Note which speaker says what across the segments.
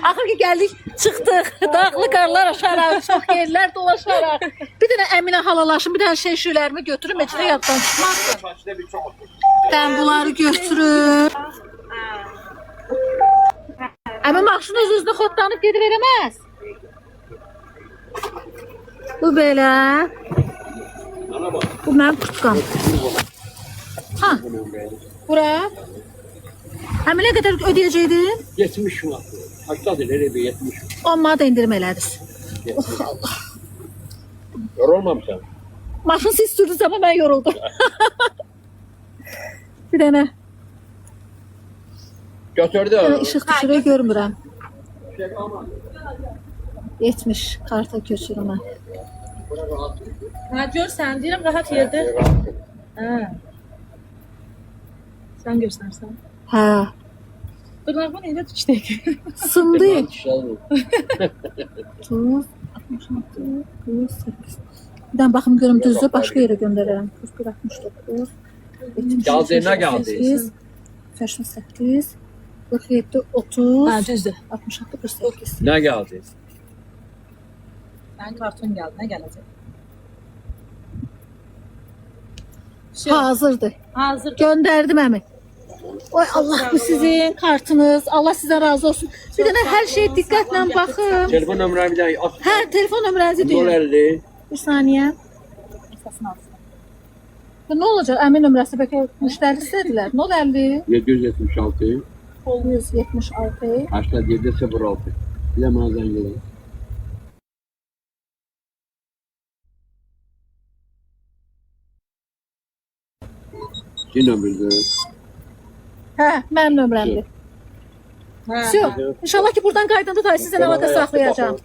Speaker 1: Axır ki gəldik, çıxdıq. Dağlı qarlar aşaraq, çox yerlər dolaşaraq. Bir dənə Əminə halalaşım, bir dənə şeylərimi götürüm, heç də yaddan çıxmaz. Dən bunları götürüm. Əmə maşın öz-özünə xodlanıb gedib verəməz. Bu belə. Bu mənim kurtkam. Ha. Bura. Həmin nə qədər ödəyəcəkdim?
Speaker 2: 70 manat. Hatta değil, nereye bir 70.
Speaker 1: 10 manat endirim elədiniz. Oh Allah.
Speaker 2: Yorulmamışsın.
Speaker 1: Maşın siz sürdünüz ama ben yoruldum. Bir dənə.
Speaker 2: Götürdü.
Speaker 1: İşıq düşürə görmürəm. 70 karta köçürümə.
Speaker 3: Ha görsən, deyirəm rahat yerdə. Hə. Sən göstərsən.
Speaker 1: Hə.
Speaker 3: Dırnağın elə düşdək.
Speaker 1: Sındı.
Speaker 2: Şey
Speaker 1: 66, 48. Bir dənə baxım görüm düzdür, başqa yerə göndərərəm. 41, 69, 70,
Speaker 2: Geldi, ne geldi?
Speaker 1: 88, 47, 30,
Speaker 3: Ha düzdür.
Speaker 1: 66, 48.
Speaker 2: Ne geldi?
Speaker 3: Sənin kartun gəldi, nə gələcək?
Speaker 1: Hazırdır.
Speaker 3: Hazır.
Speaker 1: Gönderdim əmi. Oy Allah, bu sizin kartınız. Allah sizden razı olsun. Bir dənə hər şeyə diqqətlə baxın.
Speaker 2: Telefon numaramı bir daha at.
Speaker 1: Hə, telefon nömrənizi deyin.
Speaker 2: 050.
Speaker 1: Bir saniye.
Speaker 3: Əsasını alsın.
Speaker 1: Bu nə olacaq? Əmin nömrəsi bəlkə müştəri istədilər. 050
Speaker 2: 776
Speaker 1: 176
Speaker 2: 87 06. Bir de mağazan gelin. İki nömrədə.
Speaker 1: Hə, mənim nömrəmdir.
Speaker 3: Hə.
Speaker 1: Всё. İnşallah ki buradan qaydanda da sizə nəvədə saxlayacağam.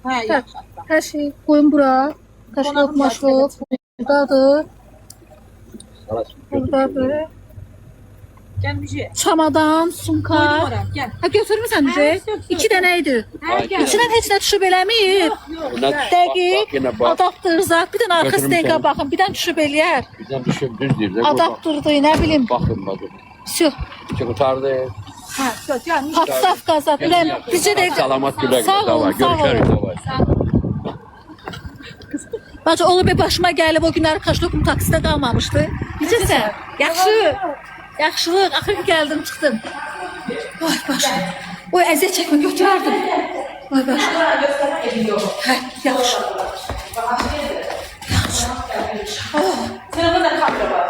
Speaker 3: Hə,
Speaker 1: Hə,
Speaker 3: yaxşı.
Speaker 1: hər şey koyun bura. Kaşlıq, maşlıq buradadır. Buradadır.
Speaker 3: Gəl müjə.
Speaker 1: Çamadan, sumka.
Speaker 3: Koydum ora, gəl.
Speaker 1: Ha götürmüsən
Speaker 3: Hə,
Speaker 1: müjə?
Speaker 3: götürdüm.
Speaker 1: 2 dənə idi.
Speaker 3: Hə, gəl.
Speaker 1: İçindən heç nə düşüb eləməyib.
Speaker 2: Buna
Speaker 1: Dəqiq.
Speaker 2: yine bak.
Speaker 1: Adaptır zat. Bir dənə arxa
Speaker 2: Götürmüşəm.
Speaker 1: stenka baxın. Bir dənə düşüb eləyər.
Speaker 2: Bizden düşüp düz değil.
Speaker 1: Adaptırdı, nə bilim.
Speaker 2: Bakın bakın.
Speaker 1: Всё.
Speaker 2: İki kurtardı.
Speaker 3: Hə, gəl. müjə.
Speaker 1: Podstavka zat. Bilən bizə də
Speaker 2: Salamat güle
Speaker 1: Sağ
Speaker 2: güle.
Speaker 1: olun,
Speaker 2: Tamam.
Speaker 1: sağ olun.
Speaker 2: Görüşürüz. Tamam.
Speaker 1: Bacı olur bir başıma gəlib o günlər Kaşlokum taksidə qalmamışdı. Necəsən? Yaxşı. Yaxşılıq. Axır ki gəldim, çıxdım. Ay başım. Oy əziyyət çəkmə götürərdim. Ay başım. Hə, yaxşı.
Speaker 3: Sınıfında kamera var.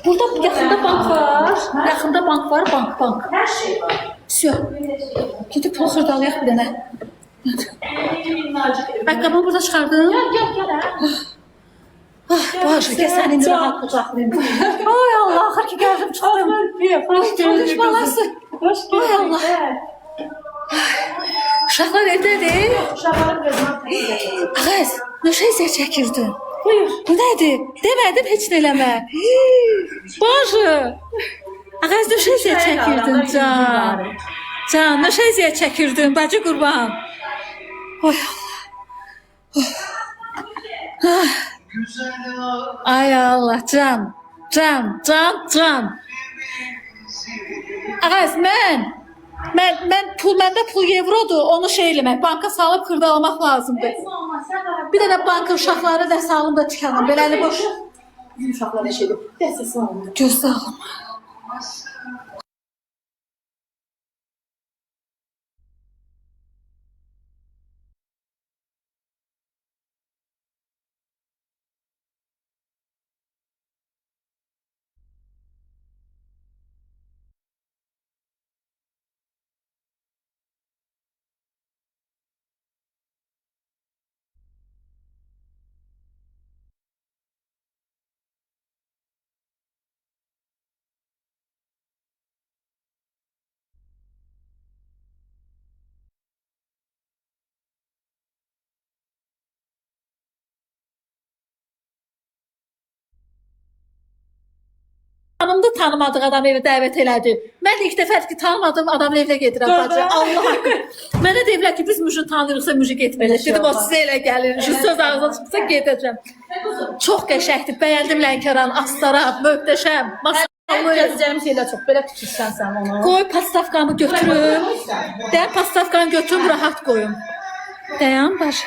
Speaker 1: Burada yaxında bank var. Yaxında bank var, bank.
Speaker 3: Hər şey var.
Speaker 1: Всё. Gidip pul xırdalayaq bir dənə. Ayaqqabımı burada çıxardım.
Speaker 3: Gəl.
Speaker 1: Ah, Başı, gəl səni indi rahat qucaqlayım. Ay Allah, axır ki gəldim, çıxdım. Ay, tanış balası.
Speaker 3: Hoş
Speaker 1: Ay Allah. Uşaqlar evdədir.
Speaker 3: Uşaqların gözünü
Speaker 1: Ağaz, nə şey çəkirdin?
Speaker 3: Buyur.
Speaker 1: Bu nədir? Demədim heç nə eləmə. Başı. Ağaz, nə şey çəkirdin can? Can, nə şey çəkirdin bacı qurban? Ay Allah. Ay Allah, can. Ağaz, mən məndə pul evrodur, onu şey eləmək, banka salıb xırdalamaq lazımdır. Bir dənə banka uşaqları da salım da çıxanım, beləli boş.
Speaker 3: Bizim uşaqlar eşedir. Dəstə sağ olun.
Speaker 1: Göz sağlam. Hanım da tanımadığı adam evi dəvət elədi. Mən ilk dəfə ki tanımadığım adamın evinə gedirəm bacı. Allah haqqı. Mənə deyiblər ki biz müjü tanıyırıqsa müjü getməliyik. Dedim o sizə elə gəlir. Şu söz ağzına çıxsa gedəcəm. Çox qəşəngdir. Bəyəndim Lənkəran, Astara, möhtəşəm.
Speaker 3: Gəzəcəyim şeylər çox. Belə tutursan sən onu.
Speaker 1: Qoy pastavkamı götürüm. Dayan pastavkanı götürüm rahat koyum. Dayan baş.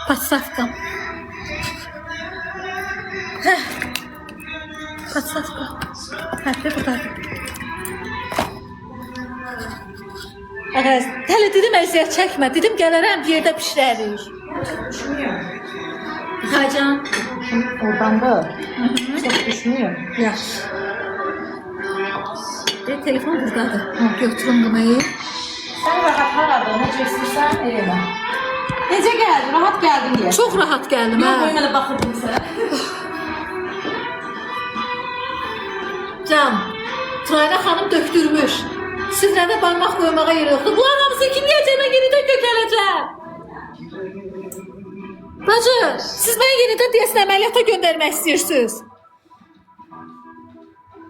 Speaker 1: Pastavkam. Heh. Pastavkam. Heh, buradadır. Evet, hələ dedim əziyyət çəkmə. Dedim gələrəm bir yerdə pişirərik. Hacan.
Speaker 3: Oradandır. Çox düşünüyorum.
Speaker 1: Yaxşı. Telefon buradadır. Götürün qımayı.
Speaker 3: Sən rahat haradır, necə istəyirsən, elə. Necə gəldin, rahat gəldin deyə.
Speaker 1: Çox rahat gəldim.
Speaker 3: Yox,
Speaker 1: Hə.
Speaker 3: qoy mənə baxırdım sənə.
Speaker 1: Can, Turayna xanım döktürmüş. Süfrədə barmaq qoymağa yer yoxdur. Bunların hamısını kim yiyəcək? Mən yenidən gökələcəm. Bacı, siz məni yenidən deyəsən əməliyyata göndərmək istəyirsiniz.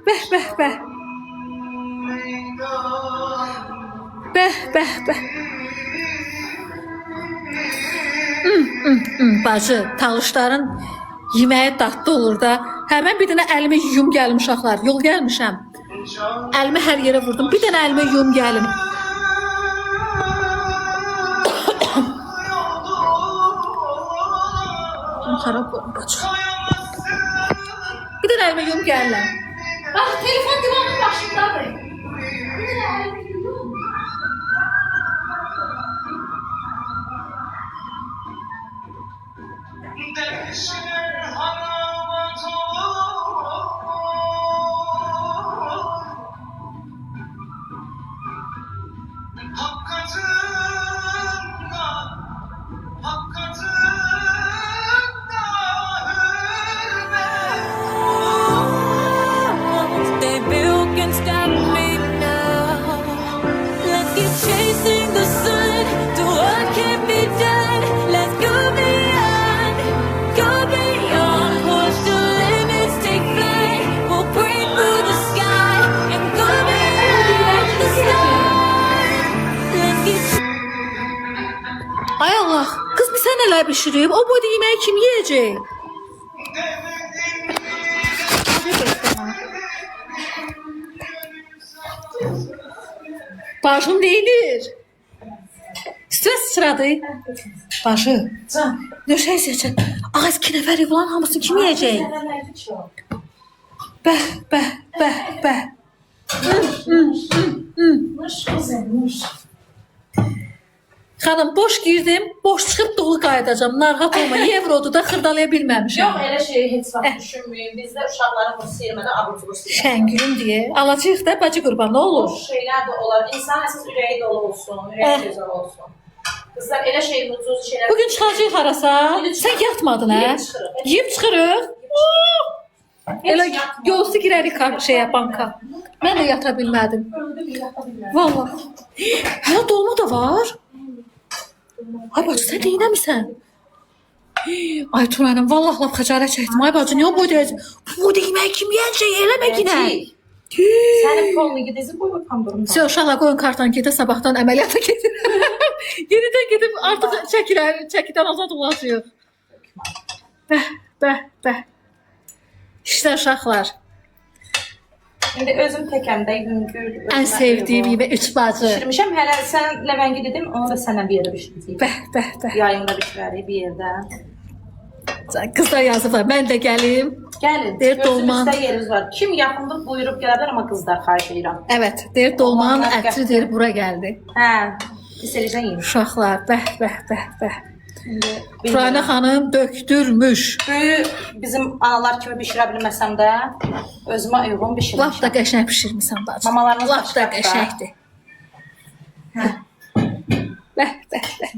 Speaker 1: Bəh, bəh, bəh. Bəh, bəh, bəh. Bacı, talışların yeməyi dadlı olur da. Həmən bir dənə əlimi yuyum gəlim uşaqlar. Yol gəlmişəm. Əlimi hər yerə vurdum. Bir dənə əlimi yuyum gəlim. Xarab olun bacı. Bir dənə əlimi yuyum gəlirəm. Bax, telefon divanın başındadır. Bir dənə əlimi yuyum.
Speaker 4: They built can stop me now. Let's keep chasing the sun to what can be done. Let's go beyond, push the limits, take flight. We'll break through the sky and go beyond the stars. Let's keep.
Speaker 1: Ay Allah, kız bir sen neler pişireyim? O boyda yemeği kim yiyecek? Başım değilir. Stres sıçradı. Başı.
Speaker 3: Can.
Speaker 1: Ne şey seçin? Az 2 nəfər evlan hamısını kim yiyecek? Bəh, bəh, bəh, bəh.
Speaker 3: Nuş kızım, nuş.
Speaker 1: Xanım, boş girdim, boş çıxıb dolu qayıdacağım. Narahat olma, evrodu da xırdalaya bilməmişəm.
Speaker 3: Yox, elə şeyi heç vaxt düşünməyin. Bizdə uşaqların bu sirmədə abur-cubur sirmədə.
Speaker 1: Şəngülüm deyə. Alacağıq da bacı qurban, nə olur?
Speaker 3: Boş şeylər də olar. İnsan əsas ürəyi dolu olsun, ürəyi gözəl olsun. Qızlar elə şey mutsuz şeylər.
Speaker 1: Bugün çıxacağıq harasa. Sən yatmadın, hə?
Speaker 3: Yeyib çıxırıq.
Speaker 1: Yeyib çıxırıq. Elə yolsu girərik şeyə, banka. Mən də yata bilmədim.
Speaker 3: Öldüm, yata bilmirəm.
Speaker 1: Vallahi. Hələ dolma da var. Ay bacı, sən neynəmirsən? Ay Turanım, vallahi laf xəcalət çəkdim. Ay bacı, niyə o boyda yiyəcək? Bu da yemək kim yiyəcək? Eləmə yenə.
Speaker 3: Sənin polunu gidəsin, qoy pandurunu.
Speaker 1: Siz uşaqlar qoyun kartdan gedə, sabahdan əməliyyata gedir. Yenidən gedib artıq çəkidən azad olacaq. Bəh, bəh, bəh. İşte uşaqlar.
Speaker 3: İndi özüm təkəmdə yüngül.
Speaker 1: Ən sevdiyim yemək üç bacı.
Speaker 3: Pişirmişəm. Hələ sən ləvəngi dedim, onu da sənə bir yerdə pişirəcəyik.
Speaker 1: Bəh, bəh, bəh.
Speaker 3: Yayında pişirərik bir yerdə.
Speaker 1: Qızlar yazıblar, mən də gəlim.
Speaker 3: Gəlin.
Speaker 1: Deyir, dolman.
Speaker 3: Gözümüzdə yerimiz var. Kim yaxındır buyurub gələ bilər, amma qızlar xahiş edirəm.
Speaker 1: Evet, deyir dolmanın
Speaker 3: Dolmanlar
Speaker 1: ətri deyir bura gəldi.
Speaker 3: Hə. Pis eləcən yemiş.
Speaker 1: Uşaqlar, bəh, bəh, bəh, bəh.
Speaker 3: İndi
Speaker 1: Turayna xanım döktürmüş.
Speaker 3: Böyü bizim analar kimi bişirə bilməsəm də özümə uyğun
Speaker 1: Lap da
Speaker 3: bişirmişəm.
Speaker 1: qəşəng pişirmisən bacı.
Speaker 3: Mamalarımız
Speaker 1: Lap da
Speaker 3: başqa.
Speaker 1: qəşəngdir.
Speaker 3: Hə.
Speaker 1: Bəh, bəh, bəh.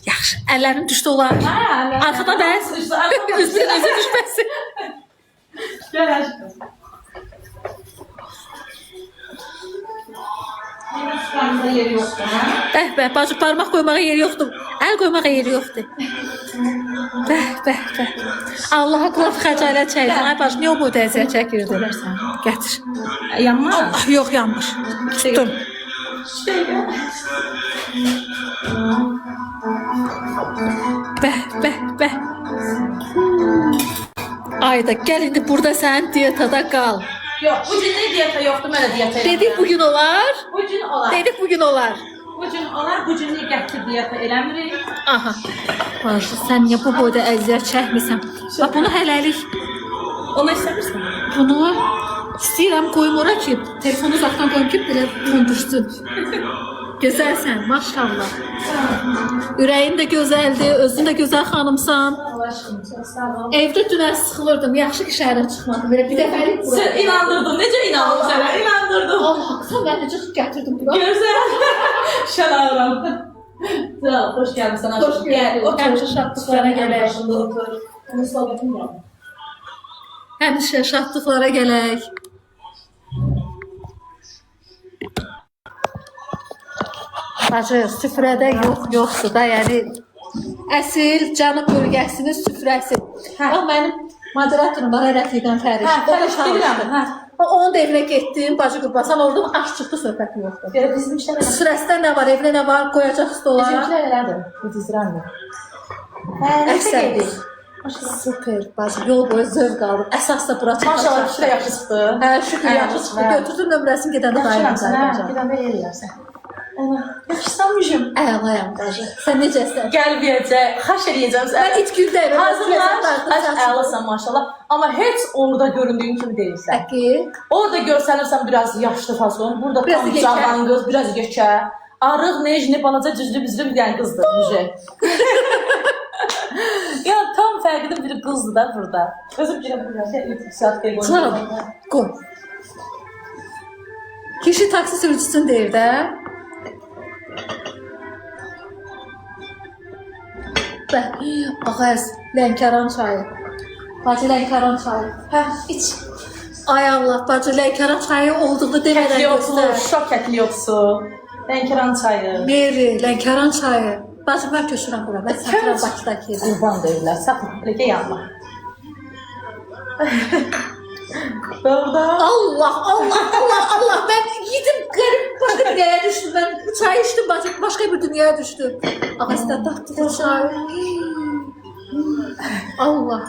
Speaker 1: Yaxşı, əllərin düşdü olar. Arxadan bəs. Üzünüzü düşməsin.
Speaker 3: Gəl aşkım. Sıkamızda yeri yoxdur, hə?
Speaker 1: Bəh, bəh, bacı parmaq qoymağa yeri yoxdur. Əl qoymağa yeri yoxdur. Bəh, bəh, bəh. Allaha qulaq xəcalət çəkdim. Ay bacı, niyə o boyda əziyyət çəkirdin? Gətir.
Speaker 3: Yanmaz.
Speaker 1: Ah, yox, yanmış. Tutdum. Bəh, bəh, bəh. Ayda gel indi burada sən dietada qal.
Speaker 3: Yox, bu gün də diyeta yoxdur, mən də diyeta eləmirəm.
Speaker 1: Dedik bugün olar.
Speaker 3: Bu gün olar.
Speaker 1: Dedik bugün olar.
Speaker 3: Bu gün olar, bu gün qəti diyeta eləmirik.
Speaker 1: Aha. Bacı sən niyə bu boyda əziyyət çəkmirsən? Bax bunu hələlik
Speaker 3: Onu istəmirsən?
Speaker 1: bunu istəyirəm qoyum ora ki, telefonu uzaqdan qoyum ki, belə dondursun. Gözəlsən, maşallah. Ürəyin də gözəldir, özün də gözəl xanımsan.
Speaker 3: Allah aşkına, çox sağ ol.
Speaker 1: Evdə dünən sıxılırdım, yaxşı ki şəhərə çıxmadım. Belə bir dəfəlik bura.
Speaker 3: Sən inandırdın, necə inandın sənə? İnandırdın.
Speaker 1: Allah, sən məni necə gətirdin bura?
Speaker 3: Görsən, şən ağıram. Sağ ol, xoş gəlmişsən.
Speaker 1: Xoş gəldin.
Speaker 3: Otur.
Speaker 1: Həmişə şadlıqlara gələk.
Speaker 3: Başında otur. Bunu sohbətim gəldi.
Speaker 1: Həmişə şadlıqlara gələk. Bacı, süfrədə yoxdur da, yəni əsl cənub bölgəsinin süfrəsi. Bax, mənim moderatorum var, rəfiqəm Fəriş.
Speaker 3: Hə,
Speaker 1: O da
Speaker 3: Fəriş bilirəm,
Speaker 1: çalışdı.
Speaker 3: hə.
Speaker 1: Onun da evinə getdim, bacı qurbasan oradan aç çıxdı, söhbəti yoxdur.
Speaker 3: Görə bizim işlər
Speaker 1: Süfrəsində nə var, evdə nə var, qoyacaq stolara.
Speaker 3: Bizimkilər elədir, bu dizrəndir. Hə,
Speaker 1: Əksər. Super, bacı, yol boyu zövq aldım. Əsas da bura çıxacaq.
Speaker 3: Maşallah, şükür yaxşı çıxdı.
Speaker 1: Hə, şükür yaxşı çıxdı. Götürdüm nömrəsini gedəndə
Speaker 3: Yaxşıramsan, hə?
Speaker 1: qayıdacaq.
Speaker 3: Gedəndə yer yersən. Yaxşısanmışım.
Speaker 1: Əlayam bacı. Sən necəsən?
Speaker 3: Gəlməyəcək, xaş eləyəcəm sənə.
Speaker 1: Mən it güldəyim.
Speaker 3: Hazırlaş, əlasan maşallah. Amma heç orada göründüyün kimi deyilsən.
Speaker 1: Əki.
Speaker 3: Orada görsənirsən biraz yaşlı fason, burada
Speaker 1: Biraz
Speaker 3: tam
Speaker 1: yekə.
Speaker 3: cavan qız, biraz yekə. Arıq, nejni, balaca, cüzlü, bizli bir dənə qızdır, müjə. Ya tam fərqində bir qızdır da burada. Özüm girəm burada, 3 saat qeyb
Speaker 1: Canım, qoy. Kişi taksi sürücüsün deyir də. Ağaz, Lənkəran çayı. Bacı Lənkəran çayı.
Speaker 3: Hə, iç.
Speaker 1: Ay Allah, bacı Lənkəran çayı olduğunu demədən
Speaker 3: Kətli yoxsu,
Speaker 1: göstər.
Speaker 3: şok kətli yoxsu. Lənkəran çayı.
Speaker 1: Meri, Lənkəran çayı. Bacı mən köçürəm bura, mən satıram Bakıdakı evi.
Speaker 3: Qurban deyirlər, satma, ləkə yanma. Burada.
Speaker 1: Allah, Allah, Allah, Allah. Ben yedim garip başka bir dünyaya düştüm. Ben çay içtim başka bir dünyaya düştüm. Ağaçta tatlı çay. Allah.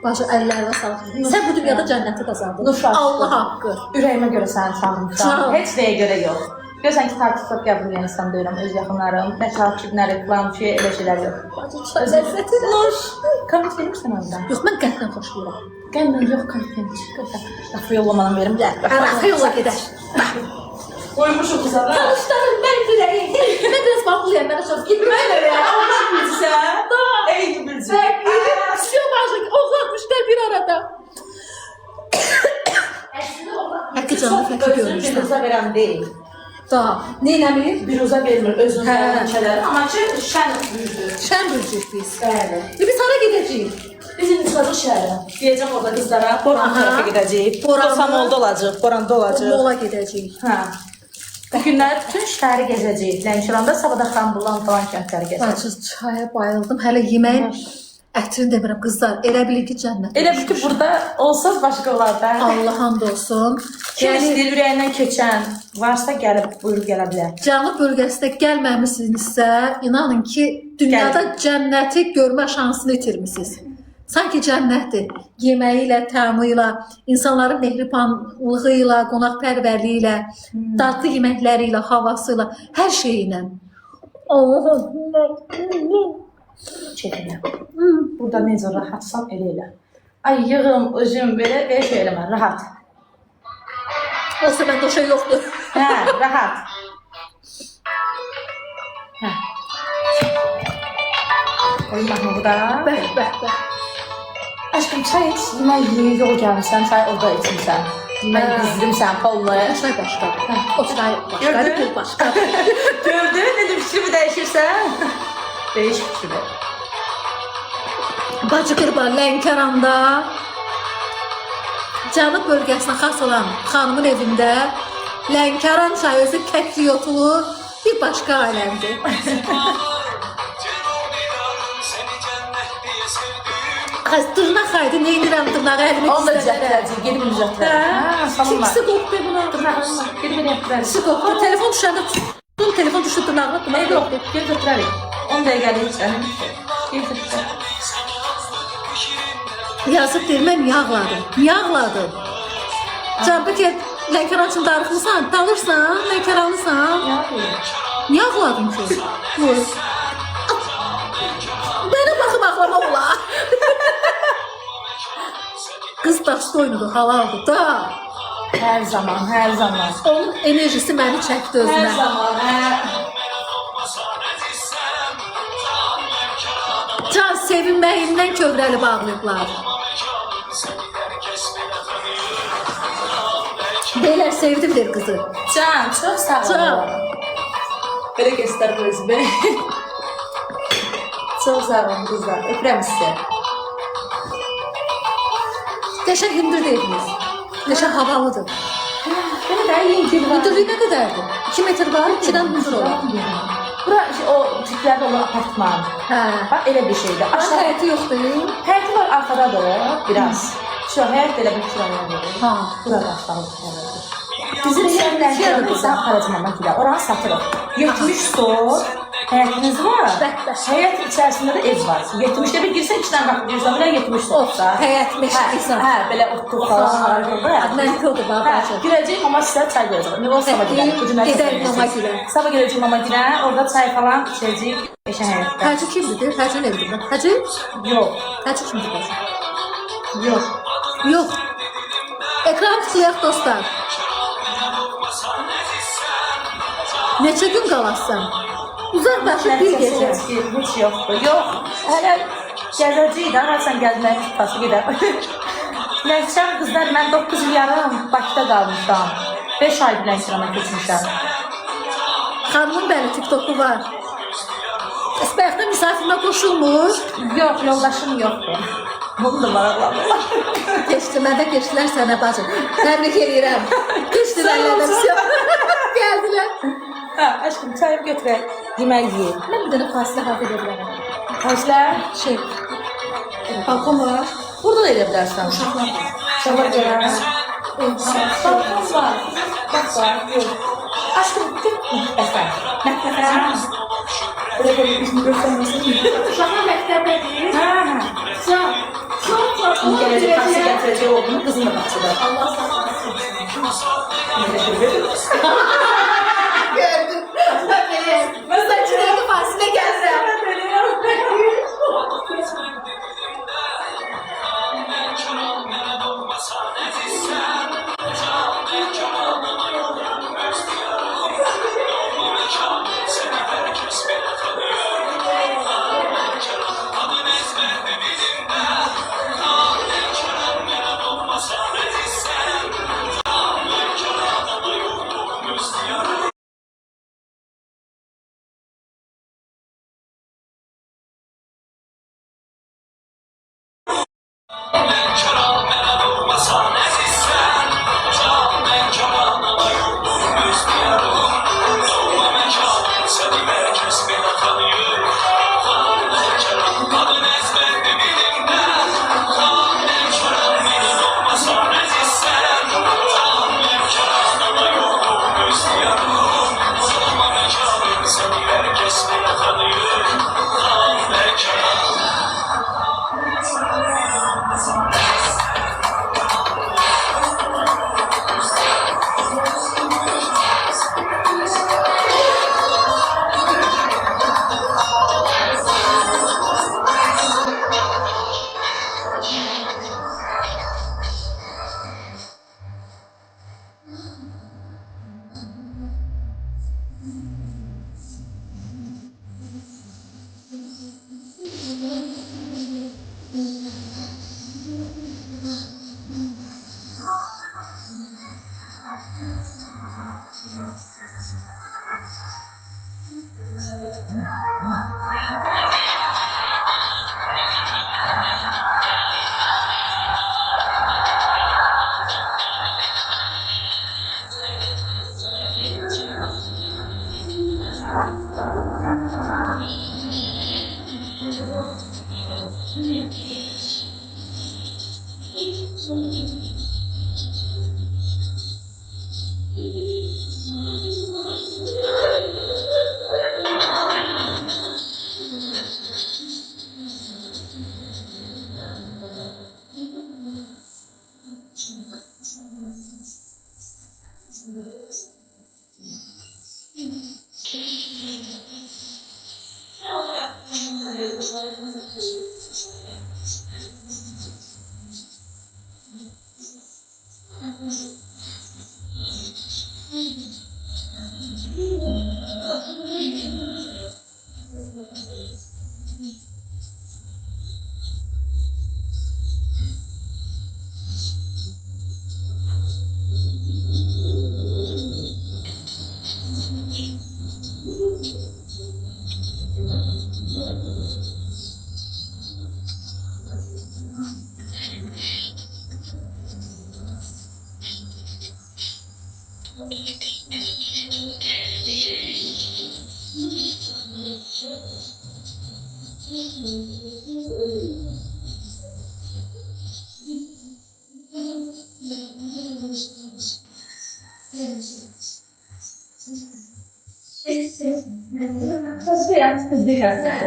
Speaker 1: Başı əllərlə sağlık. Sen bu dünyada cənnəti qazandın.
Speaker 3: Nuş aşkı.
Speaker 1: Allah haqqı.
Speaker 3: Ürəyimə görə səni çağırmışam.
Speaker 1: Sağ ol.
Speaker 3: Heç nəyə görə yox. Görsən ki, takipçilik qəbul edən insan deyirəm, öz yaxınlarım, nə takip, nə reklam, elə şeylər yox.
Speaker 1: Bacı çay ləzzəti.
Speaker 3: Nuş, komment verirsən ondan.
Speaker 1: Yox, mən qətdən xoşlayıram.
Speaker 3: Gəlmən, yox, komment verir. Lafı yollamadan verim, gəl.
Speaker 1: Arxa yola gedər.
Speaker 3: Qoymuşum bu sana.
Speaker 1: Tanışlarım, mən biləyim. Mən biraz farklıyam, mən çox gitməm.
Speaker 3: Mən elə, Allah bilsən. Ey bilsin.
Speaker 1: Siyah bacı, oğlatmışlar bir arada. Hakkı canlı fəki
Speaker 3: Özün
Speaker 1: görmüşlər.
Speaker 3: biruza verən deyil.
Speaker 1: Da, neynəmir?
Speaker 3: Biruza vermir özünün
Speaker 1: Hə.
Speaker 3: gəlmişələri. Amma ki, şən büyüdür.
Speaker 1: Şən böləcək biz.
Speaker 3: Bəli.
Speaker 1: Biz hara gedəcəyik?
Speaker 3: Biz indi çıxacaq şəhərə. Deyəcəm orada qızlara, Boran
Speaker 1: Aha.
Speaker 3: tərəfə gedəcəyik.
Speaker 1: Boranlı-
Speaker 3: Samolda olacaq, Boranda olacaq.
Speaker 1: Mola gedəcəyik.
Speaker 3: Hə. Bu günlər bütün şəhəri gəzəcəyik. Lənkəranda, Sabada Xanbulan falan kəndləri gəzəcəyik.
Speaker 1: Bacı çaya bayıldım. Hələ yeməyin ətrini demirəm qızlar. Elə bilin ki cənnət.
Speaker 3: Elə bil ki, burada olsaz başqa olar da.
Speaker 1: Allah hamd olsun.
Speaker 3: Kim
Speaker 1: Yəni
Speaker 3: istəyir ürəyindən keçən varsa gəlib buyurub gələ bilər.
Speaker 1: Cənub bölgəsinə gəlməmisinizsə, inanın ki, dünyada cənnəti görmə şansını itirmisiniz. Sanki cənnətdir. Yeməyi ilə, təamı ilə, insanların mehribanlığı ilə, qonaqpərvərliyi ilə, dadlı yeməkləri ilə, havası ilə, hər şeyi ilə. Allahım.
Speaker 3: Çəkinə. Burada necə rahatsan elə elə. Ay yığım, özüm belə şey eləmə, rahat.
Speaker 1: Olsa məndə o şey yoxdur.
Speaker 3: Hə, rahat. Hə. Qoyun baxma burada.
Speaker 1: Bəh, bəh, bəh.
Speaker 3: Aşkım çay iç, mən yol gəlmişsən, çay orada içmişsən. Mən gizlimsən, pollu.
Speaker 1: O çay başqadır. O çay başqadır,
Speaker 3: Gördün?
Speaker 1: pul başqadır.
Speaker 3: Gördün, dedim fikrimi dəyişirsən. Değiş fikrimi.
Speaker 1: Bacı qırban Lənkəranda Cənub bölgəsinə xas olan xanımın evində Lənkəran çayı özü kəkliyotulu bir başqa aləmdir. Dırnaq haydı, neynirəm dırnağı əlimi
Speaker 3: Onu da
Speaker 1: gizlədərəm.
Speaker 3: düzəltdirəcək, geri bir düzəltdirəcək. Hə, salınlar.
Speaker 1: Kimisi qopdu buna.
Speaker 3: Geri bir yaptırarız.
Speaker 1: Kimisi qopdu. Telefon düşəndə tutdum, telefon düşdü dırnağına.
Speaker 3: Eyb yoxdur, geri götürərik. 10 dəqiqəlik sənin. Geri götürərik.
Speaker 1: Yazık deyir, mən niyə ağladım? Niyə ağladım? Can, bəlkə Lənkəran üçün darıxmısan, dalırsan, Lənkəranlısan. Niyə ağladın ki? Buyur. Mənə baxıb ağlamaq olar. Qız dastoynudur, halaldır da.
Speaker 3: Hər zaman, hər zaman.
Speaker 1: Onun enerjisi məni çəkdi
Speaker 3: Hər
Speaker 1: özünə.
Speaker 3: zaman,
Speaker 1: Can sevinməyindən kövrəli bağlayıblar. Beylər sevdim der qızı.
Speaker 3: Can, çox sağ ol.
Speaker 1: Can.
Speaker 3: Belə göstər özümü. Çox sağ olun qızlar. Öpürəm sizi.
Speaker 1: Qəşəng hündür deyiliniz. Qəşəng havalıdır.
Speaker 3: Belə də yengil var.
Speaker 1: Hündürlüyü nə qədərdir? 2 metr var, 2-dən hündür olur.
Speaker 3: Bura o tiplərdə olan apartman.
Speaker 1: Hə.
Speaker 3: Bax elə bir şeydir.
Speaker 1: Aşağı həyəti yoxdur.
Speaker 3: Həyəti var arxadadır biraz. Şu həyət elə bir kiraya verir.
Speaker 1: Ha.
Speaker 3: Burada aşağıdır. Bizim yerlərdə bizə aparacağım gilə. Oranı satırıq. 70 sor. Həyətiniz var. Həyət içərisində də ev var. 70'də bir girsən 2 dənə qapı girsən belə 70 sorsa.
Speaker 1: Həyət meşəlisən.
Speaker 3: Hə, belə otluq falan var burada.
Speaker 1: Məntiqdir bax.
Speaker 3: Hə, girəcəyik amma sizə çay verəcəm. Nə olsa sabah gedək. Bu günə
Speaker 1: Gedək mama gilə.
Speaker 3: Sabah gedəcəyik mama gilə. Orada çay falan içəcəyik. Meşə həyətdə.
Speaker 1: Hacı kimdir? Hacı nedir? Hacı?
Speaker 3: Yox.
Speaker 1: Hacı kimdir?
Speaker 3: Yox.
Speaker 1: Yox. Ekran tıklayaq dostlar. Neçə gün qalasın? Uzaqlaşıb bir gecə.
Speaker 3: Heç yoxdur. Yox. Hələ gəzəcəyik də, harsan gəzmək tutası gedər. Lənkəran qızlar, mən 9 il yarım Bakıda qalmışam. 5 ay Lənkərana keçmişəm.
Speaker 1: Xanımın bəli TikTok'u var. Əsbəyəxdə misafirimə qoşulmur.
Speaker 3: Yox, yoldaşım yoxdur. Bunu da maraqlanır.
Speaker 1: Keçdirmədə keçdilər sənə bacım. Təbrik edirəm. Keçdilər elədim. Gəldilər.
Speaker 3: Hə, aşkım çayı götürək. Yemək yeyək.
Speaker 1: Mən bir dənə fasilə hava edə bilərəm.
Speaker 3: Xərclər?
Speaker 1: Şey, balkon var.
Speaker 3: Burada da edə bilərsən. Uşaqlar gələr. Balkon var. Bax var. Aşkım, mətbəxə. Mətbəxə. Belə belə bizim göstərməsin.
Speaker 1: Uşaqlar məktəbdədir.
Speaker 3: Hə.
Speaker 1: Can, çox var.
Speaker 3: Onun gələcək taksi gətirəcək olduğunu qızımla baxacaq.
Speaker 1: Allah sağ olsun. Gördüm. Ben saçına fasilə gəlirəm.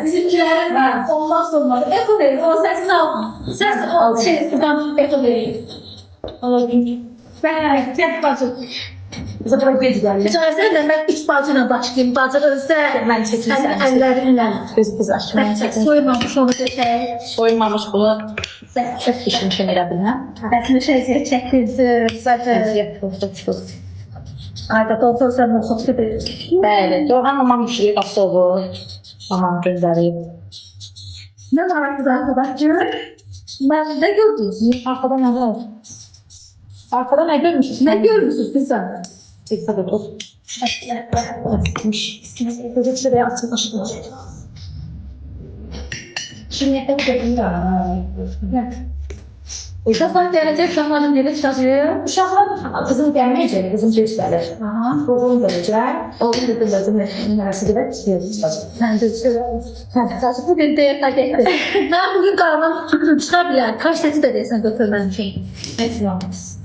Speaker 1: Bizimkiler olmaz olmaz. Eko verir. O sesini al. Ses al. Buradan eko verir. Ben bacım.
Speaker 3: Zaten bir güzel.
Speaker 1: Bir tanesi de ben üç bacıyla başlayayım. Bacı özde.
Speaker 3: Ben çekilsem.
Speaker 1: Ellerinle.
Speaker 3: Biz aşmaya çekin.
Speaker 1: Soymamış onu desey.
Speaker 3: Soyunmamış bunu. Çok işin elə bilmem.
Speaker 1: Belki şey çekildi. Zaten. Ayda olsa o çok sevilir.
Speaker 3: Bəli, Doğan mamam pişirir qapsovu. Mamam göndərib.
Speaker 1: Ne var kız arkadaşlar? Ben ne gördünüz?
Speaker 3: Arxada nə var? Arxada nə görmüşsünüz?
Speaker 1: Ne görmüşsünüz siz sen?
Speaker 3: Teksə də dur.
Speaker 1: Böyle şuraya atmıştım. Şimdi yapalım ya. Uşaqlar gelecek uşaqların nereye çalışıyor?
Speaker 3: Uşaqlar qızım gəlməyəcək, qızım göstərir.
Speaker 1: Aha.
Speaker 3: Oğlum gələcək. Oğlum da qızım nəsə qədər çıxıyor.
Speaker 1: Sen de söyle. Bugün de yatak etti. Ben bugün karnım tutabilir. Kaç sesi de değilsen götürmem için.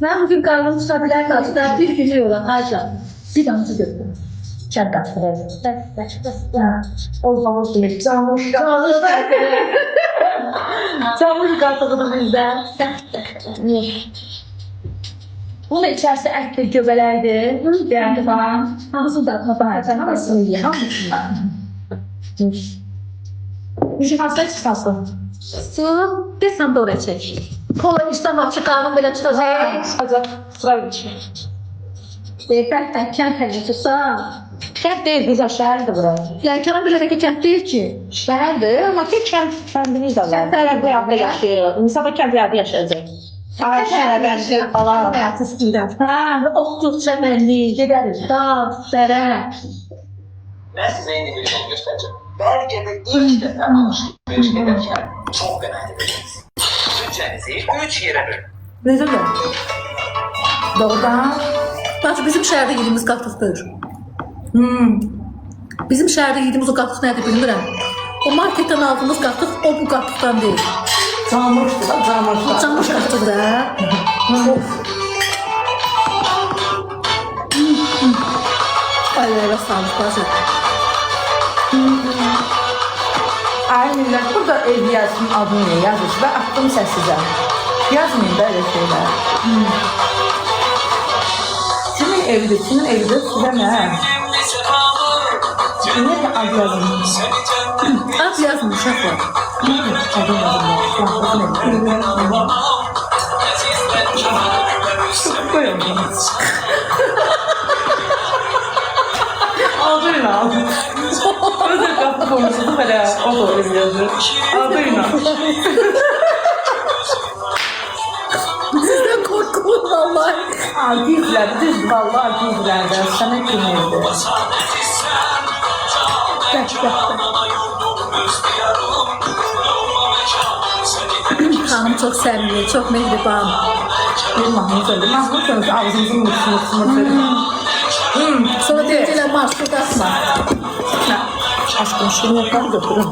Speaker 1: Ben bugün karnım tutabilir. Kaçta bir günü yola. Harca. Bir damızı götürdüm.
Speaker 3: Çanta. Olmaz demek. Çamur.
Speaker 1: Çamur kartladı bizden. Bunun içerisi etli göbelerdi. Yani falan. Hamısı da falan.
Speaker 3: Hamısını ye. Bir şey hasta çıkarsın.
Speaker 1: Su desem doğru çek. Kola istemem çıkarım böyle çıkacak.
Speaker 3: Hadi. Sıra bir şey.
Speaker 1: Beyefendi kent hacısı.
Speaker 3: Kent değil, biz şəhərdir bura.
Speaker 1: Yelkanın bir ki kent değil ki.
Speaker 3: Şəhərdir, amma ki kəndimiz də var. Kənd həyatda yaşayır. İnsan da kənd həyatı yaşayacaq. Şəhərə bənzər falan. Həyatı istəyirəm.
Speaker 1: Ha, okul çemenli, gideriz. Dağ, dere.
Speaker 5: Ben size yeni bir yol göstereceğim. Belki de ilk defa alışveriş ederken çok önemli bir şey. Bütçenizi 3 yere bölün.
Speaker 3: Necə də? Doğrudan.
Speaker 1: Bak bizim şehirde yediğimiz kaktusdur. Bizim şehirde yediğimiz o kaktus nedir bilmirəm. O marketten aldığımız kaktus o bu kaktustan değil.
Speaker 3: Camışdır da, camışlar.
Speaker 1: Camış kaktusdur ha. Aylara sağlık bacı.
Speaker 3: Ay millət, burada ev yazının adını ne yazır? Ben attım səsizə. Yazmayın böyle şeyler. Kimin evidir, kimin evidir? Size ne? Niye de ad yazılmıyor?
Speaker 1: Az yazmış uşaqlar.
Speaker 3: Adı yazılmıyor. Koyalım. Adıyla aldım. Özel kapı konusunu böyle o da öyle yazıyor. Adıyla.
Speaker 1: Sizden korkulur vallahi.
Speaker 3: Gizler, düz vallahi gizlerden. Sana kim evde?
Speaker 1: Hanım çok sevimli, çok mehriban.
Speaker 3: Bir Mahmut öyle. Mahmut öyle ağzımızın mutlu.
Speaker 1: Sonra deyiciler mahsur atma.
Speaker 3: Aşkım şunu yapar götürün.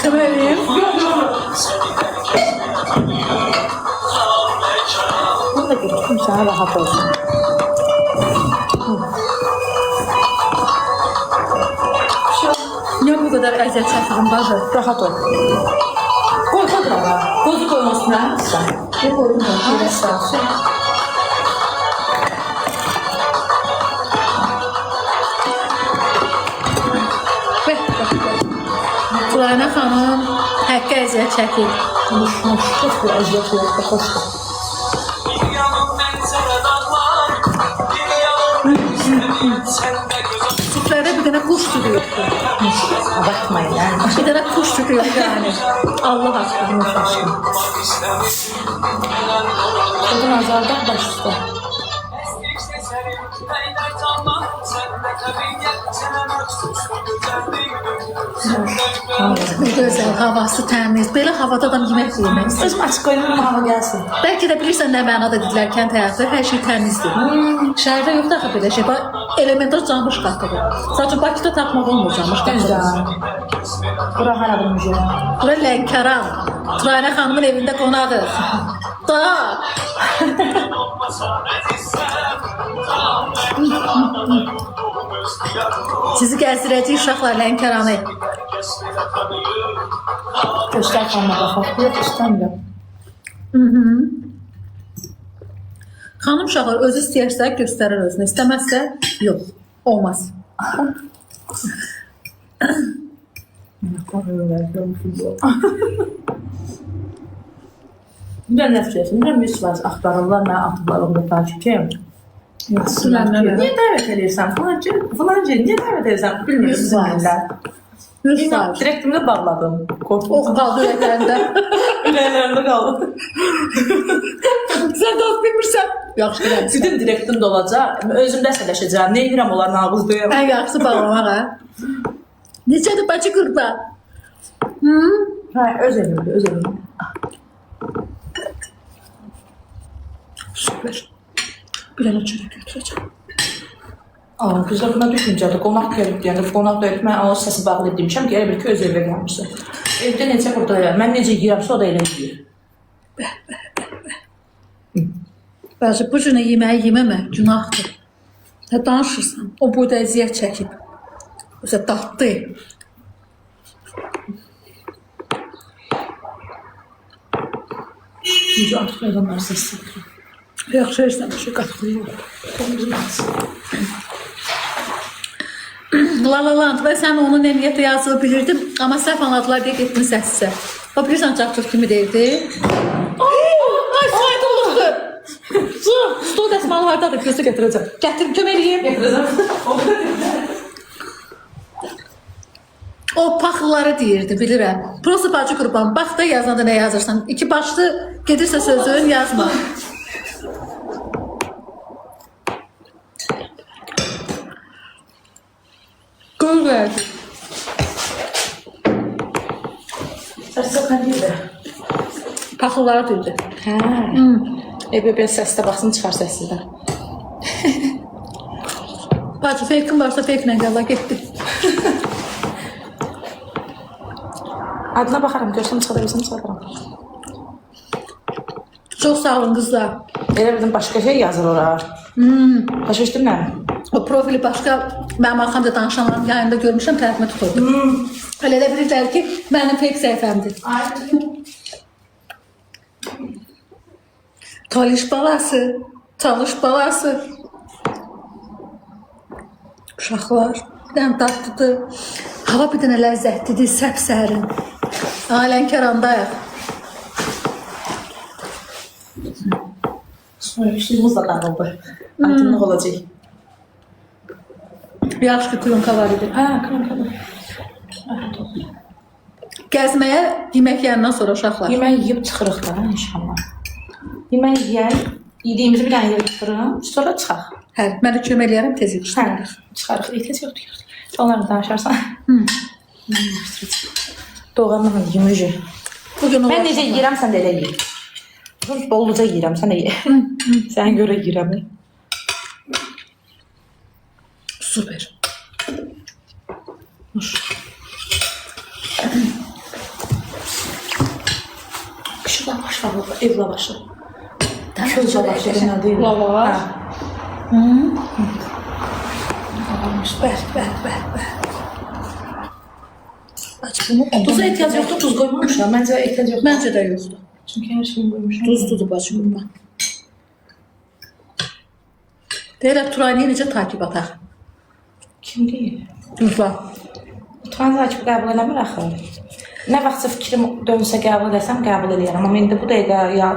Speaker 1: Kıvırayım.
Speaker 3: Bunu da götürün sana rahat olsun.
Speaker 1: Niye bu kadar əziyyət çəkirəm bacı?
Speaker 3: Rahat ol. Koy koy baba. Kozu koymasın ha.
Speaker 1: Ne koyun da? Turayna xanım həqqə əziyyət çəkir.
Speaker 3: Çok bir əziyyət yoxdur, xoşdur.
Speaker 1: Süfrədə bir dənə kuş sütü yoxdur.
Speaker 3: Abartmayın yani.
Speaker 1: Bir dənə kuş sütü yoxdur yani. Allah haqqını xoşdur.
Speaker 3: Kadın azarda baş üstə.
Speaker 1: Gözəl, havası təmiz. Belə havada adam yemək yemək istəyir.
Speaker 3: Özüm açıq qoyunum hava gəlsin.
Speaker 1: Bəlkə də bilirsən nə mənada dedilər kənd həyatı, hər şey təmizdir. Şəhərdə yoxdur axı belə şey. Bax, elementar camış qatıdır. Sadəcə Bakıda tapmaq olmur camış
Speaker 3: Düzdür.
Speaker 1: qatıdır.
Speaker 3: Bura haradır müjə?
Speaker 1: Bura Lənkəran. Turayna xanımın evində qonağıq. Da. Sizi gəzdirəcəyik uşaqlar Lənkəranı.
Speaker 3: Göstər xanıma baxaq. Yox, istəmirəm.
Speaker 1: Xanım uşaqlar özü istəyərsə göstərir özünü, istəməzsə yox, olmaz.
Speaker 3: Bilən nəfsiyəsin, bilən bir sırası axtarırlar, mən atıblar orada takipçiyim.
Speaker 1: Bilməm.
Speaker 3: Niyə dəvət edirsən? Filancı, niyə dəvət edirsən? Bilmiyorum sizlərlə.
Speaker 1: Bilməm.
Speaker 3: Direktimdə bağladım. Korktum.
Speaker 1: Ox qaldı ürəklərində.
Speaker 3: Ürəklərində qaldı.
Speaker 1: Sən də bilmirsən. Yaxşı eləmişsən.
Speaker 3: Bütün direktim də olacaq. Özümdə əsələşəcəm. Nə edirəm onlar nağız duyam.
Speaker 1: Ən yaxşısı bağlamaq ha. Necədir bacı qurba?
Speaker 3: Hə, öz evimdir, öz evimdir.
Speaker 1: Süper. Bir dənə çörək götürəcəm.
Speaker 3: Aa, güzel buna düşüncədir. Qonaq gəlib deyəndə, qonaq da mən o səsi bağlayıb demişəm ki, elə bir ki, öz evə gəlmişsən. Evdə necə burada ya? Mən necə yiyirəmsə o da elə yiyir.
Speaker 1: Bacı, bu cünə yeməyi yeməmək günahdır. Nə danışırsan? O boyda əziyyət çəkib. Özə daddı.
Speaker 3: Necə artıq adamlar səsləyir.
Speaker 1: Yaxşı işləmişik, bir şey qatılıyor. La La Land və sən onun əmiyyətə yazılı bilirdim, amma səhv anladılar deyə getdin səssisə. O bilirsən Caqçıq kimi deyirdi. Ay, saydılıqdır. Stol dəsmalı haradadır, gözü gətirəcəm. Gətirim, kömək eləyim.
Speaker 3: Gətirəcəm.
Speaker 1: O paxılları deyirdi, bilirəm. Prosta bacı qurban, bax da yazanda nə yazırsan. İki başlı gedirsə sözün yazma. Qol verdi.
Speaker 3: Sərsəqən deyir.
Speaker 1: Paxılları deyirdi.
Speaker 3: Hə. Bir səsdə baxsın, çıxar səslidən.
Speaker 1: Bacı, feykin varsa feyklə gəl, getdi.
Speaker 3: Adına baxaram, görsəm çıxarabilirsəm, çıxaram.
Speaker 1: Çox sağ olun qızlar.
Speaker 3: Elə bildim, başqa şey yazır ora. Başa düşdün nə?
Speaker 1: O profili başqa, mənim arxamda danışanların yayında görmüşəm, tərəfimə tuturdu. Elə elə bilirlər ki, mənim feyk səhifəmdir. Talış balası, çalış balası. Uşaqlar, bir dənə dadlıdır. Hava bir dənə ləzzətlidir, səpsərin. Lənkərandayıq.
Speaker 3: Sonra da dağıldı. Aydınlıq olacaq.
Speaker 1: Yaxşı ki, kuyunka var idi.
Speaker 3: Hə, kronkadır.
Speaker 1: Gəzməyə yemək yiyəndən sonra uşaqlar.
Speaker 3: Yemək yiyib çıxırıq da inşallah. Yemək yiyər, yediyimizi bir dənə yerə çıxırıq, sonra çıxaq.
Speaker 1: Hə, mən də kömək eləyərəm, tez
Speaker 3: Hə,
Speaker 1: yığışdırırıq.
Speaker 3: çıxarıq. Ehtiyac yoxdur. Onlarla danışarsan. Doğanlığın yeməyi.
Speaker 1: Bugün
Speaker 3: Mən
Speaker 1: olar.
Speaker 3: necə yiyirəm, sən də elə yiyir. Bolluca yiyirəm, sən də ye. Sənə görə yiyirəm.
Speaker 1: Süper.
Speaker 3: Kışın lavaş var orada, ev lavaşı. Köz lavaşı demək deyil.
Speaker 1: Lavaş.
Speaker 3: Hə.
Speaker 1: Bəh. Bacı, bunu
Speaker 3: Tuza ehtiyac yoxdur, tuz qoymamışam. Məncə ehtiyac yoxdur.
Speaker 1: Məncə də yoxdur.
Speaker 3: Çünki hər şeyi qoymuşam.
Speaker 1: Duzludur bacı qurban. Deyirlər, Turayniyə necə takip ataq?
Speaker 3: Kim deyir?
Speaker 1: Lütfen.
Speaker 3: Turan takip qəbul eləmir axı. Nə vaxtsa fikrim dönsə qəbul etsəm, qəbul eləyərəm. Amma indi bu dəqiqə ya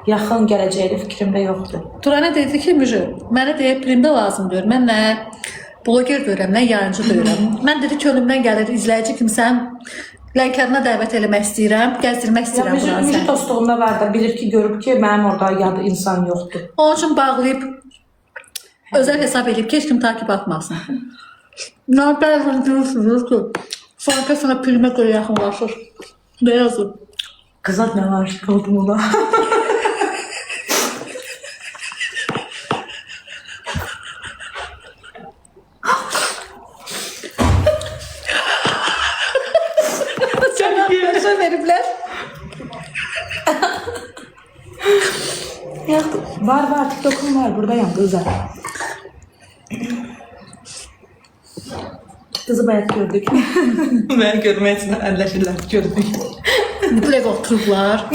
Speaker 3: yaxın gələcəkdə fikrimdə yoxdur.
Speaker 1: Turana dedi ki, Müjü, mənə deyib primdə lazım deyir. Mən nə bloger deyirəm, nə yayıncı deyirəm. Mən dedi ki, önümdən gəlir izləyici kimsən, Lənkərana dəvət eləmək istəyirəm, gəzdirmək istəyirəm buranı.
Speaker 3: Müjü dostluğunda var da, bilir ki, görüb ki, mənim orada yadı insan yoxdur.
Speaker 1: Onun üçün bağlayıb, özel hesab edib ki, heç kim takip atmasın. Nə bəzən görürsünüz ki, sanki sana primə görə yaxınlaşır. Ne yazır?
Speaker 3: Qızlar nə var, qaldım ona.
Speaker 1: Cənablaşa veriblər.
Speaker 3: Var, TikTok'um var, buradayım kızlar. Kızı bayat gördük. Ben görmək üçün əlləşirlər, gördük.
Speaker 1: Mütləq oturublar.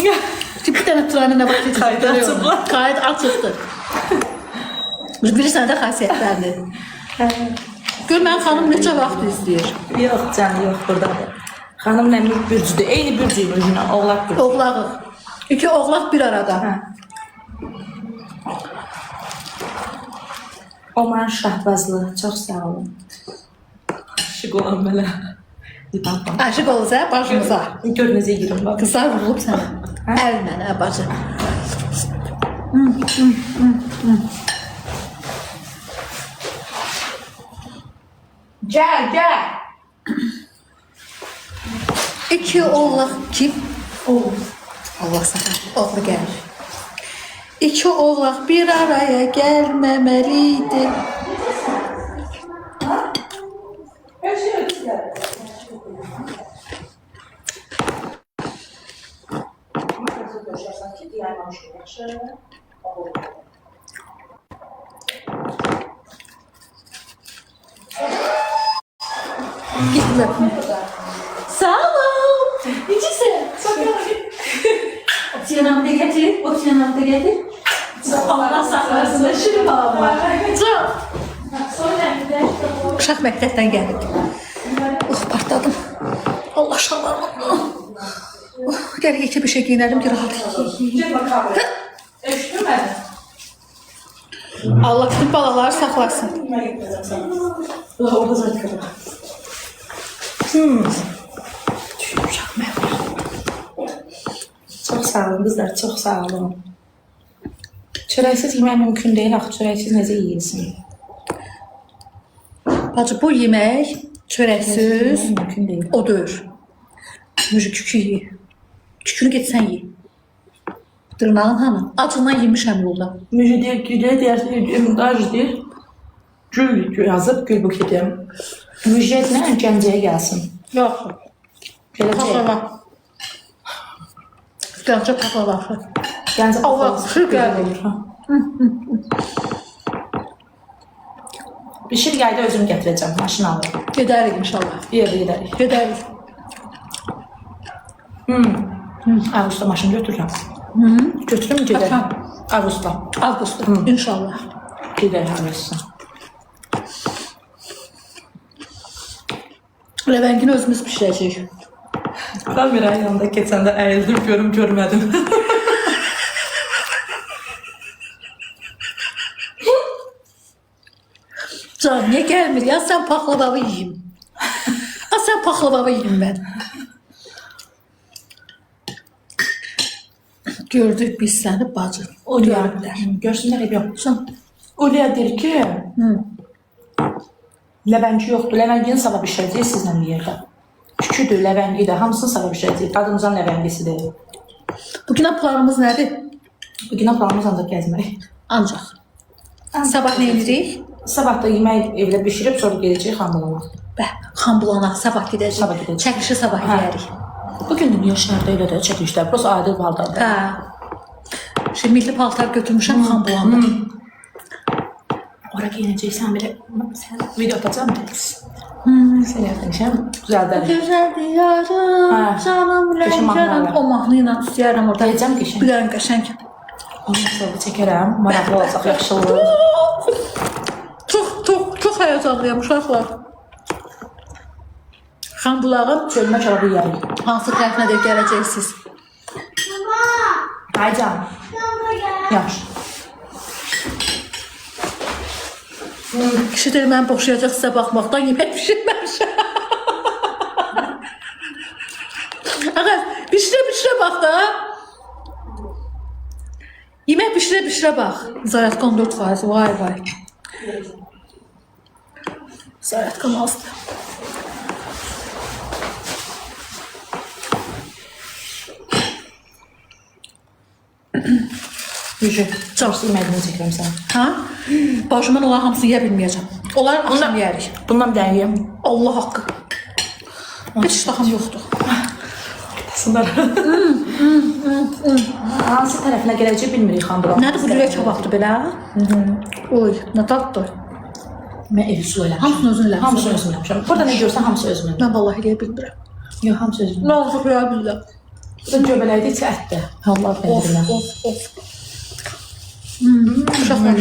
Speaker 1: Bir dənə Turanə nə vaxt
Speaker 3: Kaydı açıblar.
Speaker 1: Kayıt açıqdır. Bilirsən də xasiyyətlərini. Gör, mən xanım neçə vaxt izləyir.
Speaker 3: Yox canım, yox buradadır. Xanım nə bürcüdür, eyni bürcüyüm özünə, oğlaq bürcü.
Speaker 1: Oğlağıq. İki oğlaq bir arada.
Speaker 3: Hə. O mən şahbazlı, çox sağ olun. Aşıq olan mənə.
Speaker 1: Aşıq olsa başımıza.
Speaker 3: Gör necə girim bak.
Speaker 1: Qızlar vurulub sənə. Əlinə, bacı.
Speaker 3: Gəl.
Speaker 1: İki oğlaq kim?
Speaker 3: Oğul.
Speaker 1: Allah sana, oğlu gəlir. İki oğlaq bir araya gəlməməliydi. Gittiler. Sağ ol. Necəsən? Oksiyanamda getir, oksiyanamda getir. Allah saxlasın, şirin balam var. Çok. Uşaq məktəbdən gəlib. Partladım. Allah şalarım. Gəl geçə bir şey giyinəlim ki, rahat. Allah bütün balaları saxlasın.
Speaker 3: Orada zaten. Uşaq məktəb. Çox sağ olun kızlar, çox sağ olun. Çörəksiz yemək mümkün deyil, axı çörəksiz necə yeyilsin?
Speaker 1: Bacı, bu yemək çörəksiz
Speaker 3: Mümkün deyil.
Speaker 1: o deyir. Müjü kükü ye. Kükünü getsən ye. Dırnağın hanı? Acından yemişəm yolda.
Speaker 3: Müjü deyir, gülə deyərsin, acı deyir. Gül yazıb, gül buketim. Müjətlə Gəncəyə gəlsin.
Speaker 1: Yox.
Speaker 3: Gələcək.
Speaker 1: Paxlava. Gəncə paxlavası.
Speaker 3: Gəncə
Speaker 1: Allah, şükür
Speaker 3: olur. Bir şey yayda özüm gətirəcəm, maşın alırım.
Speaker 1: Gedərik inşallah.
Speaker 3: Yerdə gedərik.
Speaker 1: Gedərik.
Speaker 3: Ağustosda maşın götürürəm. Götürüm gedərik.
Speaker 1: Atan.
Speaker 3: Ağustosda.
Speaker 1: Avqustda. İnşallah.
Speaker 3: Gedərik Ağustosda.
Speaker 1: Levəngini özümüz pişirəcəyik.
Speaker 3: Kameranın yanında keçəndə əyildim, görmədim.
Speaker 1: Can, niyə gəlmir ya? Sən paxlavavı yiyeyim. Sən paxlavavı yiyeyim mən. Gördük biz səni bacı.
Speaker 3: O deyər, görsünlər, yoxsun. O deyir ki, Ləvəngi yoxdur, Ləvəngini sabah bişirəcək sizlə bir yerdə. Küküdür, Ləvəngi də, hamısını sabah bişirəcək. Qadıncan Ləvəngisidir.
Speaker 1: Bugün planımız nədir?
Speaker 3: Bugün planımız ancaq gəzmək.
Speaker 1: Ancaq. Sabah nə edirik?
Speaker 3: Sabah da yemək evdə bişirib, sonra gedəcək xambulana.
Speaker 1: Xambulana sabah gedəcək.
Speaker 3: Sabah gedəcək.
Speaker 1: Çəkilişi sabah edərik.
Speaker 3: Bugün dünya şəhərdə elə də çəkilişlər, prosta aydın paltardır.
Speaker 1: Hə. Şimdi milli paltar götürmüşəm xambulanda.
Speaker 3: Ora giyinəcəksən belə, sən video atacam dərs. Sən yapmışam, düzəldərik.
Speaker 1: Gözəl diyarım,
Speaker 3: Hə.
Speaker 1: canım,
Speaker 3: Qəşəng mahnı
Speaker 1: ləngərəm.
Speaker 3: var.
Speaker 1: O mahnı ilə istəyərəm orada.
Speaker 3: Deyəcəm qəşəng.
Speaker 1: Bir dənə qəşəng.
Speaker 3: Onu sonra çəkərəm, maraqlı olacaq, yaxşı olur.
Speaker 1: Çox həyəcanlıyam uşaqlar. Xan bulağım
Speaker 3: Çölmə çorabı yeyərik.
Speaker 1: hansı tərəfinə də gələcəksiniz?
Speaker 3: Ay canım. Yaxşı.
Speaker 1: Kişi deyir, mən boşayacaq sizə baxmaqdan yemək pişirməmişəm. Ağaz, pişirə bax da. Yemək pişirə bax. Zayatka 14%. Vay. Zayatka azdır.
Speaker 3: Yüzü. Çox yemədiyini çəkirəm sənə.
Speaker 1: Ha? Başımın olan hamısını yeyə bilməyəcəm. Onları axşam yeyərik.
Speaker 3: Bundan bir dənə yeyəm.
Speaker 1: Allah haqqı. Heç iştahım yoxdur.
Speaker 3: Sınır. Hansı tərəfinə gələcək bilmirik xan bura.
Speaker 1: Nədir bu lülə kababdır belə? Oy, nə daddır.
Speaker 3: Mən evi su eləmişəm.
Speaker 1: Hamısını özün eləmişsən.
Speaker 3: Hamısını özüm eləmişəm. Burada nə görsən hamısı özüm eləmişəm.
Speaker 1: Mən vallahi eləyə bilmirəm.
Speaker 3: Yox, hamısı özüm.
Speaker 1: Nə olacaq ya bilirəm.
Speaker 3: Bu da göbələkdə içi ətdir. Allah pendirmə.
Speaker 1: Of. Uşaqlar.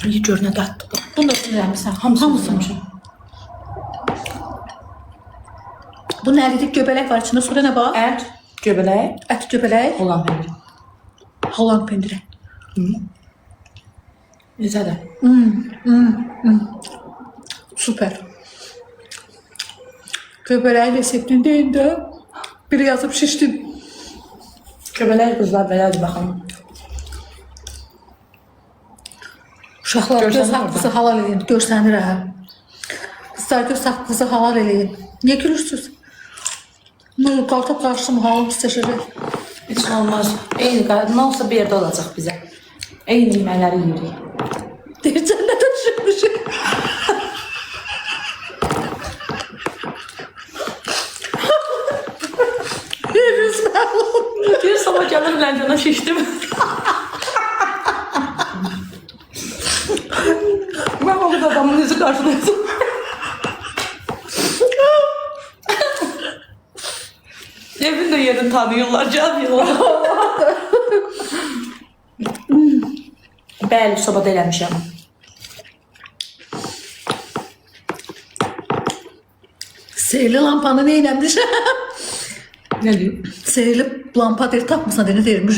Speaker 3: İyi gör nə daddır.
Speaker 1: Bunu da özün eləmişsən.
Speaker 3: Hamısını.
Speaker 1: Bu nəridik göbələk var içində. Sonra nə var?
Speaker 3: Ət, göbələk,
Speaker 1: Ət göbələk,
Speaker 3: olan pendir.
Speaker 1: Holland pendiri.
Speaker 3: Necədir?
Speaker 1: Süper. Göbələyin reseptini deyin də. Biri yazıb şişdim.
Speaker 3: Göbələk qızlar belədir baxın.
Speaker 1: Uşaqlar göz
Speaker 3: Görsənir
Speaker 1: haqqınızı halal edin. Görsənir hə. Qızlar göz haqqınızı halal edin. Niyə gülürsünüz? Bunu qalxıb qarşım halım istəşəcək.
Speaker 3: Heç nə olmaz. Eyni nə olsa bir yerdə olacaq bizə. Eyni yeməkləri yeyirik.
Speaker 1: Deyir cənnətə düşürmüşük. Yeriniz məhlum.
Speaker 3: Bir sabah gəlir Ləncana şişdim. Ben o kadar adamın yüzü karşılayasın. Evin de yerini tanıyorlar, canıyorlar. Bəli, sobada eləmişəm.
Speaker 1: Seyirli lampanı ne eləmişəm?
Speaker 3: Ne diyeyim?
Speaker 1: Seyirli lampa deyir, tapmısan deyir, deyirmiş.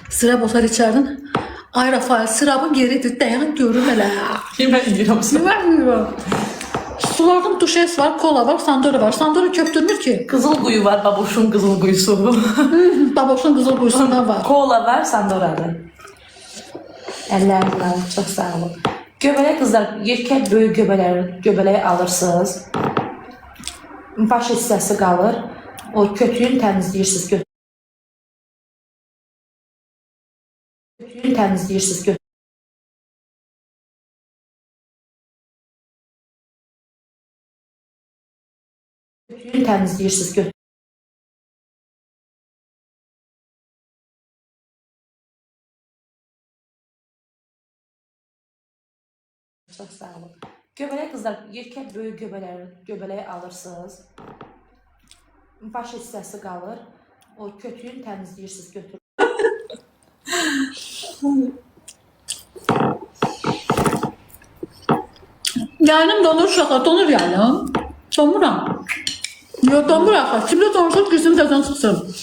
Speaker 1: Sıra bosar içərdin. Ay Rafael, sırabın yeridir, dayan görüm elə.
Speaker 3: Yemək yiyirəm sən.
Speaker 1: Mən yiyirəm. Sulardım duşes var, kola var, sandora var. Sandora köptürmür ki.
Speaker 3: Qızıl quyu var, baboşun qızıl quyusu.
Speaker 1: Baboşun qızıl quyusundan var.
Speaker 3: Kola var, sandoradır. Əllərlə, çox sağ olun. Göbələk qızlar, yekə böyük göbələyi alırsınız. Baş hissəsi qalır. O kötüyünü təmizləyirsiniz. Kötüyünü təmizləyirsiniz. Kötüyünü təmizləyirsiniz. Çox sağ olun. Göbələk qızlar, yekə böyük göbələyi alırsınız. Baş hissəsi qalır. O kötüyünü təmizləyirsiniz.
Speaker 1: Yayınım donur uşaqlar, donur yayınım. Donuram. Yok donur axı. Kimdə donursa gözüm təzən tutsun.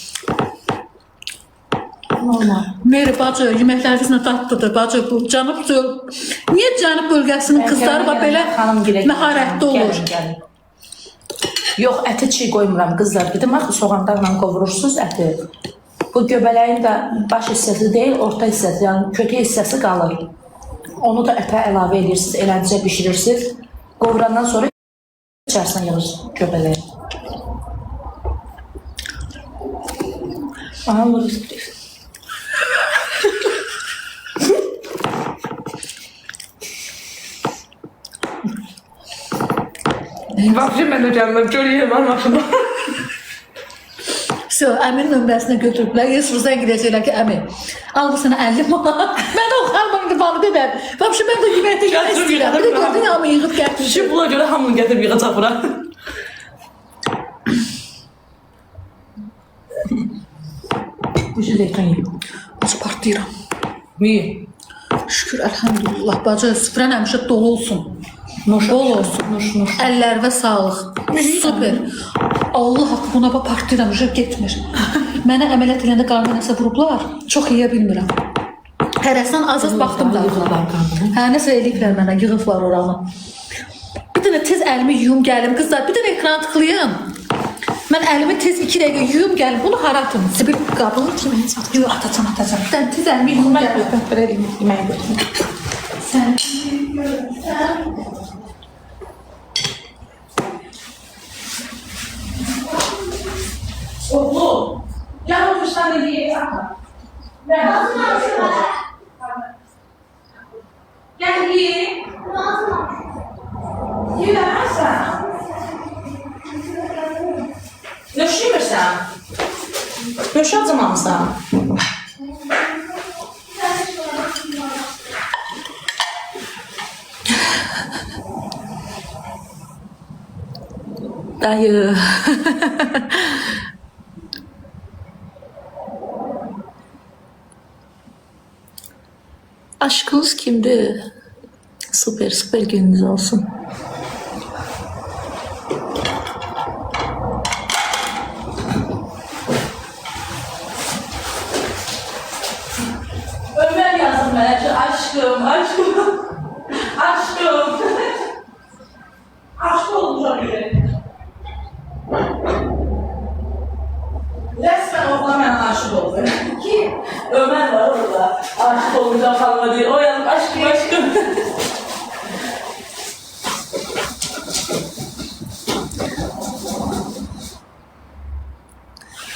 Speaker 3: Normal.
Speaker 1: Meri bacı, yeməklərinizlə tatlıdır bacı. Bu cənub niyə cənub bölgəsinin qızları var belə məharətli olur?
Speaker 3: Gəlin. Yox, əti çiğ qoymuram qızlar. Dedim, axı soğanlarla qovurursunuz əti. Bu göbələyin də baş hissəsi deyil, orta hissəsi, yəni kötü hissəsi qalır. Onu da ətə əlavə edirsiniz, eləncə bişirirsiniz. Qovurandan sonra içərisinə yığırsınız göbələyi. Aha, vurursunuz. Vapşı mən də gəlməm, görəyəm var maşında.
Speaker 1: Əmin nömrəsini götürüblər, Yesuruzdan gidəcəklər ki, əmin, al bu sənə 50 manat. Mən o xalmanı balı dedəm. Vapşı mən də yeməkdə yemək istəyirəm. Bir də gördün ya, amma yığıb gətirdim.
Speaker 3: Şimdi buna görə hamını gətirib yığacaq bura. Bu şey zeytan yiyib.
Speaker 1: Nasıl partlayıram.
Speaker 3: Niye?
Speaker 1: Şükür, elhamdülillah. Bacı, süfrən həmişə dolu olsun. Bol olsun.
Speaker 3: Nuş.
Speaker 1: Əllərə sağlıq. Super. Allah haqqı buna bax partlayıram, getmir. Mənə əməliyyat eləyəndə qarnına nəsə vurublar. Çox yeyə bilmirəm. Hərəsindən az-az baxdım da. Hə, nəsə eləyiblər mənə, yığıblar oranı. Bir dənə tez əlimi yuyum gəlim. Qızlar, bir dənə ekran tıxlayın. Mən əlimi tez 2 dəqiqə yuyum gəlim. Bunu hara atım? Sibil qabını kimi satacağım. Yox, atacağım. Sən tez əlimi yuyum gəlim.
Speaker 3: Belə deyim, yeməyi götürün.
Speaker 1: Sən
Speaker 3: Oğlum, gel otur sen de diye sakla. Gel diye. Yürümezsen. Döşüyorsan. Döş atmamsan.
Speaker 1: dayı. Aşkınız kimdi? Süper gününüz olsun.
Speaker 3: Ömer yazdım ben. Aşkım. Aşk olmuş öyle. Resmen oğlan bana aşık oldu. Ki Ömer var orada. Aşık olacağım kalma diye. O yazmış aşkım.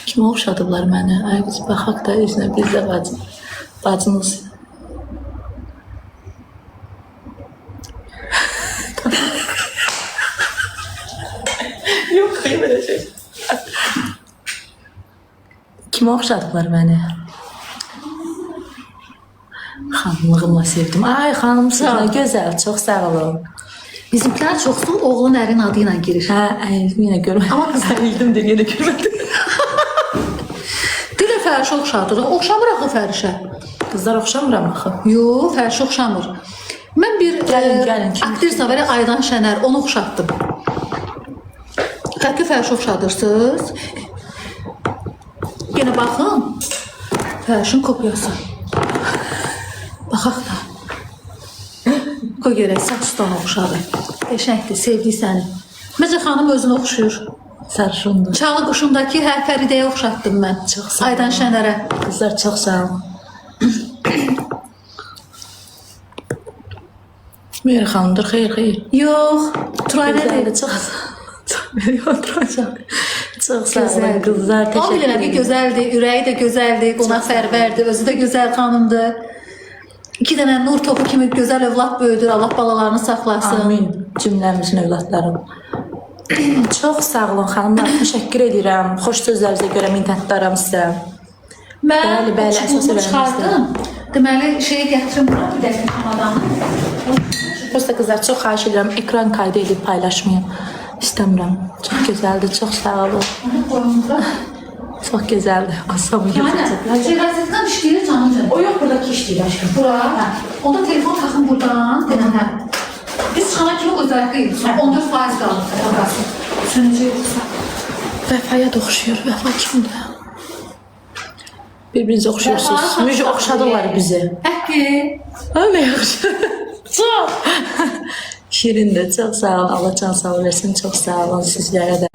Speaker 1: Kimə oxşadıblar məni? Ay qız, baxaq da üzünə, biz də bacınız.
Speaker 3: Yok böyle şey.
Speaker 1: Kimə oxşadıblar məni? Xanımlığımla sevdim. Ay xanım sağ ol. Gözəl, çox sağ olun. Bizimkilər çoxsu oğlun ərin adı ilə girir. Hə, yenə görmədim. Amma qızlar bildim, yenə görmədim. Dilə Fərişə oxşadır. Oxşamır axı Fərişə. Qızlar oxşamıram axı. Yox, Fərişə oxşamır. Mən bir
Speaker 3: Gəlin,
Speaker 1: aktrisa var, Aydan Şənər, onu oxşatdım. Təkə Fərişə oxşadırsınız. Yenə baxın. Fərişin kopyası. Baxaq da. Qoy görək, saç tutan oxşadı. Qəşəngdir, sevdik səni. Məcə xanım özünə oxşuyur. Sarışındır. Çağlı quşundakı hər Fəridəyə oxşatdım mən. Çox sağ olun. Aydan Şənərə. Qızlar, çox sağ olun. Meyri xanımdır, xeyr. Yox, Turay nədir? Çox sağ olun qızlar, təşəkkür ederim. Gözəldir, ürəyi də gözəldir, qonaqpərvərdir, özü də gözəl xanımdır. 2 dənə nur topu kimi gözəl övlad böyüdür. Allah balalarını saxlasın.
Speaker 3: Amin. Cümləmizin övladlarım. Çox sağ olun xanımlar. Təşəkkür edirəm. Xoş sözlərinizə görə minnətdaram sizə.
Speaker 1: Mən
Speaker 3: Bəli,
Speaker 1: çubuğumu çıxardım. Deməli, şeyi gətirim bura, bir dəqiqə kamadanı.
Speaker 3: Prosta qızlar, çox xahiş edirəm. Ekran kaydı edib paylaşmayın. İstəmirəm. Çox gözəldir. Çox sağ olun. Çox gözəldir. Asabım gözəldir.
Speaker 1: Çevrəsizdən işləyir canım.
Speaker 3: O yox, buradakı işləyir aşkım.
Speaker 1: Bura. Onda telefon taxın buradan. Denən hə. Biz çıxana kimi özəlqiyik. 14% qalır. Sönəcək yoxsa.
Speaker 3: Vəfaya da oxşuyur. Vəfa kimdir? Bir-birinizə oxşuyursunuz. Müjə oxşadılar bizi.
Speaker 1: Həqqi.
Speaker 3: Ha, nə yaxşı. Çox. Şirindir. Çox sağ olun. Allah can sağ versin. Çox sağ olun sizlərə də.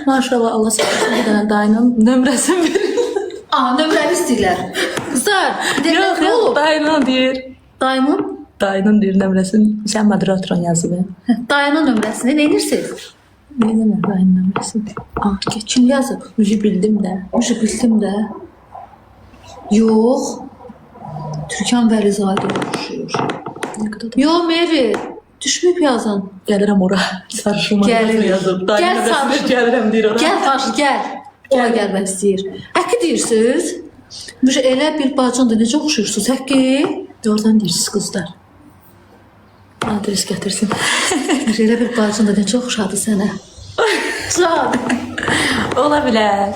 Speaker 3: Maşallah, Allah səbəsin bir dənə dayının nömrəsini verir.
Speaker 1: Nömrəni istəyirlər. Qızlar,
Speaker 3: Yox, dayının deyir.
Speaker 1: Dayımın?
Speaker 3: Dayının deyir nömrəsini. Sən moderatorun yazıb.
Speaker 1: Dayının nömrəsini nə edirsiniz?
Speaker 3: Ne demək dayının nömrəsini?
Speaker 1: Kim yazıb?
Speaker 3: Müjü bildim də.
Speaker 1: Bildim də. Yox. Türkan Bəlizadə oxşuyur. Yox, Meri. Düşməyib yazın.
Speaker 3: Gəlirəm ora. Sarışınma yazıb.
Speaker 1: Gəl sarışın.
Speaker 3: Gəlirəm deyir ora.
Speaker 1: Gəl qarşı, gəl. Ora gəlmək istəyir. Həqqi deyirsiniz? Müjə elə bir bacındır, necə oxşuyursunuz? Həqqi?
Speaker 3: Oradan deyirsiniz qızlar. Adres gətirsin.
Speaker 1: Müjə elə bir bacındır, necə oxşadı sənə?
Speaker 3: Can. Ola bilər.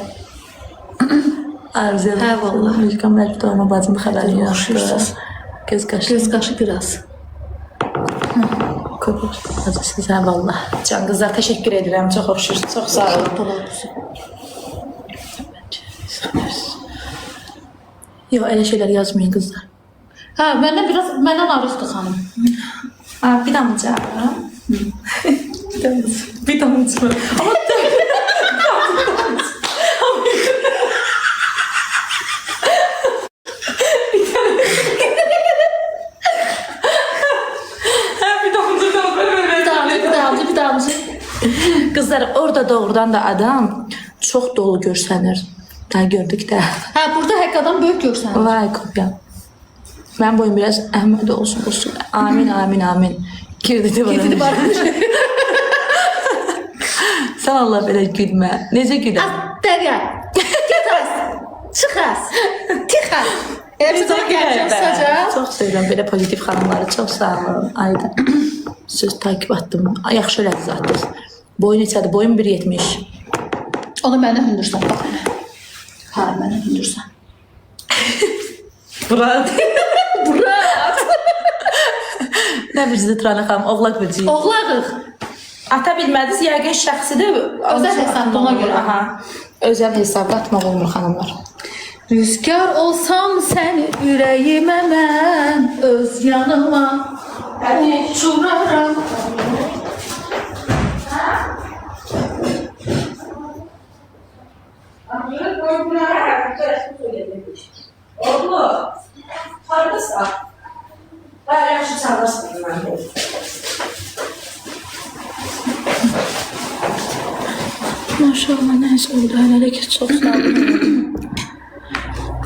Speaker 3: Arzuya
Speaker 1: Hə, vallahi.
Speaker 3: Müşkan məcbur olma bacım xəbərini
Speaker 1: Oxşuyursuz.
Speaker 3: yaxşı. Göz qaşı.
Speaker 1: Göz qaşı biraz.
Speaker 3: Köpük acısı sən vallah. Can qızlar təşəkkür edirəm. Çox oxşuyursunuz. Çox sağ olun. Yox, elə şeylər yazmayın qızlar.
Speaker 1: Hə, məndən arıqdır xanım.
Speaker 3: Bir damcı. Bir damcı. Ama
Speaker 1: Bir damcı.
Speaker 3: Kızlar orada doğrudan da adam çok dolu görsənir. Daha gördük de.
Speaker 1: Hə, burada həqiqətən böyük görsən.
Speaker 3: Vay kopya. Ben boyum biraz Ahmet olsun. Amin amin amin. Girdi bana.
Speaker 1: Gidib barmış.
Speaker 3: Sen Allah belə gülme. Necə gülə?
Speaker 1: Dərya. Get az. Çıx az. Tix az. Elə bir gələcəm saca.
Speaker 3: Çox sevirəm belə pozitiv xanımları. Çox sağ olun. Ayda. Söz takip etdim. Yaxşı elədi zatdır. Boyun neçədir? Boyum 1.70.
Speaker 1: Onu mənə hündürsən. Bax. Hə, mənə hündürsən.
Speaker 3: Burat.
Speaker 1: Burat.
Speaker 3: Nə bircədə Turanə xanım, oğlaq bircəyik.
Speaker 1: Oğlağıq.
Speaker 3: Ata bilmədiniz, yəqin şəxsidir.
Speaker 1: Özəl hesabda ona görə.
Speaker 3: Aha. Özəl hesabda atmaq olmur xanımlar.
Speaker 1: Rüzgar olsam səni ürəyimə mən öz yanıma uçuraram.
Speaker 3: Oğlu, haradasın? Ben yaxşı çağırsın. Maşallah, neyse oldu. Hələ ki, çox sağ olun.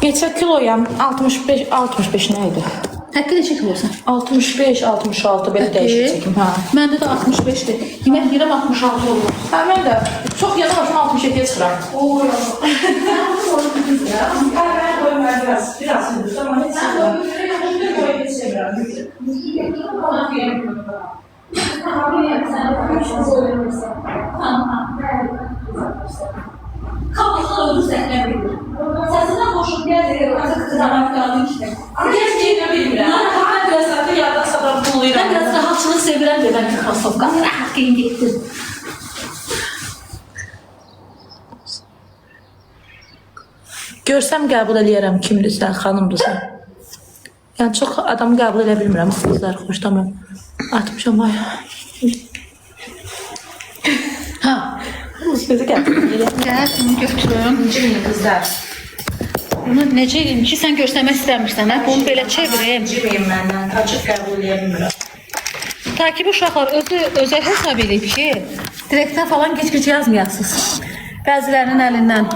Speaker 3: Neçə kiloyam? 65 nə idi?
Speaker 1: Həqqı neçə kilosan?
Speaker 3: 65, 66 belə dəyişəcəkim. Hə.
Speaker 1: Məndə də 65'dir. Yemək yiyirəm 66 olur.
Speaker 3: Hə, mən də çox yanaşım 67-yə çıxıram.
Speaker 1: Oo,
Speaker 3: Ben koymayı biraz hündür ama hiç
Speaker 1: Kapısı ölürsen ne bilir? Sesinden hoşum geldi. Artık kızamak kaldı işte. Gerçeğini bilmirəm.
Speaker 3: Ben biraz zaten yada sabah buluyuram.
Speaker 1: Ben biraz rahatçılığı sevirəm de ben Microsoft'da. Rahat giyin getdim.
Speaker 3: Görsəm qəbul eləyərəm kimdirsən, xanımdırsan. Yəni çox adamı qəbul edə bilmirəm, qızlar xoşlamıram. Atmışam ay.
Speaker 1: Ha.
Speaker 3: Sözü qəbul eləyəm.
Speaker 1: Gəl bunu götürüm.
Speaker 3: Cimin qızlar.
Speaker 1: Bunu necə edeyim ki sən göstərmək istəmirsən, hə? Bunu belə çevirim.
Speaker 3: Cimin məndən açıq qəbul eləyə bilmirəm.
Speaker 1: Takibi uşaqlar özəl hesab edib ki, direktdən falan geç-geç yazmayasınız. Bəzilərinin əlindən.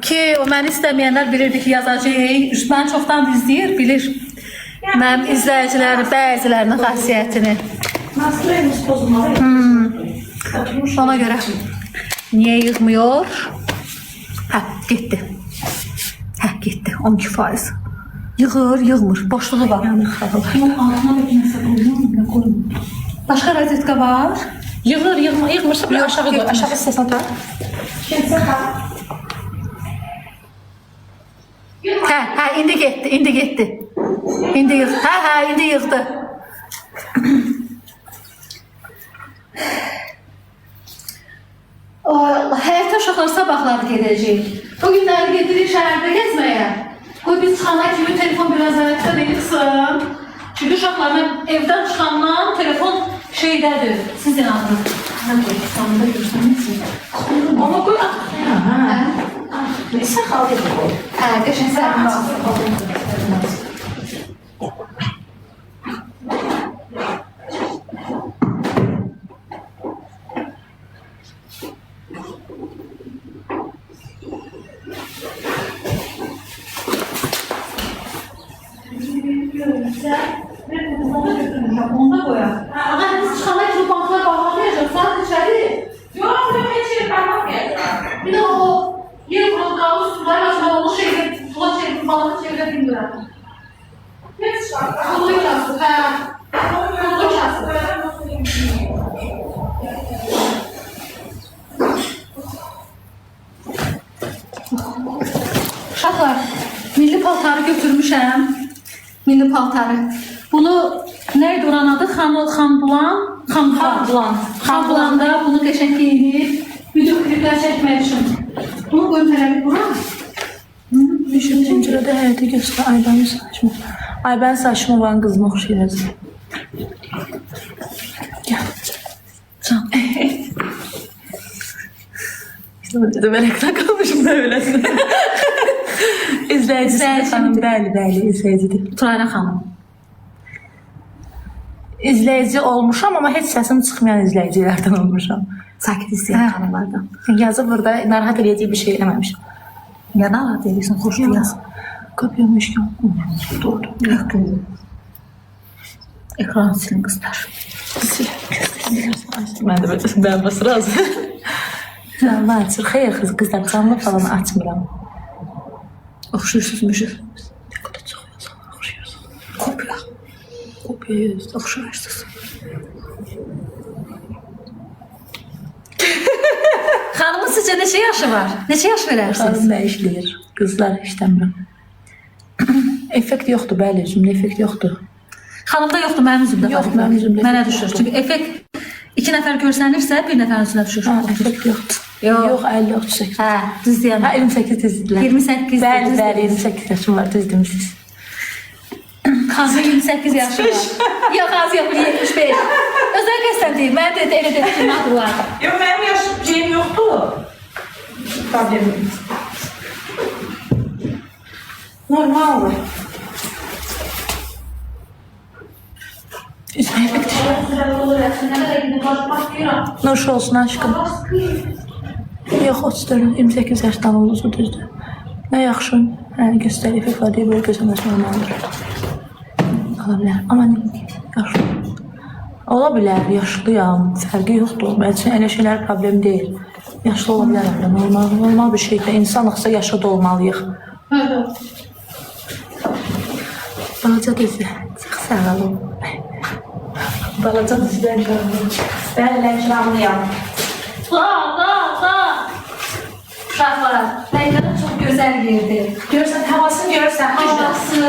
Speaker 1: Ki, o məni istəməyənlər bilirdi ki, yazacaq. Məni çoxdan izləyir, bilir. Mənim izləyicilərin, bəzilərinin xasiyyətini.
Speaker 3: Nasıl pozulmalı?
Speaker 1: Ona görə. Niyə yığmıyor? Hə, getdi. Hə, getdi. 12%. Yığır, yığmır. Boşluğu var. Bunun altına bir nəsə qoyulmur. Başqa rozetka var.
Speaker 3: Yığır, yığmırsa bir aşağı qoy. Aşağı hissəsini tar.
Speaker 1: Hə, indi getdi, indi getdi. İndi yığdı. Hə, indi yığdı. Allah, həyətə uşaqlar sabahları gedəcək. O günləri gedirik şəhərdə gezməyə. Qoy biz çıxana kimi telefon biraz ayaqda deyilsin. Çünki uşaqlar mən evdən çıxandan telefon şeydədir. Siz inanın. Hə, sonunda görsəniz.
Speaker 3: Ama koy at. Neyse kaldı bu.
Speaker 1: Hə, qəşəng səhər. Onda koyar. Ama biz çıkanlar için banklar bağlamayacak. Saat içeri.
Speaker 3: Yok, ben hiç bakmayacağım.
Speaker 1: Bir de o yer kurulduğu sular açma olduğu şeyde sular çevirip balığı çevirip bilmiyorum.
Speaker 3: Ne çıkar?
Speaker 1: Kulu şansı. He. Kulu şansı. Uşaqlar, milli paltarı götürmüşəm. Milli paltarı. Bunu neydi oranın adı? Xambulanda bunu qəşəng giyinib video kliplər çəkmək üçün. Bunu qoyun tələbi bura.
Speaker 3: Düşün pencerede hayatı göster. Ay ben saçma. Ay ben saçma olan kızıma oxşayırız. Gel. Can. İşte burada da merakla kalmışım da öylesin. İzleyicisi hanım. Bəli, izleyicidir.
Speaker 1: Turayna xanım.
Speaker 3: İzleyici olmuşam ama hiç sesim çıkmayan izleyicilerden olmuşam.
Speaker 1: Sakit izleyen xanımlardan.
Speaker 3: Yazı burada narahat edeceği bir şey eləməmişim.
Speaker 1: Ya narahat edirsən, xoşdur yaz.
Speaker 3: Kapıyorum işgal. Doğru.
Speaker 1: Ekranı silin qızlar.
Speaker 3: Ben de böyle ben basır razı. Canlı açır. Xeyr kızlar canlı falan açmıram.
Speaker 1: Oxşuyorsunuz müşür.
Speaker 3: Ne kadar çok yazan oxşuyorsun.
Speaker 1: Kopya.
Speaker 3: Kopya yazdı.
Speaker 1: Oxşuyorsunuz. Xanımın sizcə neçə yaşı var? Neçə yaş verərsiniz?
Speaker 3: Xanım nə işləyir? Qızlar işləmirəm. Effekt yoxdur, bəli, üzümdə effekt yoxdur.
Speaker 1: Xanımda yoxdur, mənim üzümdə
Speaker 3: Yox,
Speaker 1: var.
Speaker 3: mənim üzümdə
Speaker 1: Mənə
Speaker 3: yoxdur.
Speaker 1: düşür. Çünki effekt 2 nəfər görsənirsə, bir nəfərin üzünə düşür.
Speaker 3: Ha, effekt yoxdur. Yox, 50 38.
Speaker 1: Hə, düz deyəm.
Speaker 3: Ha, 28 düzdülər.
Speaker 1: 28
Speaker 3: Bəli, bəli, 28 yaşım var, düzdür siz.
Speaker 1: Xanımın 28 yaşı var. Yox, az yox, 75. Özəl qəsdən deyil, mən də elə dedim ki, mədur var.
Speaker 3: Yox, mənim yaşım yoxdur. Problemim. Normaldır. Üzmə effekt. Nuş olsun aşkım. Yox, 34, 28 yaşdan olursa düzdür. Nə yaxşı, göstər effekt var deyə böyle gözləməsi normaldır. Ola bilər, amma yaxşı. Ola bilər, yaşlıyam, fərqi yoxdur. Mənim üçün elə şeylər problem deyil. Yaşlı ola bilərəm, normal bir şeydir. İnsanlıqsa yaşlı da olmalıyıq. Balaca dizi, çox sağ olun. Balaca dizidən görünür. Mən Lənkəranlıyam.
Speaker 1: Sağ. Uşaqlar, Lənkəran çox gözəl yerdir.
Speaker 3: Görsən, havasını görsən.
Speaker 1: Havası,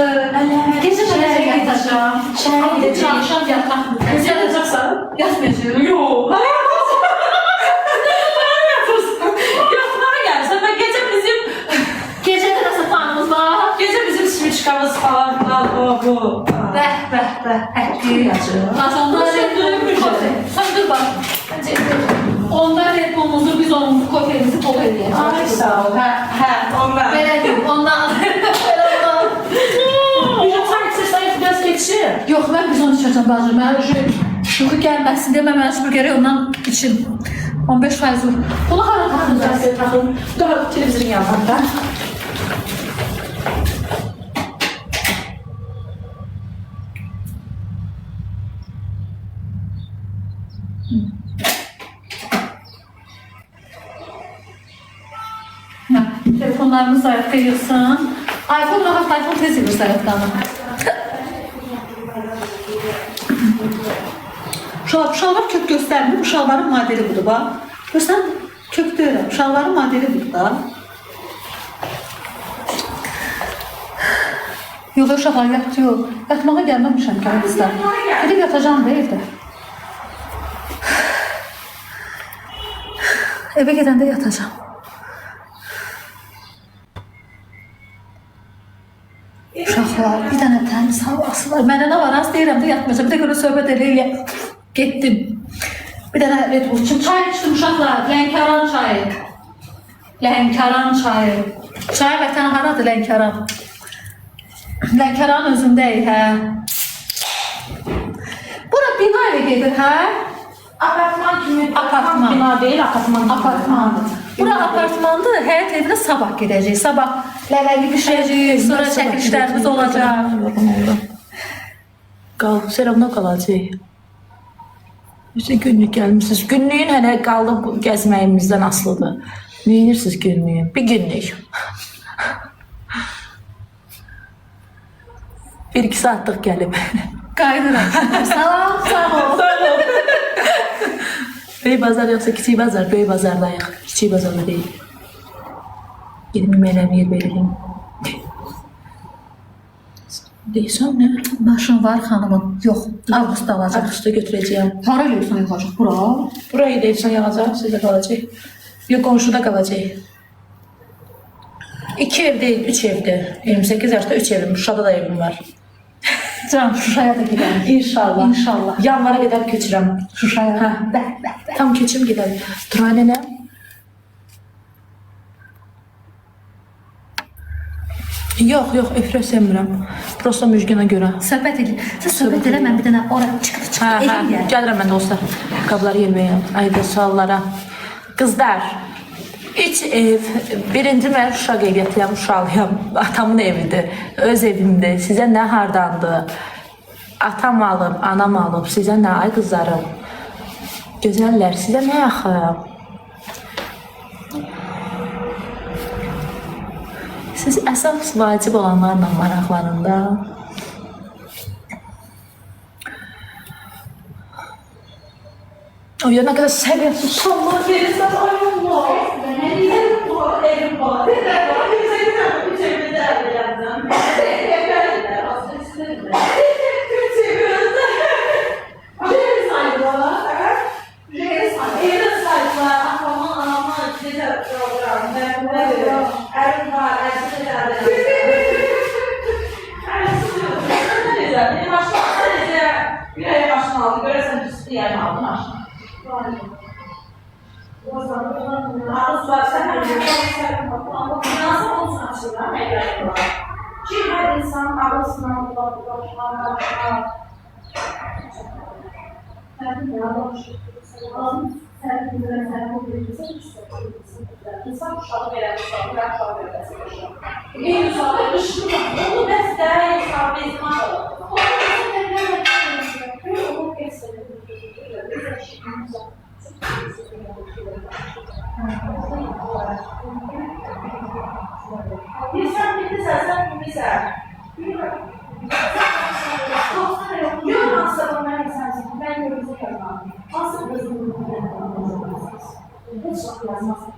Speaker 1: gecə şəhərə yatacağım.
Speaker 3: Şəhərə gedəcəm.
Speaker 1: Axşam yatmaq.
Speaker 3: Gecə yatacaqsan?
Speaker 1: Yatmayacağım.
Speaker 3: Yox. Yatmağa gəlsən, mən gecə bizim...
Speaker 1: Gecə də nəsə planımız var.
Speaker 3: Gecə bizim simiçkamız falan bu.
Speaker 1: Bəh. Həqqi yacıq. Onlar Red Bull. Sən dur bax. Onlar Red Bull'umuzu, biz onun kofemizi bol edəyək.
Speaker 3: Ay sağ ol. Hə, onlar.
Speaker 1: Belə deyim, ondan.
Speaker 3: Bir de sanki sayı biraz geçir.
Speaker 1: Yox, mən biz onu içəcəm bacım. Mən şuku gəlməsin deyə mən məcbur gərək ondan içim. 15% vur. Bunu hara taxınacaq?
Speaker 3: Taxın. Daha televizorun yanında.
Speaker 1: Telefonlarımız zayıfka yığsın. iPhone rahat, iPhone tez yığır zayıfkanı. Şalvar kök göstərmir. Bu şalvarın modeli budur bax. Görsən, kök deyirəm. Şalvarın modeli budur da. Yox, uşaqlar yatdı yox. Yatmağa gəlməmişəm ki, qızlar. Gedib yatacağım da evdə. Eve gedəndə yatacağım. Uşaqlar, bir dənə təmiz havası var. Mənə nə var, az deyirəm də yatmayacağım. Bir də görə söhbət eləyək. Getdim. Bir dənə Red Bull için çay içdim uşaqlar. Lənkəran çayı. Lənkəran çayı. Çay vətən haradır Lənkəran? Lənkəran özündəyik, hə? Bura bina ilə gedir, hə?
Speaker 3: Apartman kimi.
Speaker 1: Apartman.
Speaker 3: Bina değil, apartman.
Speaker 1: Apartmandır. Bura apartmandır, həyat evinə sabah gedəcək. Sabah lələli düşəcək, sonra çəkilişlərimiz olacaq.
Speaker 3: Seramda qalacaq. İşte günlük gəlmişsiniz. Günlüyün hələ qalıb gəzməyimizdən asılıdır. Neyinirsiniz günlüyün? Bir günlük. 1-2 saatlıq gəlib.
Speaker 1: Qayıdıram. Salam, sağ ol.
Speaker 3: Böyük bazar yoxsa kiçik bazar? Böyük bazardayıq. Kiçik bazarda deyil. Gedib yemələrimi yer verelim. Deyirsən nə?
Speaker 1: Maşın var xanımın. Yox, avqustda alacaq.
Speaker 3: Avqustda götürəcəyəm.
Speaker 1: Hara eləyirsən yığacaq bura?
Speaker 3: Burayı deyirsən yağacaq, sizdə qalacaq. Yox, qonşuda qalacaq. 2 ev deyil, 3 evdir. 28 yaşda 3 evim, Şuşada da evim var.
Speaker 1: Can, Şuşaya da gedərik.
Speaker 3: İnşallah.
Speaker 1: İnşallah.
Speaker 3: Yanvara qədər köçürəm.
Speaker 1: Şuşaya.
Speaker 3: Hə,
Speaker 1: Bəh.
Speaker 3: tam köçüm gedəlim. Turay nənə. Yox, öfrə sevmirəm. Prosta müjgənə görə.
Speaker 1: Söhbət edin. Sən söhbət elə, mən bir dənə oraya çıxıb eləyəm.
Speaker 3: Gəlirəm mən dostlar. Qabları yerməyəm. Ayda suallara. Qızlar, 3 ev, birinci mən Şuşa qeydiyyatıyam, Şuşalıyam. Atamın evidir, öz evimdir. Sizə nə hardandır? Atam alıb, anam alıb. Sizə nə ay qızlarım? Gözəllər, sizə nə yaxın? Siz əsas vacib olanlarla maraqlarında. O ya nə qədər səviyyəsiz suallar verirsən, ay Allah. Evim var.
Speaker 6: Her insan arasından bulaşmalar. İnsan kuşağı veren kuşağı kuşağı en güzel ışığı onu besler sabit mal. Onu kesin. İnsan bitti sen kimse. Yok aslında ben insansın. Ben yorumcu yapmam. Aslında bizim hiç yazmasın,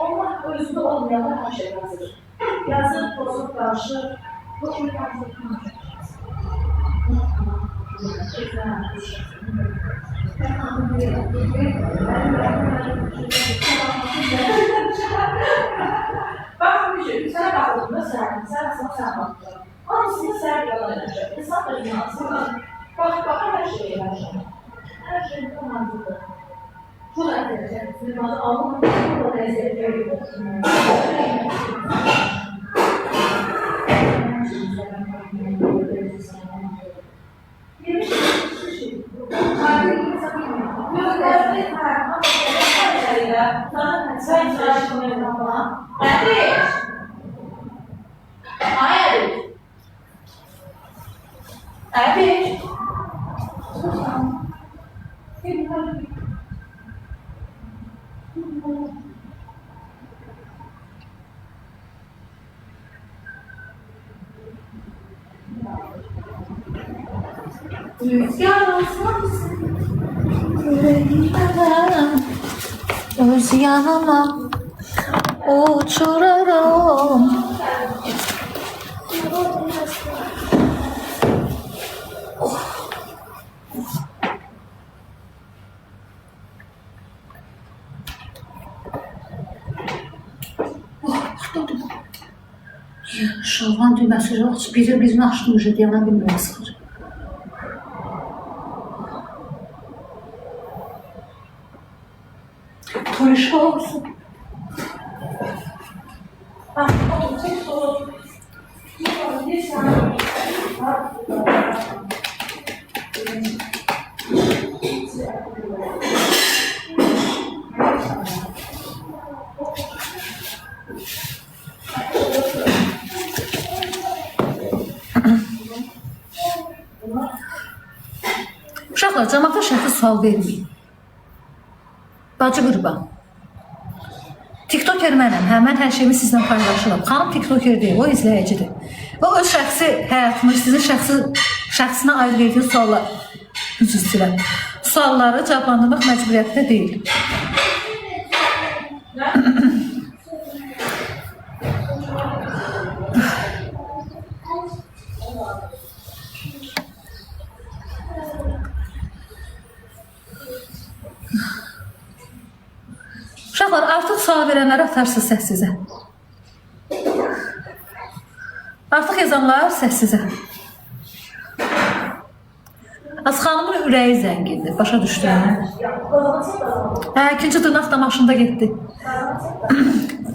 Speaker 6: onlar özünde olmayanlar her şey yazır. Yazır, bozuk karşı, bu imkansız bak bir şey, sen baktığında sen baktın. Aslında sen yalanacak. İnsan da dünyasında bak her şeye yaşanır. Her şey bu mantıklı. Çok enteresan. Sizin bana Allah'ın bu da lezzet veriyor. Rüzgar olsun,
Speaker 1: Öz yanıma uçurarım. Şalvan düyməsi yox, birini açdım, yana bilmirəm sıxır. Turşu olsun. Uşaqlar, cəmaata şəxsi sual verməyin. Bacı qurban. TikToker mənəm, mən hər şeyimi sizlə paylaşıram. Xanım TikToker deyil, o izləyicidir. O öz şəxsi həyatını, sizin şəxsinə aid verdiyi suallar, sualları cavablandırmaq məcburiyyətdə deyil. Uşaqlar, artıq sual verənləri atarsınız səssizə. Artıq yazanlar səssizə. Az xanımın ürəyi zəngindir, başa düşdüm. İkinci dırnaq da maşında getdi.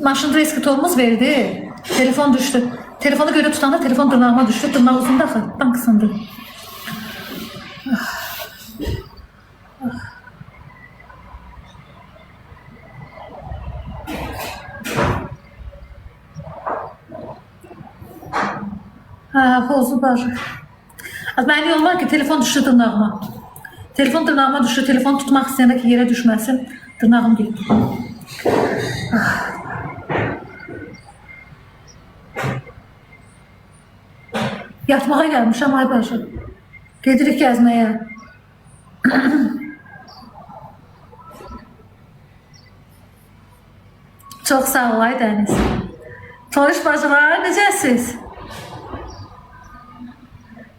Speaker 1: Maşında eski tormuz verdi, telefon düşdü. Telefonu görə tutanda telefon dırnağıma düşdü, dırnaq uzun daxı, dan qısındı. Xozu var. Mənlik olmaz ki, telefon düşdü dırnağıma. Telefon dırnağıma düşdü, telefon tutmaq istəyəndə ki, yerə düşməsin, dırnağım getdi. Yatmağa gəlmişəm, ay bacı. Gedirik gəzməyə. Çox sağ ol, ay Dəniz. Toyuş bacılar, necəsiz?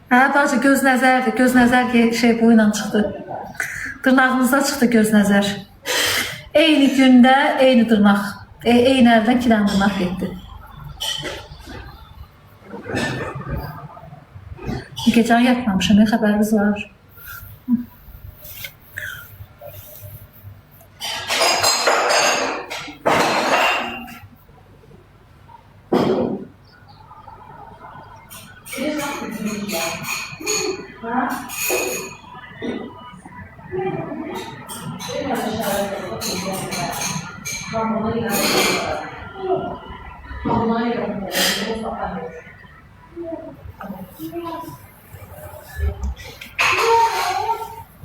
Speaker 1: Bacı, göz nəzərdir. Göz nəzər ki, bu ilə çıxdı. Dırnağımızda çıxdı göz nəzər. Eyni gündə, eyni dırnaq. Eyni əldən 2 dənə dırnaq getdi. Gecəni yatmamışım, xəbəriniz var.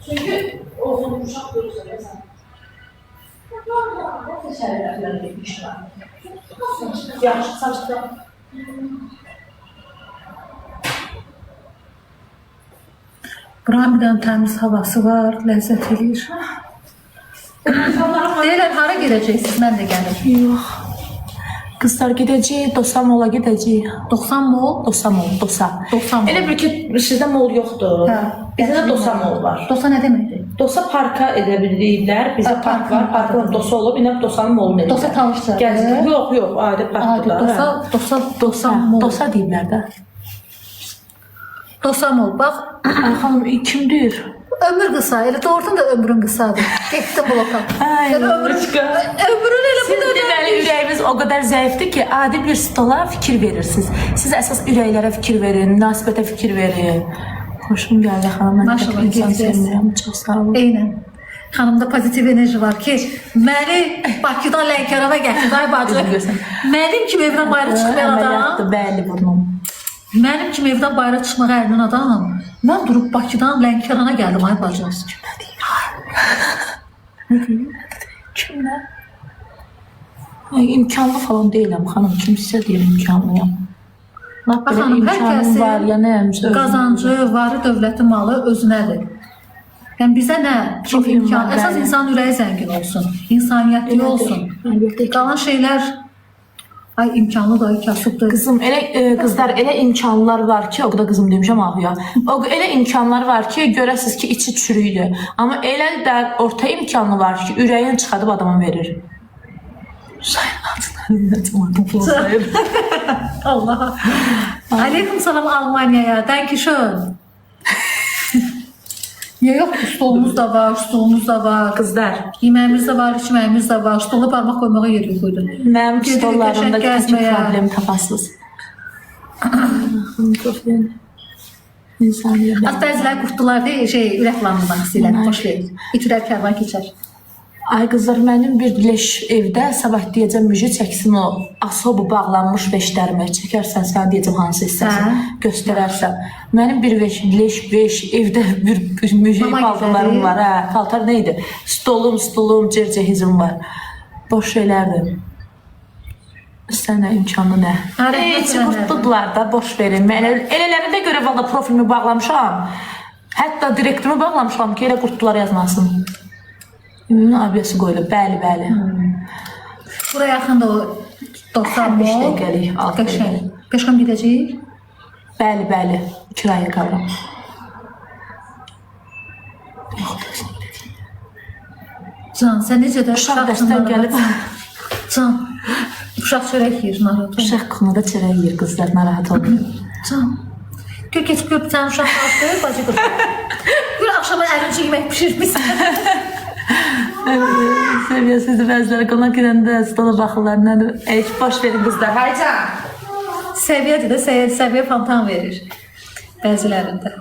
Speaker 6: Çünkü oğlum uşak görürsen sen. Ne şeylerden gitmiş var. Yaxşı saçda.
Speaker 1: Buranın bir dənə təmiz havası var, ləzzət edir. Deyirlər, hara gedəcəksiniz, mən də gəlir.
Speaker 3: Yox. Kızlar gidəcəyik, Dosa mola gidəcəyik.
Speaker 1: 90 mol?
Speaker 3: Dosa mol, Dosa.
Speaker 1: 90 mol.
Speaker 3: Elə bir ki, sizdə mol yoxdur.
Speaker 1: Hə.
Speaker 3: Bizdə də Dosa mol var.
Speaker 1: Dosa nə deməkdir?
Speaker 3: Dosa parka edə bilirlər. Bizdə park var, parklar Dosa olub, indi Dosanın molunu edirlər.
Speaker 1: Dosa tanışdır.
Speaker 3: Gəzdik. Yox, adi parkdır.
Speaker 1: Dosa mol.
Speaker 3: Dosa deyirlər də.
Speaker 1: Dosa mol, bax.
Speaker 3: Xanım, kimdir?
Speaker 1: Ömür qısa, elə doğrudan da ömrün qısadır. Getdim bloka. Ömrün elə bu
Speaker 3: Sizin deməli ürəyimiz o qədər zəifdir ki, adi bir stola fikir verirsiniz. Siz əsas ürəklərə fikir verin, münasibətə fikir verin. Xoşum gəldi xanım, mən
Speaker 1: Maşallah,
Speaker 3: insan
Speaker 1: gedəcəz.
Speaker 3: sevmirəm, çox sağ olun.
Speaker 1: Eynən. Xanımda pozitiv enerji var ki, məni Bakıdan Lənkərana gətirdi, ay bacı. Mənim kimi evdən bayra çıxmayan adam,
Speaker 3: Əməliyyatdır, bəli burnum.
Speaker 1: mənim kimi evdən bayra çıxmağa ərinin adam, mən durub Bakıdan Lənkərana gəldim, ay bacı.
Speaker 3: Kimlə? İmkanlı falan deyiləm xanım, kimsə deyir imkanlıyam.
Speaker 1: Bax xanım, hər
Speaker 3: İmkanım var, ya nəyəm
Speaker 1: kəsin qazancı, varı, dövləti, malı özünədir. Yəni bizə nə? Çox imkan. Əsas insan ürəyi zəngin olsun, insaniyyətli olsun. Qalan şeylər ay imkanlı da, kasıbdır.
Speaker 3: Qızım, elə qızlar elə imkanlar var ki, o qədər qızım demişəm ahıya. O elə imkanlar var ki, görəsiz ki, içi çürüydü. Amma elə də orta imkanı var ki, ürəyin çıxadıb adama verir. Sayın
Speaker 1: Allah. Aleyküm salam Almanya'ya. Dankeschön. Ya yok, stolumuz da var, stolumuz da var.
Speaker 3: Qızlar,
Speaker 1: Yeməyimiz də var, içməyimiz də var. Stolu parmaq qoymağa yer yoxuydu.
Speaker 3: mənim stollarımda küçük
Speaker 1: gəzməyə.
Speaker 3: problem tapasınız.
Speaker 1: Az bəzilər qurtdular deyə, ürəklanmaq istəyirlər, xoş verir. İç ürək kərvan keçər.
Speaker 3: Ay qızlar, mənim bir leş evdə sabah deyəcəm müjü çəksin o asobu bağlanmış beşlərimi. Çəkərsən, sən deyəcəm hansı hissəsin, göstərərsən. Mənim bir leş beş evdə bir müjü paltarlarım var. Paltar neydi? Stolum, cercehizim var. Boş şeylərdir. Sənə imkanı nə? Heç qurtdular da, boş verin. Elələrində görə valla profilimi bağlamışam. Hətta direktorumu bağlamışam ki, elə qurtdular yazmasın. Ümumi abiyası qoyulub, bəli.
Speaker 1: Buraya yaxın da o 90
Speaker 3: 5 dəqiqəlik, 6 dəqiqəlik.
Speaker 1: Qəşqəm gedəcəyik?
Speaker 3: Bəli, kirayə qalıram.
Speaker 1: Can, sən necə də
Speaker 3: Uşaq dərsdən gəlib.
Speaker 1: Can, uşaq çörək yeyir, narahat olma.
Speaker 3: Uşaq qımada çörək yeyir qızlar, narahat olmuyor.
Speaker 1: Can, gör geç gör sən uşaq qaldı, bacı qız. Gör axşama ərinci yemək pişirmişsən.
Speaker 3: Səviyyəsizdir bəziləri qonaq gedəndə stola baxırlar, nədir? Boş verin qızlar. Haycan!
Speaker 1: Səviyyədir də, səviyyə fontan verir bəzilərində.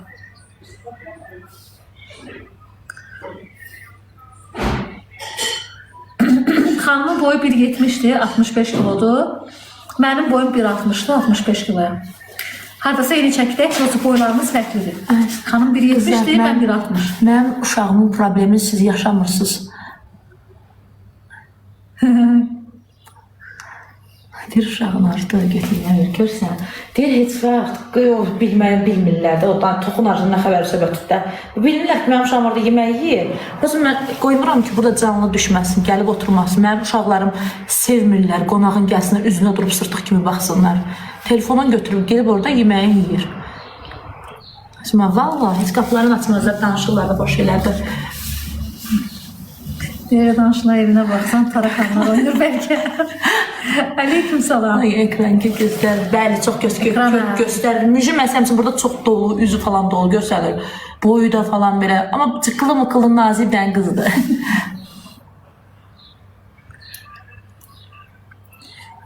Speaker 1: Xanımın boyu 1.70'dir, 65 kilodur. Mənim boyum 1.60'dır, 65 kiloyam. Hardasa yeni çəkidək, yoxsa boylarımız fərqlidir. Xanım 1.70'dir, mən 1.60.
Speaker 3: Mənim uşağımın problemini siz yaşamırsınız. Bir uşağın artıq götürməyir, görsən. Deyir, heç vaxt bilməyən bilmirlər də, odan toxun arasında xəbər söhbətdə. Bilmirlər ki, mənim uşağım orada yemək yiyir. Özüm mən qoymuram ki, burada canlı düşməsin, gəlib oturmasın. Mənim uşaqlarım sevmirlər, qonağın gəlsinlər, üzünə durub sırtıq kimi baxsınlar. Telefonun götürüb, gelib orada yeməyi yiyir. Şimdi vallahi heç qapıların açmazlar, danışırlar da boş şeylərdir.
Speaker 1: Deyirə danışılan evinə baxsan, tarakanlar oynur bəlkə. Aleyküm salam.
Speaker 3: Ay, ekran göstərir. Bəli, çox göstərir. Müjü məsələn üçün burada çox dolu, üzü falan dolu göstərir. Boyu da falan belə. Amma çıqqılı mıqqılı nazik dən qızdır.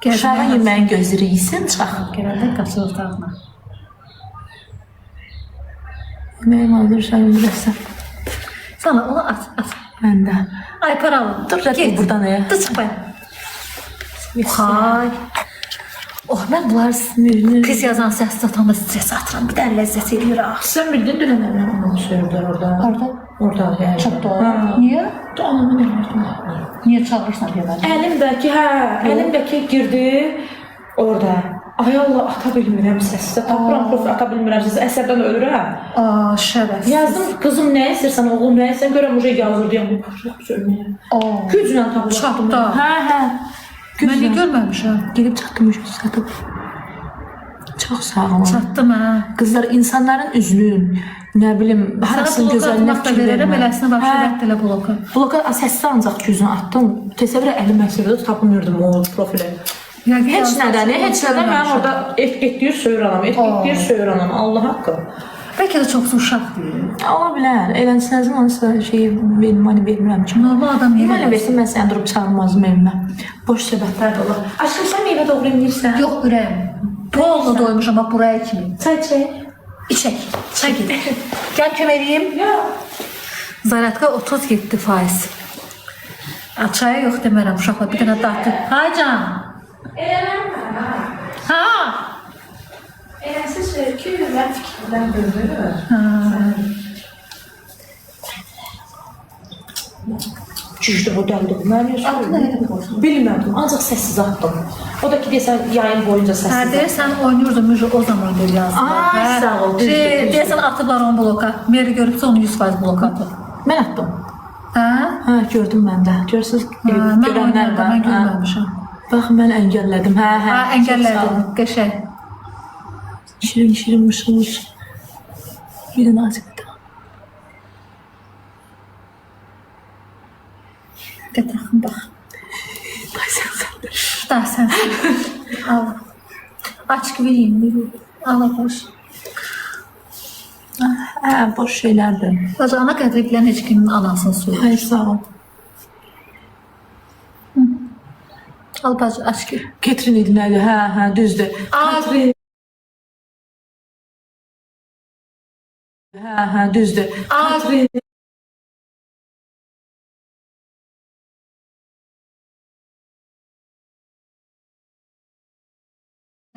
Speaker 3: Uşağın yeməyin gözləri yesin, çıxaq.
Speaker 1: Gələndə qaçır otağına.
Speaker 3: Yeməyin alır, uşağın bilirsən.
Speaker 1: Sana onu at.
Speaker 3: Mən də.
Speaker 1: Ay, para alın.
Speaker 3: Dur, rədd buradan ya.
Speaker 1: Dur, çıx ben. Hay. Oh, mən bunlar pis yazan səs satanda stres atıram. Bir də ləzzət edir.
Speaker 3: Sən bildin dünən onu söylürdülər orada.
Speaker 1: Orada?
Speaker 3: Orada, yəni.
Speaker 1: Çox doğru. Niyə?
Speaker 3: Anamın eləyirdim.
Speaker 1: Niyə çağırırsan deyə mən?
Speaker 3: Əlimdəki girdi orada. Ay Allah, ata bilmirəm səsi. Tapıram profil, ata bilmirəm səsi. Əsərdən ölürəm.
Speaker 1: Aa, şərəfsiz.
Speaker 3: Yazdım, qızım nə istəyirsən, oğlum nə istəyirsən, görəm uca yazır deyəm. Söyləyəm. Güclə tapıram.
Speaker 1: Çatda.
Speaker 3: Hə.
Speaker 1: Mən niyə görməmişəm?
Speaker 3: Gelib çatdım, üç satıb. Çox sağ olun.
Speaker 1: Çatdım hə.
Speaker 3: Qızlar, insanların üzünün, nə bilim, harasının gözəlinə fikir
Speaker 1: verərəm,
Speaker 3: vermə.
Speaker 1: eləsinə başı rədd elə bloka.
Speaker 3: Bloka səsli ancaq ki, üzünü atdım. Təsəvvür əlim məsələdə tapmıyordum o profili. Heç nədən, mənim orada etdiyir söyür anam, Allah haqqı.
Speaker 1: Bəlkə də çoxsu uşaq deyil.
Speaker 3: Ola bilər, elənsənəzim onsa məni vermirəm ki.
Speaker 1: Normal adam
Speaker 3: yemək. Mənə versin, mən səni durub çağırmazdım evimə. Boş söhbətlər də olar. Aşkım, sən meyvə doğrayım deyirsən?
Speaker 1: Yox, ürəyim. Bolla doymuşam, bax, buraya kimi.
Speaker 3: Çay çək.
Speaker 1: İçək, çay gedir. Gəl köməliyim. Zaratka 37%. Çaya yox demərəm, uşaqlar, bir dənə datı. Hay can. Ha.
Speaker 6: Siz ki, mən fikirdən bölürüm.
Speaker 3: Cücdə o dəldir. Mən
Speaker 1: Altı nə qədər?
Speaker 3: bilmədim, ancaq səssiz atdım. O da ki, deyəsən, yayın boyunca səssiz
Speaker 1: Hə,
Speaker 3: atdım.
Speaker 1: deyəsən oynuyordun Müjü o zaman bir yazdılar.
Speaker 3: Ay, sağ ol, düzdür, düzdür.
Speaker 1: Deyəsən atıblar onu bloka. Meri görübsə onu 100% bloka atır.
Speaker 3: Mən atdım.
Speaker 1: Hə?
Speaker 3: Hə, gördüm mən də. Görürsünüz,
Speaker 1: Mən
Speaker 3: görənlər
Speaker 1: oynuyordum,
Speaker 3: var.
Speaker 1: mən görməmişəm.
Speaker 3: Bax, mən əngəllədim.
Speaker 1: Hə, əngəllədim, qəşəng.
Speaker 3: Şirin mışılmış. Bir də nazikdir.
Speaker 1: Qətaxın, bax.
Speaker 3: Ay, sən.
Speaker 1: Da, sən. Al. Açıq vereyim. Al, boş.
Speaker 3: Hə, boş şeylərdir.
Speaker 1: Bacı, ana qədri bilən heç kimin anasını soyur.
Speaker 3: Ay, sağ ol.
Speaker 1: Al, bacı, açıq.
Speaker 3: Ketrin idi nədir? Hə, düzdür.
Speaker 1: Al.
Speaker 3: Hə, düzdür.
Speaker 1: Al.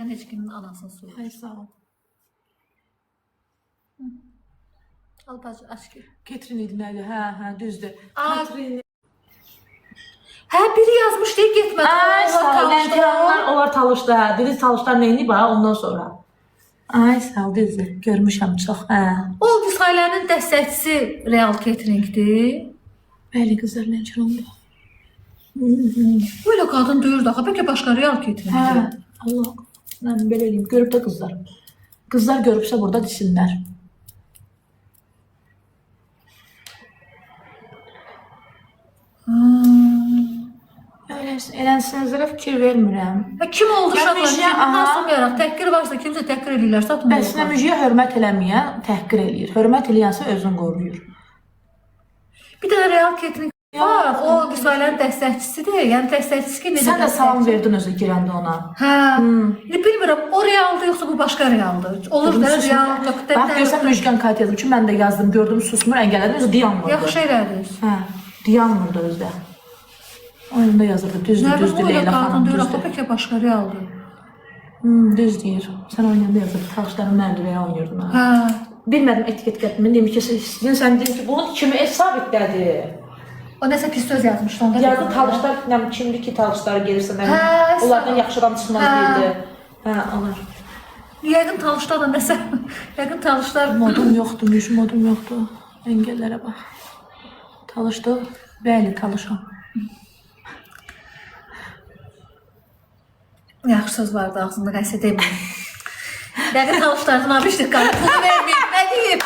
Speaker 1: Heç kimin anasını soyur.
Speaker 3: Ay, sağ ol.
Speaker 1: Al, bacı, açıq.
Speaker 3: Ketrin idi nədir? Hə, düzdür.
Speaker 1: Al. Hə, biri yazmış deyib getmədi.
Speaker 3: Ay, sağ ol. Onlar talışdı, hə. Dedi talışlar neyini bax, ondan sonra. Ay, sağ ol, düzdür. Görmüşəm çox, hə.
Speaker 1: O, bu sayılarının dəstəkçisi Real Catering'dir.
Speaker 3: Bəli, qızlar, ləncər oldu.
Speaker 1: Böyle qadın duyurdu, axı, bəlkə başqa Real
Speaker 3: Hə,
Speaker 1: Catering'dir.
Speaker 3: Allah, mən belə eləyim. Görüb də qızlar. Qızlar görübsə burada disinlər.
Speaker 1: Ha,
Speaker 3: Eləsinizlərə fikir vermirəm.
Speaker 1: Kim oldu
Speaker 3: Yəni
Speaker 1: uşaqlar?
Speaker 3: müjdə,
Speaker 1: Kim
Speaker 3: aha.
Speaker 1: nasıl görək? Təhqir varsa kimsə təhqir edirlər, satın
Speaker 3: Əslində müjəyə hörmət eləməyən təhqir eləyir. Hörmət eləyənsə özünü qoruyur.
Speaker 1: Bir dənə real ketnik var. O Vüsailənin dəstəkçisidir. Yəni dəstəkçisi ki, necə
Speaker 3: Sən də salam verdin özü girəndə ona.
Speaker 1: Hə. Bilmirəm, o realdır yoxsa bu başqa realdır. Olur da real.
Speaker 3: Bax, görsən Müjgan kayıt yazdım ki, mən də yazdım, gördüm, susmur, əngəllədim, özü dayanmırdı.
Speaker 1: Yaxşı elədiniz.
Speaker 3: Hə, dayanmırdı özdə. Oyunda yazırdı, düzdür, Leyla xanım,
Speaker 1: düzdür.
Speaker 3: düzdür.
Speaker 1: Bəlkə başqa realdır.
Speaker 3: Düz deyir. Sən oynayanda yazırdı, Taşların mərdivəyə oynuyordun.
Speaker 1: Hə.
Speaker 3: Bilmədim etiket qətmin, deyim ki, sən deyim ki, bunun kimi ev sabitlədir.
Speaker 1: O nəsə pis söz yazmışdı onda.
Speaker 3: Yazdı talışlar, kimdir ki talışları gelirsə,
Speaker 1: Hə,
Speaker 3: onlardan yaxşıdan çıxmaz deyildi. Hə, alır.
Speaker 1: Yəqin talışlar da nəsə, yəqin talışlar...
Speaker 3: Modum yoxdur, modum yoxdur. Əngəllərə bax. Talışdı, bəli, talışam.
Speaker 1: Yaxşı söz vardı ağzında, nəsə deməyim. Yəqin talışlardan abişdik qalıb, bunu verməyib, nə deyib?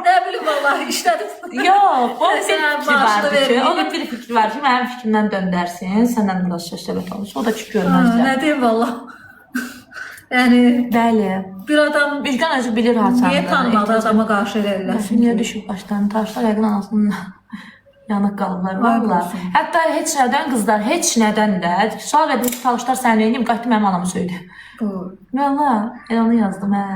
Speaker 1: Nə bilim vallahi işlədim.
Speaker 3: Yox, o bir fikri
Speaker 1: maaşını
Speaker 3: vardı ki,
Speaker 1: verməyib.
Speaker 3: o da bir fikri var ki, mənim fikrimdən döndərsin, səndən biraz söz-söhbət olursa, o da ki, görməzlər.
Speaker 1: Nə deyim valla. Yəni,
Speaker 3: Bəli.
Speaker 1: bir adam
Speaker 3: Müjgan özü bilir haçandır.
Speaker 1: niyə tanımadı adama qarşı eləyirlər?
Speaker 3: Niyə düşüb başlarını taşlar, yəqin anasının yanıq qalıblar, valla. Hətta heç nədən qızlar, heç nədən də, sual verdim ki, talışlar səni eləyim, qayıtdı mənim anamı söydü. Valla, elə onu yazdım, hə.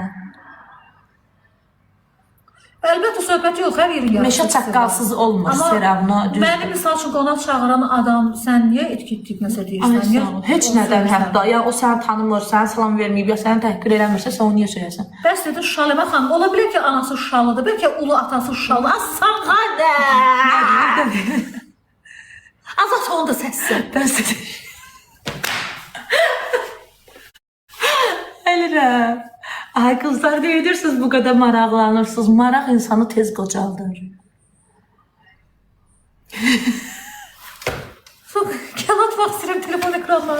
Speaker 1: Əlbəttə söhbəti yox, hər yerin yaxşı.
Speaker 3: Meşə çaqqalsız olmur, Seravno, düzdür.
Speaker 1: Məni misal üçün qonaq çağıran adam, sən niyə etkitlik nəsə deyirsən?
Speaker 3: Ay, sağ ol. Heç nədən hətta, ya o səni tanımır, sənə salam verməyib, ya səni təhqir eləmirsə, sən onu niyə söyləsən?
Speaker 1: Bəs dedi Şuşaləmə xanım, ola bilər ki, anası Şuşalıdır, bəlkə ulu atası Şuşalı. Asağa nə? Azat onu da səssin.
Speaker 3: Bəs dedi. Elirəm. Ay kızlar, ne edirsiniz bu kadar maraqlanırsınız? Maraq insanı tez qocaldır.
Speaker 1: Kağıt vaxt istəyirəm telefon ekranına.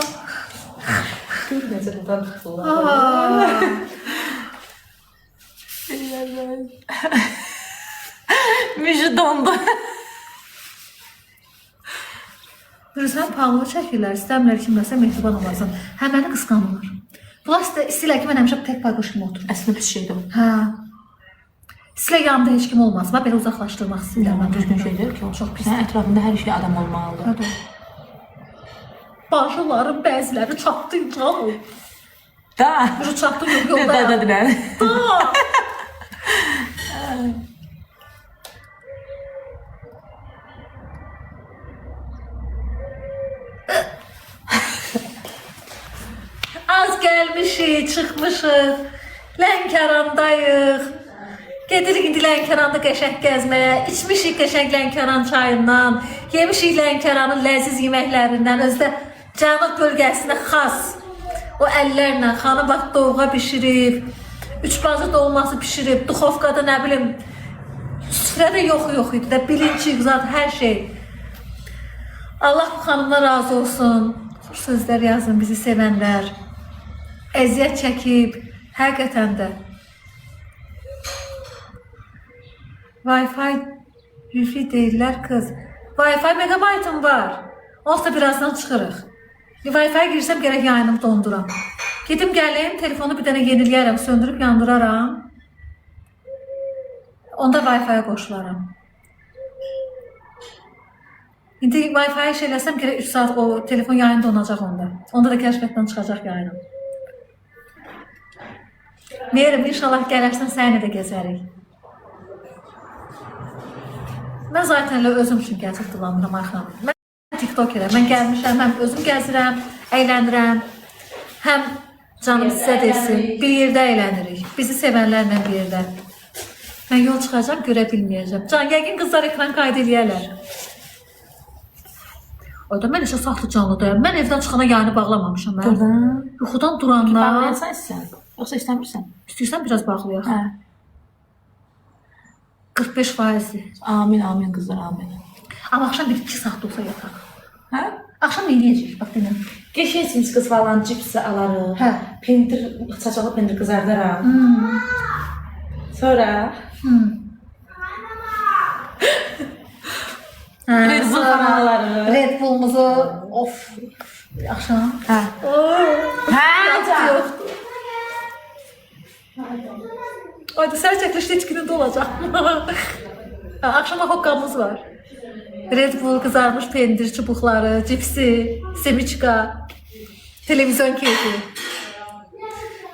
Speaker 3: Gör necə buradan tutulur. Müjü dondu.
Speaker 1: Bilirsən, pahalı çəkirlər, istəmirlər kimləsə mehriban olasın. Həm məni qısqanırlar. Bunlar istəyirlər ki, mən həmişə tək payqış kimi oturum.
Speaker 3: Əslində pis şeydir o.
Speaker 1: Hə. İstəyirlər yanımda heç kim olmasın. Mən belə uzaqlaşdırmaq istəyirlər.
Speaker 3: Yaman düzgün şeydir ki o.
Speaker 1: Çox pis.
Speaker 3: Sənin ətrafında hər şey adam olmalıdır.
Speaker 1: Hadi. Bacıların bəziləri çatdı canım.
Speaker 3: Da.
Speaker 1: Bir çatdı yox yolda.
Speaker 3: Da.
Speaker 1: Da. Az gəlmişik, çıxmışıq. Lənkərandayıq. Gedirik indi Lənkəranda qəşəng gəzməyə. İçmişik qəşəng Lənkəran çayından. Yemişik Lənkəranın ləziz yeməklərindən. Özdə cənub bölgəsinə xas. O əllərlə xanım bax dovğa bişirib. Üçbazı dolması bişirib. Duxovkada nə bilim. Süfrədə yox idi də. Bilinçik zat hər şey. Allah bu xanımdan razı olsun. Xoş sözlər yazın bizi sevənlər. Əziyyət çəkib. Həqiqətən də. Wi-Fi wifi deyirlər qız. Wi-Fi megabaytım var. Olsa birazdan çıxırıq. Wi-Fi girsəm gərək yayınımı donduram. Gedim gəlim, telefonu bir dənə yeniləyərəm, söndürüb yandıraram. Onda Wi-Fi'yə qoşularam. İndi Wi-Fi'yə iş eləsəm gərək 3 saat o telefon yayın donacaq onda. Onda da kəşfiyyatdan çıxacaq yayınım. Meyerim, inşallah gələrsən səni də gəzərik. Mən zaten özüm üçün gəzib dolanıram arxam. Mən TikTokerəm, mən gəlmişəm, həm özüm gəzirəm, əylənirəm. Həm canım sizə desin, bir yerdə əylənirik. Bizi sevənlərlə bir yerdə. Mən yol çıxacam, görə bilməyəcəm. Can, yəqin qızlar ekran qayda eləyərlər. Orada mən işə saxlı canlıdayım. Mən evdən çıxana yayını bağlamamışam mən. Yuxudan duranlar.
Speaker 3: Bağlayansan istəyən, yoxsa istəmirsən?
Speaker 1: İstəyirsən biraz bağlayaq.
Speaker 3: Hə.
Speaker 1: 45%.
Speaker 3: Amin, amin qızlar, amin.
Speaker 1: Amma axşam 1-2 saat olsa yataq.
Speaker 3: Hə?
Speaker 1: Axşam nə edəcək? Bax denəm.
Speaker 3: Geçensiniz kız falan cipsi alarım.
Speaker 1: Hə.
Speaker 3: Pendir, saçalı pendir kızardıram. Sonra Red Bull falan alarım.
Speaker 1: Red Bull'umuzu Akşam.
Speaker 3: Hə. Hə,
Speaker 1: Yoxdur. Ayda səhər çəkilişdə heç günündə olacaq. Akşama hoqqamız var. Red Bull, kızarmış pendir çubuqları, cipsi, semiçka, televizyon keyfi.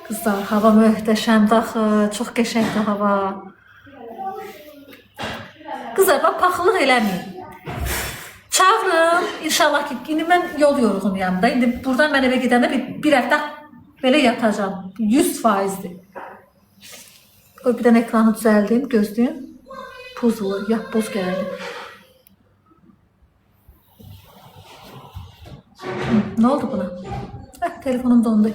Speaker 1: Kızlar, hava möhtəşəmdir axı, çox qəşəngdir hava. Kızlar, bax, paxıllıq eləməyin. Çağırın, inşallah ki, indi mən yol yorğunuyam da. İndi buradan mən evə gedəndə bir həftə belə yatacağım. 100%'dir. O bir dənə ekranı düzəldim, gözlüyüm. Puzlu, yapboz gəldi. Ne oldu buna? Heh, telefonum dondu.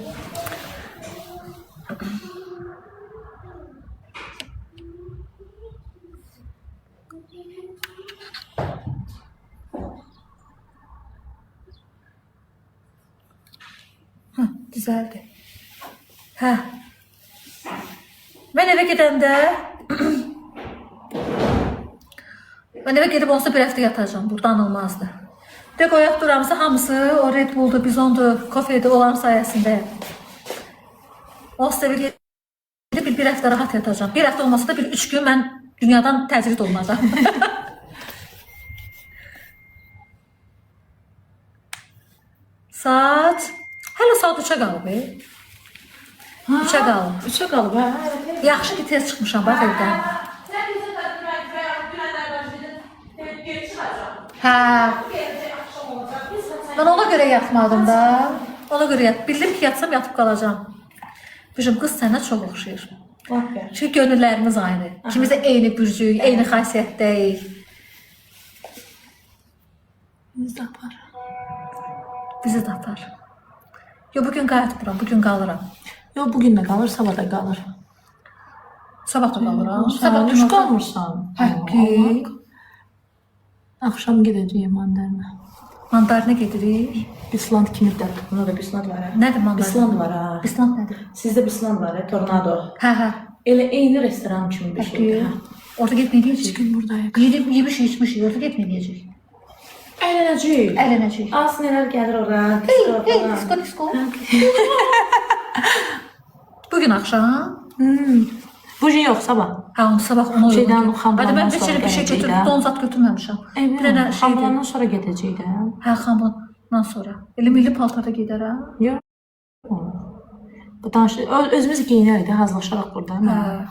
Speaker 1: Düzeldi. Heh. Ben eve gidəndə ben eve gedib olsa bir həftə yatacağım. Buradan olmazdı. De qoyaq duramızı hamısı o Red Bull'du, bizondu, kofeydi olan sayəsində. O seviyyə bir həftə rahat yatacağım. Bir həftə olmasa da bir 3 gün mən dünyadan təcrid olunacağım. Saat hələ saat 3'ə qalıb. 3'ə qalıb.
Speaker 3: 3'ə qalıb, hə.
Speaker 1: Yaxşı ki tez çıxmışam bax evdən.
Speaker 6: Sen bize de güvenler başladın. Geri çıkacağım.
Speaker 1: Hə.
Speaker 6: Gelecek akşam olacak. Biz sen
Speaker 1: Ben ona göre yatmadım da. Ona göre bildim ki yatsam yatıp kalacağım. Bizim kız sənə çox oxşayır. Çünkü gönüllerimiz aynı. İkimiz de eyni bürcük, eyni xasiyyətdəyik.
Speaker 3: Biz də apar.
Speaker 1: Bizi də apar. Yo, bugün qayıtmıram, bugün qalıram.
Speaker 3: Yo, bugün də qalır, sabah da qalır.
Speaker 1: Sabah da qalıram.
Speaker 3: Sabah düş qalmırsan.
Speaker 1: Həqqi.
Speaker 3: Axşam gedəcəyim mandarina.
Speaker 1: Mandarina gedirik.
Speaker 3: Bisland kimi də. Buna da bisland var, hə.
Speaker 1: Nədir mandarina?
Speaker 3: Bisland var, ha.
Speaker 1: Bisland nədir?
Speaker 3: Sizdə bisland var, hə, tornado.
Speaker 1: Hə.
Speaker 3: Elə eyni restoran kimi bir şeydir, hə.
Speaker 1: Orada getmə deyəcək.
Speaker 3: Gün buradayıq.
Speaker 1: Yemiş içmişik, orada getmə deyəcək.
Speaker 3: Əylənəcəyik.
Speaker 1: Ələnəcək.
Speaker 3: Az nələr gəlir ora.
Speaker 1: Hey, disko. Bugün akşam.
Speaker 3: Bu gün yox, sabah.
Speaker 1: Ha, onu sabah onu
Speaker 3: Şeydən,
Speaker 1: uygun.
Speaker 3: Xambulandan
Speaker 1: Hadi ben
Speaker 3: sonra
Speaker 1: bir şey
Speaker 3: gələcək
Speaker 1: götürüp
Speaker 3: də.
Speaker 1: don zat götürməmişəm. Bir dənə şeydi.
Speaker 3: Xambulandan sonra gedəcək də.
Speaker 1: Ha, xambulandan sonra. Elə milli paltarda gedər ha.
Speaker 3: Yox. Bu danışıq, özümüz geyinərik də, hazırlaşaraq burada.
Speaker 1: Ha.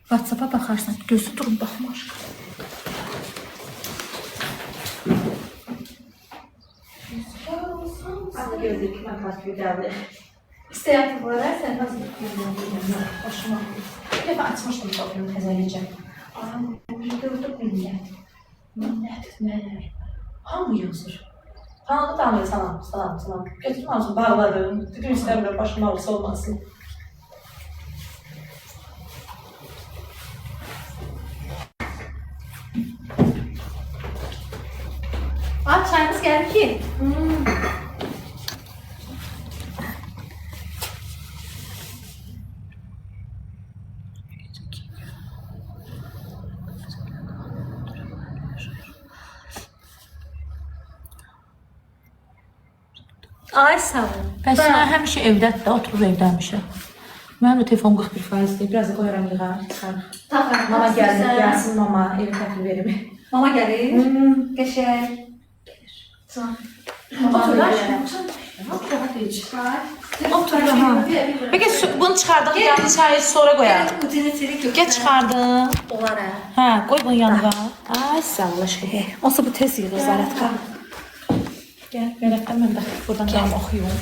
Speaker 1: WhatsApp-a baxarsan, gözü durun baxma aşkım.
Speaker 3: Gözlük makas güzeldi.
Speaker 6: İsteyen bu arada sen nasıl bir hoşuma
Speaker 3: Bir defa açmıştım sofranı təzəliyəcəm.
Speaker 6: gördük millet. Millet neler?
Speaker 3: Hamı yazır. Tanıdı tanıdı, salam. Götürüm alsın, bağladım. Bugün istəmirəm, başım ağrısı olmasın.
Speaker 1: Aa, çayımız geldi ki. Ay sağ ol.
Speaker 3: Bəs mən həmişə evdədir də, oturur evdəmişəm. Mənim də telefon 41%dir, biraz da qoyaram yığa.
Speaker 1: Tamam.
Speaker 3: Mama gəlsin mama, evi təhvil verim.
Speaker 1: Mama gəlir. Qəşəng.
Speaker 3: Otur da. Otur da, ha. Peki bunu çıxardığın yanına çayı sonra qoyar. Get çıxardım.
Speaker 1: Olar hə.
Speaker 3: Hə, qoy bunu yanına. Ay sağ ol aşkım.
Speaker 1: Olsa bu tez yığır Zaratka.
Speaker 3: Gəl, verəkdən mən də buradan gəlm oxuyum.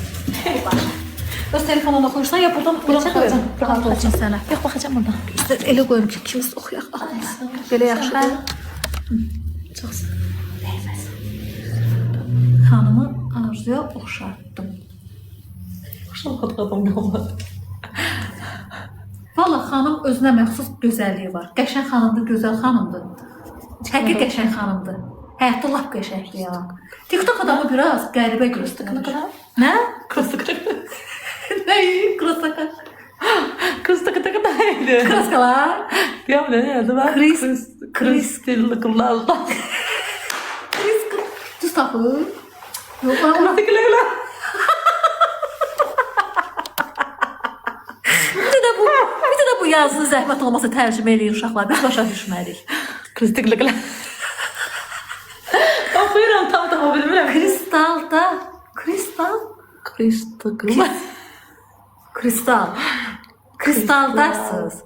Speaker 1: Öz telefonunu oxuyursan ya buradan qoyacam. Rahat olsun sənə.
Speaker 3: Yox, baxacam buradan.
Speaker 1: Elə qoyum ki, ikimiz oxuyaq. Belə yaxşı. Çox sağ ol. Xanımı Arzuya oxşartdım.
Speaker 3: Oxşartdım nə olmadı.
Speaker 1: Valla xanım özünə məxsus gözəlliyi var. Qəşəng xanımdır, gözəl xanımdır. Həqiqi qəşəng xanımdır. Həyatda lap qəşəngdir ya. TikTok adamı biraz qəribə göstərir. Nə? Nə? Krasaka.
Speaker 3: Krasaka neydi?
Speaker 1: Kraskalar.
Speaker 3: Ya ne yazdı ben? Kristallıklarla.
Speaker 1: Düz tapır. Yok,
Speaker 3: Kraskalarla.
Speaker 1: yazını zəhmət olmasa tərcümə eləyin uşaqlar. Biz başa düşmədik.
Speaker 3: Kristikliklə. Oxuyuram, tam bilmirəm.
Speaker 1: Kristalda. Kristal.
Speaker 3: Kristikliklə.
Speaker 1: Kristal. Kristaldasınız.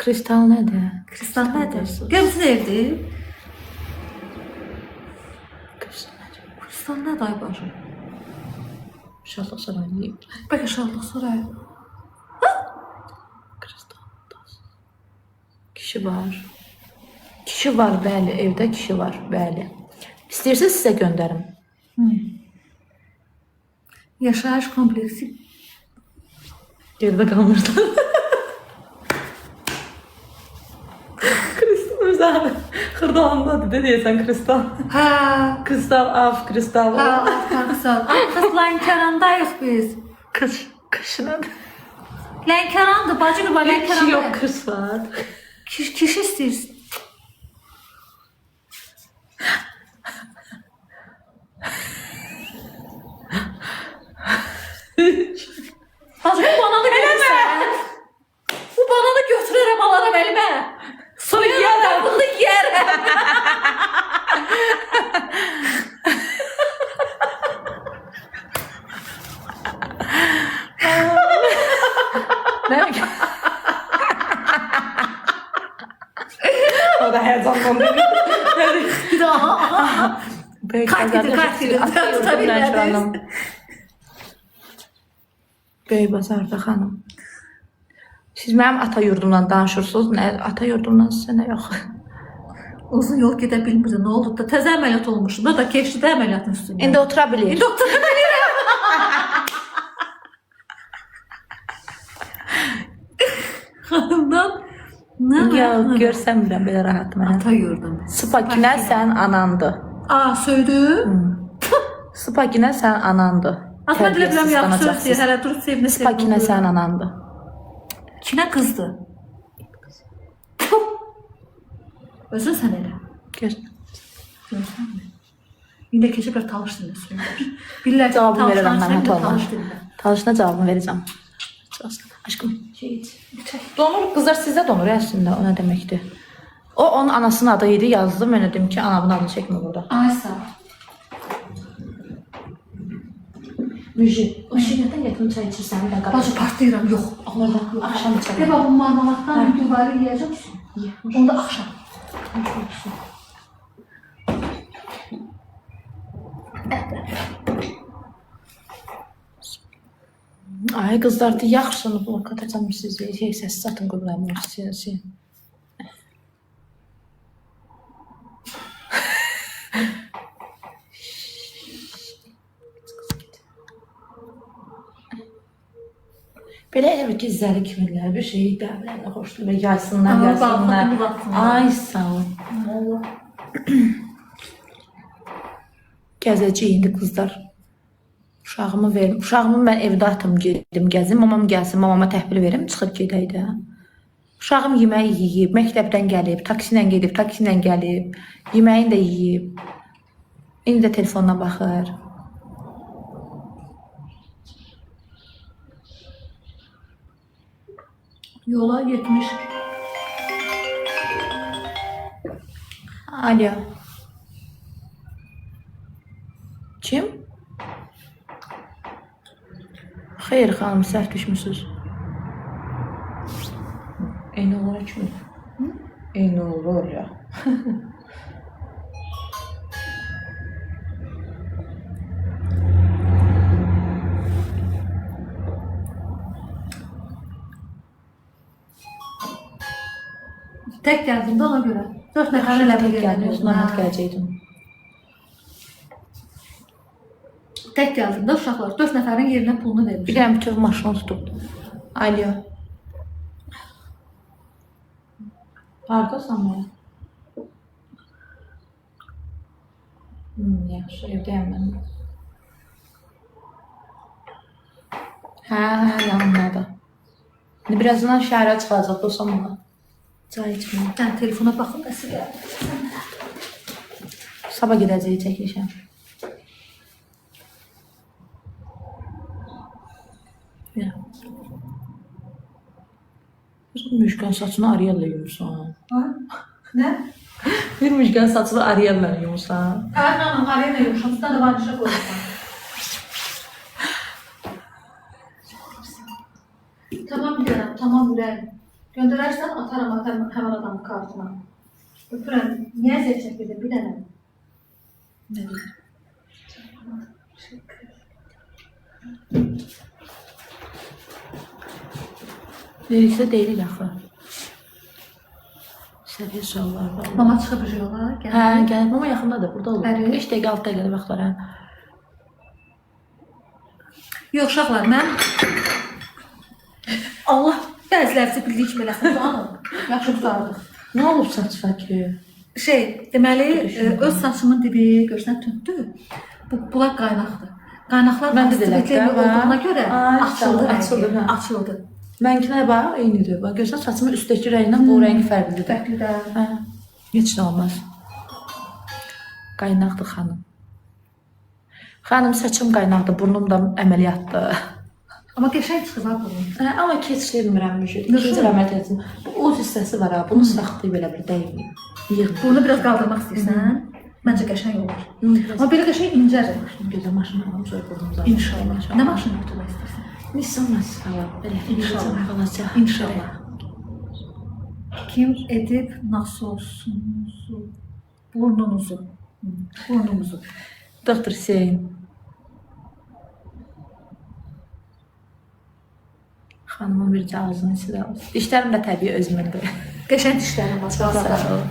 Speaker 3: Kristal nədir?
Speaker 1: Kristal nədir? Gəmsin evdir. Kristal nədir ay bacım?
Speaker 3: Şahlıq sarayı.
Speaker 1: Bəlkə şahlıq sarayı.
Speaker 3: Kristal. Kişi var. Kişi var, bəli. Evdə kişi var, bəli. İstəyirsiniz sizə göndərim.
Speaker 1: Yaşayış kompleksi.
Speaker 3: Geride kalmışlar. Kristal özəli. Xırdalandadır, de deyəsən kristal.
Speaker 1: Hə.
Speaker 3: Kristal af, kristal
Speaker 1: Hə,
Speaker 3: af.
Speaker 1: Afqanistan. Kız Lənkərandayıq biz.
Speaker 3: Kış nədir?
Speaker 1: Lənkərandır, bacı qıba
Speaker 3: Kişi
Speaker 1: Lənkərandır.
Speaker 3: yox, kış var.
Speaker 1: Kişi istəyirsin. Bacı bu bananı görürsən. Bu bananı götürərəm, alaram əlimə. Sonra yiyərəm, bunu yiyərəm.
Speaker 3: Ne? O da heyecanlandı.
Speaker 1: Bir daha, aha. Kalk gedir. Tutabilmədiniz.
Speaker 3: Beybazarda xanım. Siz mənim ata yurdumdan danışırsınız. Nə, ata yurdumdan sizə nə yox?
Speaker 1: Uzun yol gedə bilmirdi, nə oldu da təzə əməliyyat olmuşdu da keçdi də əməliyyatın üstündə.
Speaker 3: İndi otura bilir.
Speaker 1: İndi otura bilirəm. Xanımdan nə
Speaker 3: Yox, görsəmirəm belə rahat mənə.
Speaker 1: ata yurdum.
Speaker 3: Spakinə sən anandı.
Speaker 1: Aa, söydü.
Speaker 3: Spakinə sən anandı.
Speaker 1: Atma dilə biləm yaxşı söz deyir, hələ durub sevini
Speaker 3: Spakinə sən anandı.
Speaker 1: Kinə qızdı. Özün sən elə.
Speaker 3: Gör.
Speaker 1: Görsənmi? İndi keçiblər talış dilində söyləyir. Billər
Speaker 3: Cavabını verirəm mən,
Speaker 1: talış
Speaker 3: hət olmam.
Speaker 1: dilində.
Speaker 3: Talışına cavabını verəcəm. Aşkım, donur, qızlar sizdə donur əslində, o nə deməkdir? O, onun anasının adı idi, yazdı, mən dedim ki, anamın adını çəkmə burada.
Speaker 1: Ay sağ ol.
Speaker 3: Müjü, o şirkətdən gətirim çay içirsən, bir dəqiqə.
Speaker 1: Bacı partlayıram, yox.
Speaker 3: Yox, axşam içərəm.
Speaker 1: Deba bu marmalatdan duvarı yiyəcək misin? Onda axşam.
Speaker 3: Ay qızlar, yaxşını blok atacam sizi, səs satın qurulamayır sizə. Belə elə bir ki, zəli kimirlər, bir şeyi dəvlərlə xoşdur və yaysınlar, yaysınlar. Ay, sağ ol. Gəzəcək indi qızlar. Uşağımı verim. Uşağımı mən evdə atım, gedim, gəzim. Mamam gəlsin, mamama təhvil verim, çıxıb gedək də. Uşağım yeməyi yiyib, məktəbdən gəlib, taksilə gedib, taksilə gəlib, yeməyini də yiyib. İndi də telefonuna baxır.
Speaker 1: Yola 70.
Speaker 3: Alo. Kim? Xeyr xanım, səhv düşmüsünüz. Eyni olaraq kim? Eyni olur ya.
Speaker 1: Tək gəldim də ona görə. 4 nəfər elə bir
Speaker 3: Gəlmiyorsun, anlat gələcəkdim.
Speaker 1: Tək gəldim də uşaqlar 4 nəfərin yerinə pulunu
Speaker 3: Bir
Speaker 1: vermişəm.
Speaker 3: dənə bütün maşını tutub. Alo. Hardasan mən? Yaxşı, evdəyəm mən. Hə, yanımdadır. İndi birazdan şəhərə çıxacaq, dostum ona. Çay içməyəm.
Speaker 1: Mən telefona baxım da sizə.
Speaker 3: Sabah gedəcəyik çəkilişə. Bilmişkən saçını Ariel'lə yumursan.
Speaker 1: Ha? Ne?
Speaker 3: Bilmişkən saçını Ariel'lə yumursan.
Speaker 1: Aynen araya ne yumuşam. Sen de varmışa koyursan. Tamam gülerim, tamam gülerim. Gönderersen atarım hemen adamın kartına. Öpürəm, niye zil çəkirdi bir dənə? Ne diyeyim?
Speaker 3: Veriksə deyilik axı. Səviyyə suallar var.
Speaker 1: Mama çıxıb yola, gəl.
Speaker 3: Hə, gəlib. Mama yaxındadır, burada olur.
Speaker 1: Bəli.
Speaker 3: 5 dəqiqə, 6 dəqiqə vaxtlar, hə.
Speaker 1: Yox, uşaqlar, mən... Allah, bəzilərinizi bildiyi kimi eləsin, canım. Yaxşı qutardıq.
Speaker 3: Nə olub saç fəki?
Speaker 1: Deməli, öz saçımın dibi görsən tündü. Bunlar qaynaqdır. Qaynaqlar
Speaker 3: Məndə də
Speaker 1: konstitutivli
Speaker 3: elə, hə?
Speaker 1: olduğuna görə
Speaker 3: Ay,
Speaker 1: açıldı,
Speaker 3: açıldı, hə.
Speaker 1: açıldı.
Speaker 3: Mənkinə bax, eynidir. Bax, görsən saçımın üstdəki rəngindən bu rəngi fərqlidir.
Speaker 1: Fərqlidə.
Speaker 3: Hə, heç nə olmaz. Qaynaqdır xanım. Xanım, saçım qaynaqdır, burnum da əməliyyatdır.
Speaker 1: Amma qəşəng çıxıb ha bunu.
Speaker 3: Hə, amma keçirmirəm müşür. İkinci əməliyyat etsin. Bu o hissəsi var ha, bunu saxlayıb elə bir dəyməyim. Yığmır.
Speaker 1: Bunu biraz qaldırmaq istəyirsən, məncə qəşəng olur. Amma belə qəşəng incədir.
Speaker 3: Gözə maşın alım, sonra burnumuza.
Speaker 1: İnşallah. Nə maşın götürmək istəyirsən?
Speaker 3: Nissan Maskala. Belə
Speaker 1: İnşallah.
Speaker 3: qalacaq.
Speaker 1: İnşallah. Kim edib nasosunuzu, burnunuzu.
Speaker 3: Doktor Hüseyin. Xanımın bir ağzını silə olsun. Dişlərim də təbii özümündür.
Speaker 1: Qəşəng dişlərin var.
Speaker 3: Sağ ol.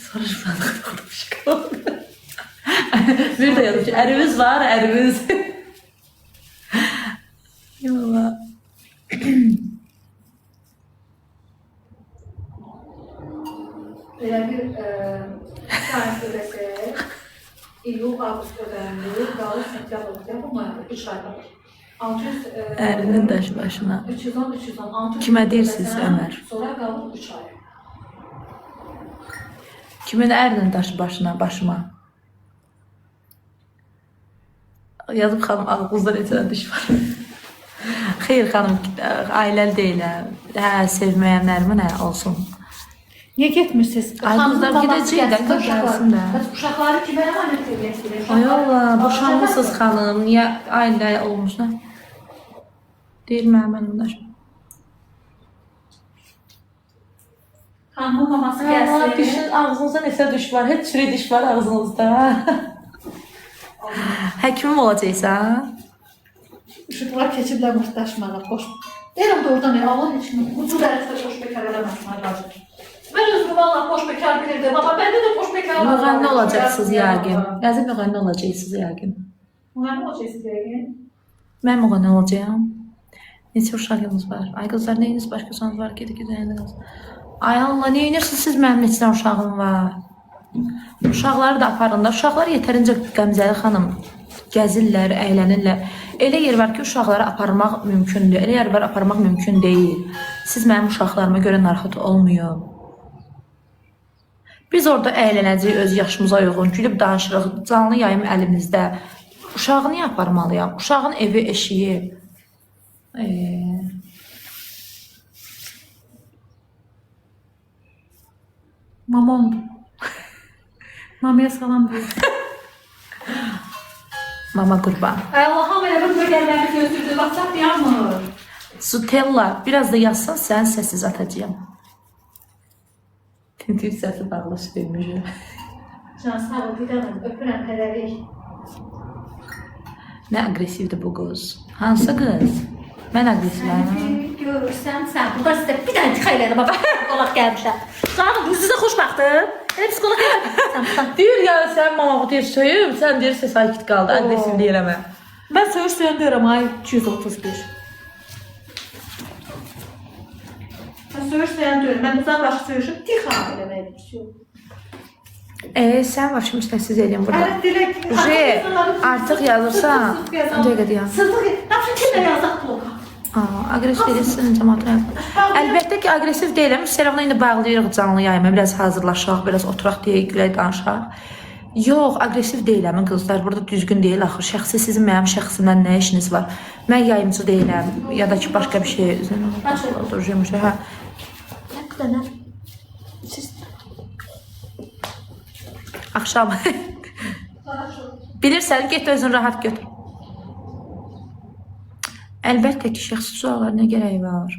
Speaker 3: Soruşmadık doktor. Bir də yazır ki, ərimiz var, ərimiz. Yola.
Speaker 1: Belə bir sahib ödəsi, iyul, avqust ödəndi, qalır sentyabr, yapılmayanda 3 ay qalır. 600,
Speaker 3: Ərinin daş başına.
Speaker 1: 310, 600.
Speaker 3: Kimə deyirsiniz, Ömər?
Speaker 1: Sonra qalır 3 ay.
Speaker 3: Kimin ərinin daşı başıma? Yazıb xanım, ağzınızda neçə diş var. Xeyr xanım, ailəli deyiləm. Hə, sevməyənlərimin olsun.
Speaker 1: Niyə getmirsiniz?
Speaker 3: Ay, qızlar gedəcək də, gəlsin də.
Speaker 1: Uşaqları kimə əmanət edirsiniz?
Speaker 3: Ay Allah, boşanmışsınız xanım. Niyə ailə olmuşlar? Deyir mənim daş.
Speaker 1: Xanımın maması
Speaker 3: Hə,
Speaker 1: gəlsin.
Speaker 3: dişin ağzınızda neçə diş var? Heç çürü diş var ağzınızda. Həkimim olacaqsan?
Speaker 1: Işıqlar keçiblər mırtdaşmağa, xoş. Deyirəm doğrudan, Allah heç kimi, bu dərəcədə boş bekar eləməsin, lazım. Mən özümü valla boş bekar bilirdim, amma bəndə də boş bekar var.
Speaker 3: Müğənni olacaqsınız yəqin. Yazıb müğənni olacaqsınız yəqin.
Speaker 1: Müğənni olacaqsınız yəqin.
Speaker 3: Mən müğənni olacağam. Neçə uşağınız var? Ay qızlar, neyiniz başqasınız var? Gedək güzəliniz. Ay Allah, nə edirsiniz siz mənim neçə uşağım var? Uşaqları da aparın da. Uşaqlar yetərincə Qəmzəli xanım gəzirlər, əylənirlər. Elə yer var ki, uşaqları aparmaq mümkündür. Elə yer var, aparmaq mümkün deyil. Siz mənim uşaqlarıma görə narahat olmuyor. Biz orada əylənəcəyik öz yaşımıza uyğun, gülüb danışırıq, canlı yayım əlimizdə. Uşağı niyə aparmalıyam? Uşağın evi, eşiyi.
Speaker 1: Mamondur. Mamaya salam deyir.
Speaker 3: Mama qurban.
Speaker 1: Ay Allah'ım elə bir bölgələrini gözlürdü, WhatsApp yanmır.
Speaker 3: Sutella, biraz da yazsan sən səssiz atacağım. Tintiv səsi bağlı söyləmişəm.
Speaker 1: Can sağ ol, gidelim, öpürəm, hələlik.
Speaker 3: Nə aqressivdir bu qız. Hansı qız? Mən aqressivəm.
Speaker 1: Görürsən sən, burada sizə bir dənə tıxa elədim, bax, qolaq gəlmişəm. Canım, bu sizə xoşbaxtım. Elə psikolog elədim.
Speaker 3: Deyir ya, sən mama deyir söyüm, sən deyirsə sakit qaldı, aqressivlik eləmə.
Speaker 1: Mən söyüş söndürürəm, ay 231. Mən söyüş söndürürüm, mən uzaqlaşıq söyüşüm, tıxa eləmək istiyorum.
Speaker 3: Sən başım istəsiz eləyim burada.
Speaker 1: Hələ dilək.
Speaker 3: Artıq yazırsan, dəqiqə deyəm.
Speaker 1: Sırtıq, napşın kimlə yazaq bloqa?
Speaker 3: Aqressiv deyilsin, cəmatına yazın. Əlbəttə ki, aqressiv deyiləm. Selamla indi bağlayırıq canlı yayıma. Biraz hazırlaşaq, biraz oturaq deyək, gülək danışaq. Yox, aqressiv deyiləm qızlar. Burada düzgün deyil axı. Şəxsi sizin mənim şəxsimdən nə işiniz var? Mən yayımcı deyiləm ya da ki başqa bir şey. Hə.
Speaker 1: Nə? Siz
Speaker 3: Axşam. Bilirsən, get özün rahat götür. Əlbəttə ki, şəxsi suallar nə gərəyi var?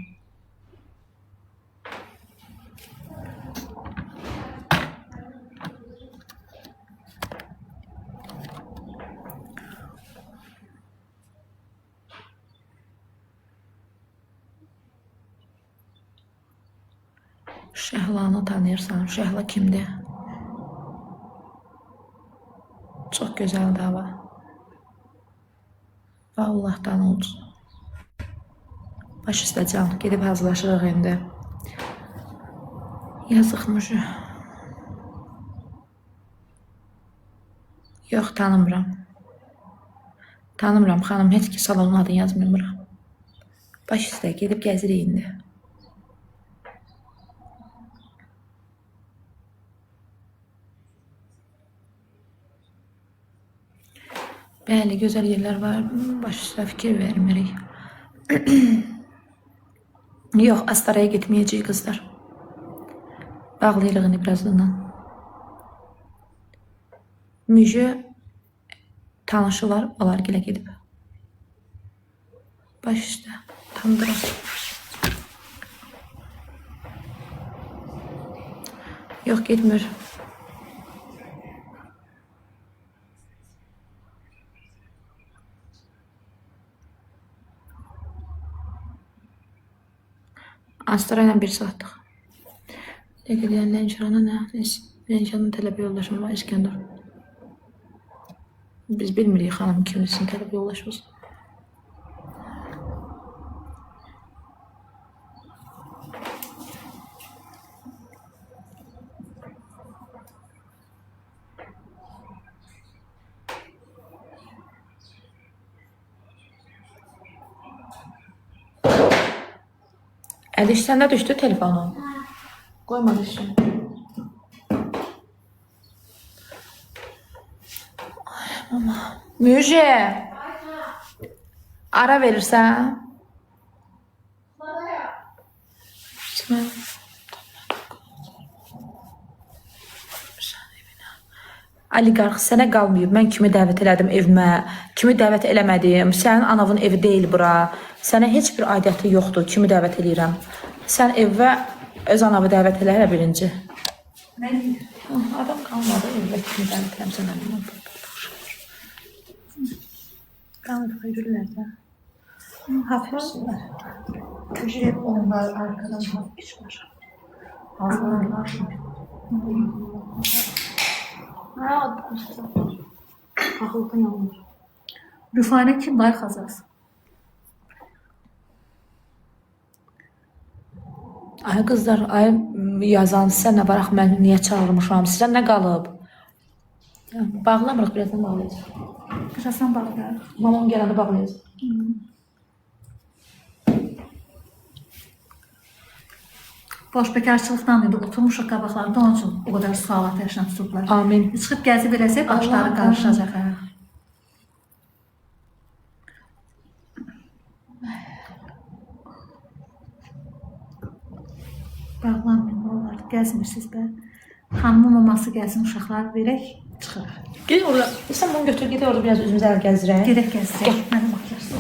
Speaker 3: Şəhlanı tanıyırsan, Şəhla kimdir? Çox gözəldir hava. Allahdan olsun. Baş üstə can, gedib hazırlaşırıq indi. Yazıqmış. Yox, tanımıram. Tanımıram xanım, heç ki salonun adını yazmıram. Baş üstə gedib gəzirik indi. Bəli, gözəl yerlər var. Baş üstə fikir vermirik. Yox, Astaraya getməyəcək qızlar. Bağlayırıq indi birazdan. Müjü tanışı var, onlar gilə gedib. Baş üstə, tanıdıraq. Yox, getmir. Astara ilə bir saatdıq. Dəqiq deyən Lənkərana nə? Lənkəranın tələbə yoldaşım var, İskəndər. Biz bilmirik xanım kimin için tələbə yoldaşımız. Ədiş, səndə düşdü telefonu. Qoyma düşsün. Müjə. Ara verirsən? Oliqarx sənə qalmayıb. Mən kimi dəvət elədim evimə, kimi dəvət eləmədim. Sənin anavın evi deyil bura. Sənə heç bir aidiyyəti yoxdur. Kimi dəvət eləyirəm. Sən evə öz anavı dəvət elə hələ birinci. Adam qalmadı evə kimi dəvət eləm sənə. Qalmadı yürürlər də. Hafifsinlər. Hücret onlar arkadan hafif var. Ağlarlar.
Speaker 1: Ha, Ağılqın alınır. Rüfanə kim var xazası?
Speaker 3: Ay qızlar, ay yazan sizə nə var, mən niyə çağırmışam, sizə nə qalıb? Bağlamırıq, birazdan bağlayacaq.
Speaker 1: Birazdan bağlayarıq.
Speaker 3: Mamam gələndə bağlayacaq.
Speaker 1: Boş bekarçılıqdan idi, oturmuşuq qabaqlarında, onun üçün o qədər sualat yaşına tutublar.
Speaker 3: Amin.
Speaker 1: Çıxıb gəzib eləsək, başları qarışacaq. Bağlanmayın, onlar gəzmirsiniz bə. Xanımın maması gəlsin, uşaqlar verək, çıxır.
Speaker 3: Gel orada, sən bunu götür, gedək orada biraz üzümüzə əl gəzdirək.
Speaker 1: Gedək gəzdirək. Mənim makyajda.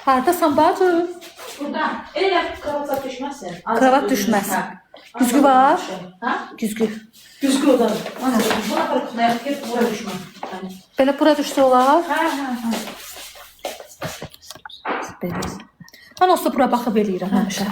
Speaker 1: Hardasan bacı?
Speaker 3: Burada, elə kravat düşməsin.
Speaker 1: Kravat düşməz. Güzgü var?
Speaker 3: Ha?
Speaker 1: Güzgü.
Speaker 3: Güzgü odadır. Buna bırakmaya git, bura düşmə.
Speaker 1: Belə bura düşsə olar?
Speaker 3: Ha.
Speaker 1: Belə. Mən olsa bura baxıb eləyirəm həmişə.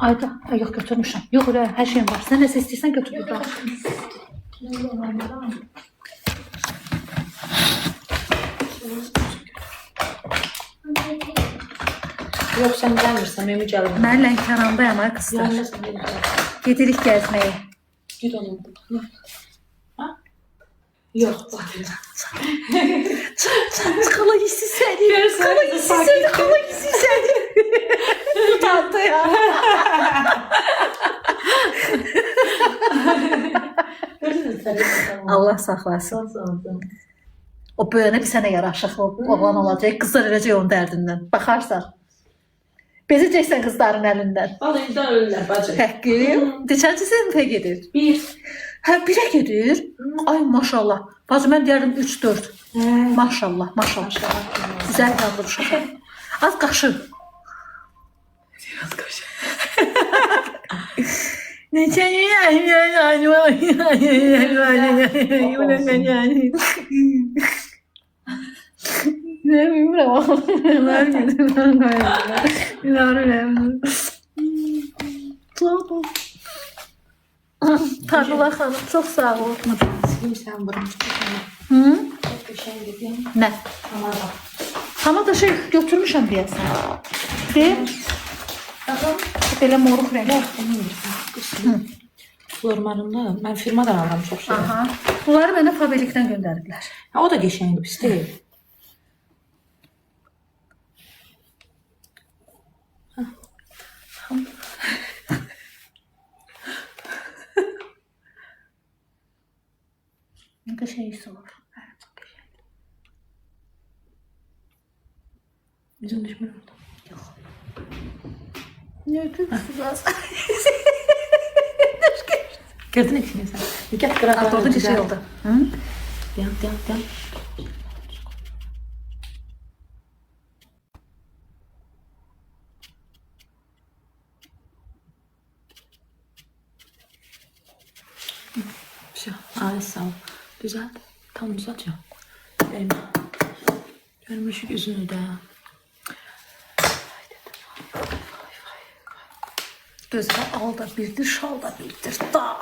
Speaker 1: Ayda, yox götürmüşəm. Yox, hər şeyim var. Sən nəsə istəyirsən götür burada.
Speaker 3: Yox, sən gəlmirsən, Memi gəlir.
Speaker 1: Mən Lənkərandayam ay qızlar.
Speaker 3: Gəlmirsən, Memi gəlir.
Speaker 1: Gedirik gəzməyə.
Speaker 3: Git onu. Ha? Yox, baxıram.
Speaker 1: Xala hissi səni. Xala hissi səni. Xala hissi səni. Utandı ya. Allah saxlasın. O böyünə bir sənə yaraşıqlı oğlan olacaq. Qızlar öləcək onun dərdindən. Baxarsan. Bezəcəksən qızların əlindən.
Speaker 3: Vallahi indi ölürlər bacı.
Speaker 1: Həqqim. Neçənci sinifə gedir?
Speaker 3: Bir.
Speaker 1: Hə, birə gedir. Ay maşallah. Bacı mən deyərdim 3-4. Maşallah, maşallah. Güzel yavru uşaq. Az qaşı. Az qaşı. Neçə ne bilmirəm. Tanrılar xanım, çox sağ ol.
Speaker 3: Sən buranı çıxırsan.
Speaker 1: Hı?
Speaker 3: Çok bir şey dedim.
Speaker 1: Nə?
Speaker 3: Tamam.
Speaker 1: Tamam da şey götürmüşəm deyəsən. De. Belə moruq rəngli.
Speaker 3: Flormarında mən firmadan alıram çox şey.
Speaker 1: Aha. Bunları mənə fabrikdən göndəriblər.
Speaker 3: Ha, o da geçenli pis değil.
Speaker 1: Ne kadar şeysi var.
Speaker 3: Bizim düşman orada.
Speaker 1: Ne ödüyorsunuz az?
Speaker 3: Gördün mü şimdi sen? Dikkat kırak.
Speaker 1: Orada bir şey oldu. Hı?
Speaker 3: Yan. Şey, ay sağ ol. Düzelt. Tam düzelt ya. Elma. Görmüşük yüzünü de.
Speaker 1: Gözümə al da bildir, şal da bildir. Da.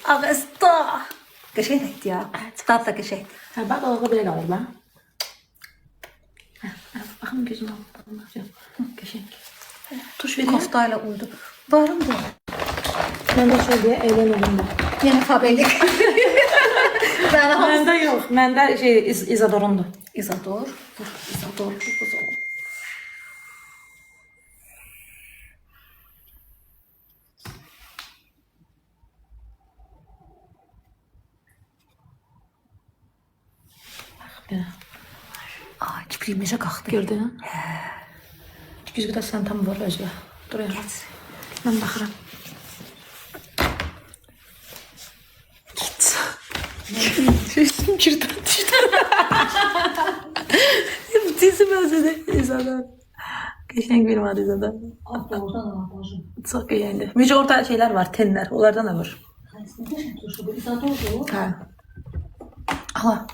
Speaker 1: Ağız da. Qəşəngdir ya. Dad da qəşəngdir.
Speaker 3: Ha, bak alığa böyle kalır lan. Bakın gözüm aldı. Geçen. Tuş vereyim.
Speaker 1: Koftayla uydu. Varım da.
Speaker 3: Ben de şey diye eğlenelim de.
Speaker 1: Yeni fabrik.
Speaker 3: Bende yok. Bende şey İzador'undu.
Speaker 1: İzador. İzador. Ay, kipriyim necə qalxdı.
Speaker 3: Gördün mü? Güzgüdə sən tam var özlə. Dur ya. Ben baxıram. Git. Üstüm kirdən düşdü. Dizim özüdü İzador. Geçen bir vardı İzador. Çok iyiydi. Müce orta şeyler var, tenler. Onlardan da var. Ha. Allah.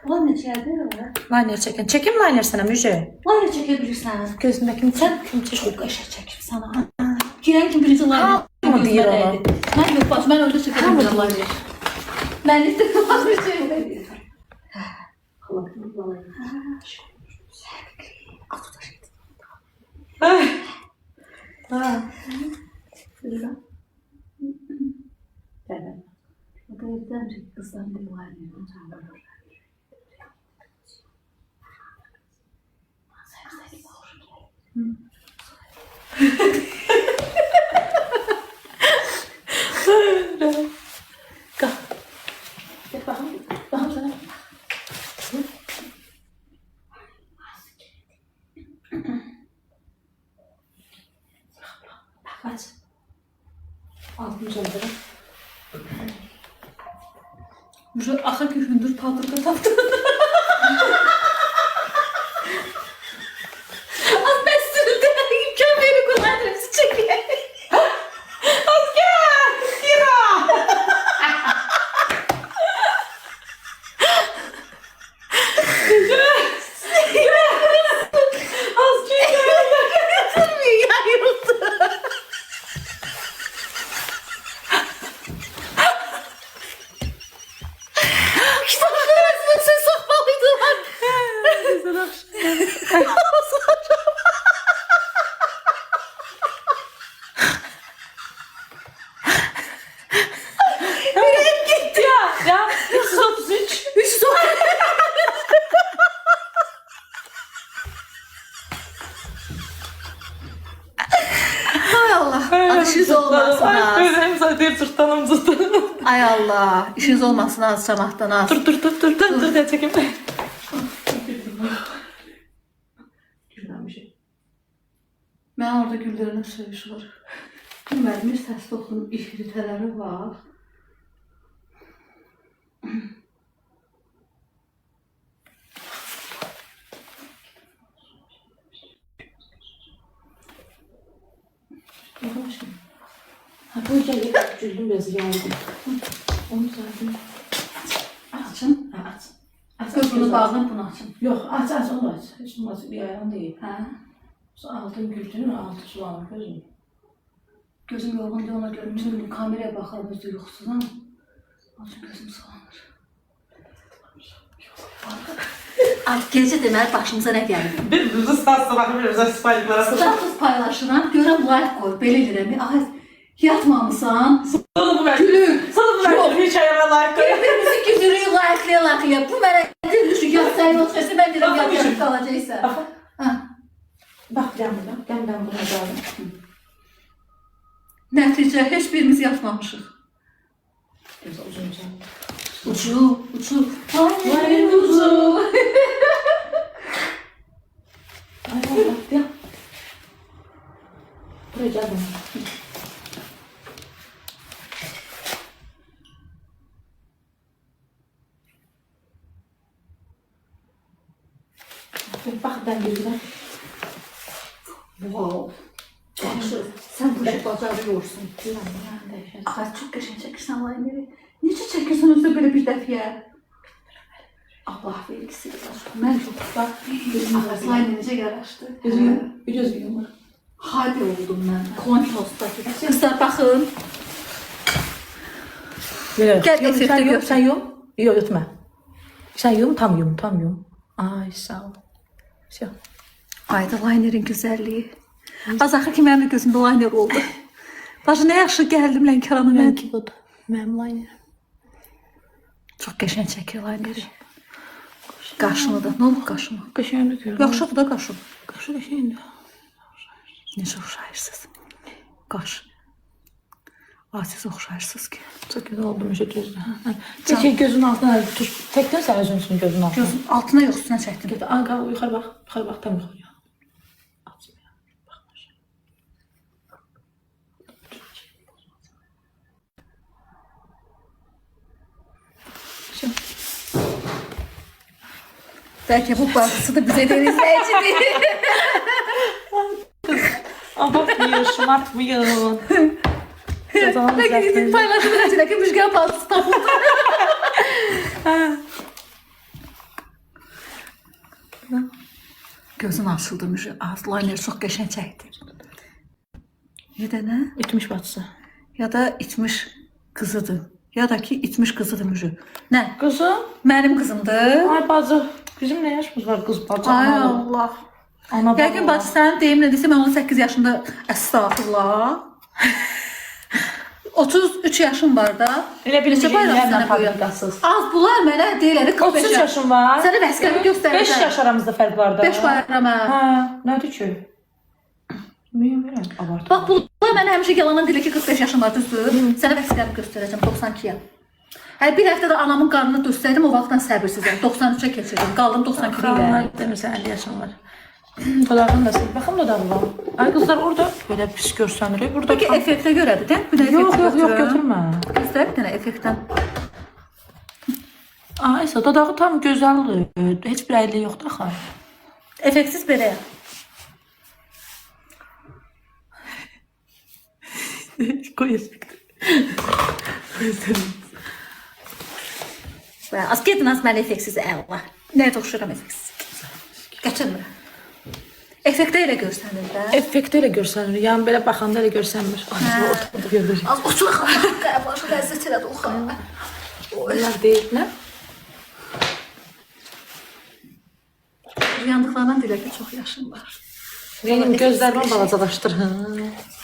Speaker 1: Ulan neçədir var?
Speaker 3: Liner çekin. Çekim liner sana Müce.
Speaker 1: Layla çəkebilirsən.
Speaker 3: Gözündekini
Speaker 1: Sən
Speaker 3: kim çekiyor?
Speaker 1: çox qəşəng çəkib sana. Girən kim birinci layla.
Speaker 3: Ama deyir ona.
Speaker 1: Mən yox, bax, mən orada çəkirəm bir layla. Mən də var bir şey deyir.
Speaker 3: Ha.
Speaker 1: Bu evdən qızdan bir layla.
Speaker 3: Kalk. Gel bakalım. Bakalım sana. Bak hadi. Altını söndürün.
Speaker 1: Axır ki hündür patrika tapdı. Az ben sürüldü. Köpeğini kullandım. Hepsi çekiyor. Sen sokmalıydılar. İşiniz olmasın az.
Speaker 3: Görürüm zaten cırtdanım cırtdanım.
Speaker 1: Ay Allah. İşiniz olmasın az cəmaatdan az.
Speaker 3: Dur de çekim.
Speaker 1: Mən orada güllərinə söyüş var. Bilmədim, səsli oxunun işritələri var.
Speaker 3: Ha bu gel güldüm biraz yardım. Onu zaten
Speaker 1: Açın.
Speaker 3: aç. Aç.
Speaker 1: Gözünü bağlayın, bunu açın.
Speaker 3: Yok aç onu aç. Hiç olmaz bir ayağın değil.
Speaker 1: Hə?
Speaker 3: Altın güldün altı sulanır gözüm.
Speaker 1: Gözüm yorğun diye ona görə bütün gün kameraya baxarım özü yuxusuzam. Onun üçün gözüm sulanır. Ay, gecə deməli başımıza nə gəlir?
Speaker 3: Bir stasla bakın bir spaylıklara
Speaker 1: Status paylaşıram, görəm like qoy, belə edirəm. Ay, yatmamısan?
Speaker 3: Sana bu ver.
Speaker 1: Gülür.
Speaker 3: Sana bu ver. Bir çaya like koy.
Speaker 1: Birimizi gülürük, like'laya. Bu mənə düşün, yatsan o sesi mən deyirəm, yatacaq qalacaqsa.
Speaker 3: Bak gemden buna bağlı.
Speaker 1: Nəticə, heç birimiz yatmamışıq.
Speaker 3: Biraz uzun can.
Speaker 1: Ucu. Ay, ucu.
Speaker 3: Ay bak ya. Buraya gel bana. Bak ben girdim.
Speaker 1: Wow. Sən bu işi bacarıyorsun. Ay, çox qəşəng çəkirsən line'leri. Necə çəkirsən özdə belə bir dəfiyə? Allah vergisi. Mən çox bak. Line necə yaraşdı?
Speaker 3: Göz yumur.
Speaker 1: Hadi oldum mən. Kontostdakı. Qızlar baxın. Gel efekti gör.
Speaker 3: Sen yum. Yok yutma. Sen yum tam yum. Ay sağ ol. Şey.
Speaker 1: Ayda linerin güzelliği. Az axır ki mənim də gözümdə liner oldu. Bacı nə yaxşı gəldim Lənkərana mən.
Speaker 3: Ki budur. Mənim liner.
Speaker 1: Çox qəşəng çəkir lineri. Qaşını da. Nə oldu qaşını?
Speaker 3: Kaşığını gördüm.
Speaker 1: Yaxşıdır da qaşın.
Speaker 3: Kaşı kaşığında.
Speaker 1: Necə oxşayırsınız? Qaş. Ay, siz oxşayırsınız ki.
Speaker 3: Çok güzel oldum işte gözüne. Peki gözün altına tuş. Tekten sen özünsün gözün altına.
Speaker 1: Gözün altına yox, üstünə çəkdim.
Speaker 3: Aa, yukarı bak. Yukarı bak. Tam yukarı.
Speaker 1: Bəlkə bu bacısı da bizə də izləyicidir.
Speaker 3: Abartmıyor, şımartmıyor.
Speaker 1: Bəlkə gidin paylaşım edəcək ki, Müjgan bacısı tapıldı. Gözün açıldı Müjgan. Az liner çox qəşəng çəkdi. Ya da nə?
Speaker 3: İtmiş bacısı.
Speaker 1: Ya da itmiş qızıdır. Ya da ki itmiş qızıdır Müjgan. Nə?
Speaker 3: Kızım?
Speaker 1: Mənim qızımdır.
Speaker 3: Ay bacı. Bizim ne yaşımız var kız bacı?
Speaker 1: Ay Allah.
Speaker 3: Ana
Speaker 1: Yəqin bacı sənin deyimlə desə mən 18 yaşında əstağfurullah. 33 yaşım var da.
Speaker 3: Elə bir
Speaker 1: Neçə bayram sənə böyüyəm?
Speaker 3: fabrikasız.
Speaker 1: Az bunlar mənə deyirlər 45
Speaker 3: 33 yaşım var.
Speaker 1: Sənə vəsqəmi
Speaker 3: 5
Speaker 1: göstərəcəm.
Speaker 3: yaş aramızda fərq var da.
Speaker 1: 5 bayram hə.
Speaker 3: Ha, nədir ki? Mühüm belə abartma.
Speaker 1: Bax bunlar mənə həmişə yalandan deyirlər ki 45 yaşım var düzdür. Sənə vəsqəmi göstərəcəm 92-yə. Hələ bir həftə də anamın qarnını döşsəydim o vaxtdan səbirsizəm. 93-ə keçirdim. Qaldım 92 ilə.
Speaker 3: Xanlar demirsən 50 yaşım var. Dodağın da sil. Baxın dodağı var. Ay qızlar orada belə pis görsənir. Burada
Speaker 1: Peki effektə görədir, də? Bir də
Speaker 3: Yox,
Speaker 1: effekt
Speaker 3: yox, götürmə.
Speaker 1: Göstər bir dənə effektdən.
Speaker 3: Ay, isə dodağı tam gözəldir. Heç bir əyli yoxdur axı.
Speaker 1: Effektsiz belə.
Speaker 3: Qoy effekt.
Speaker 1: Az gedin az mən effektsiz əla. Nəyə oxşuram effektsiz? Qəçənmirəm. Effektə elə görsənir də.
Speaker 3: Effekt elə görsənir. Yəni belə baxanda elə görsənmir. Ay, ortada görür.
Speaker 1: Az uçuq başa ləzzət elədi oxa.
Speaker 3: Onlar deyil, nə?
Speaker 1: Yandıqlarından deyirlər ki, çox yaşım var.
Speaker 3: Benim gözlərimi balacalaşdır.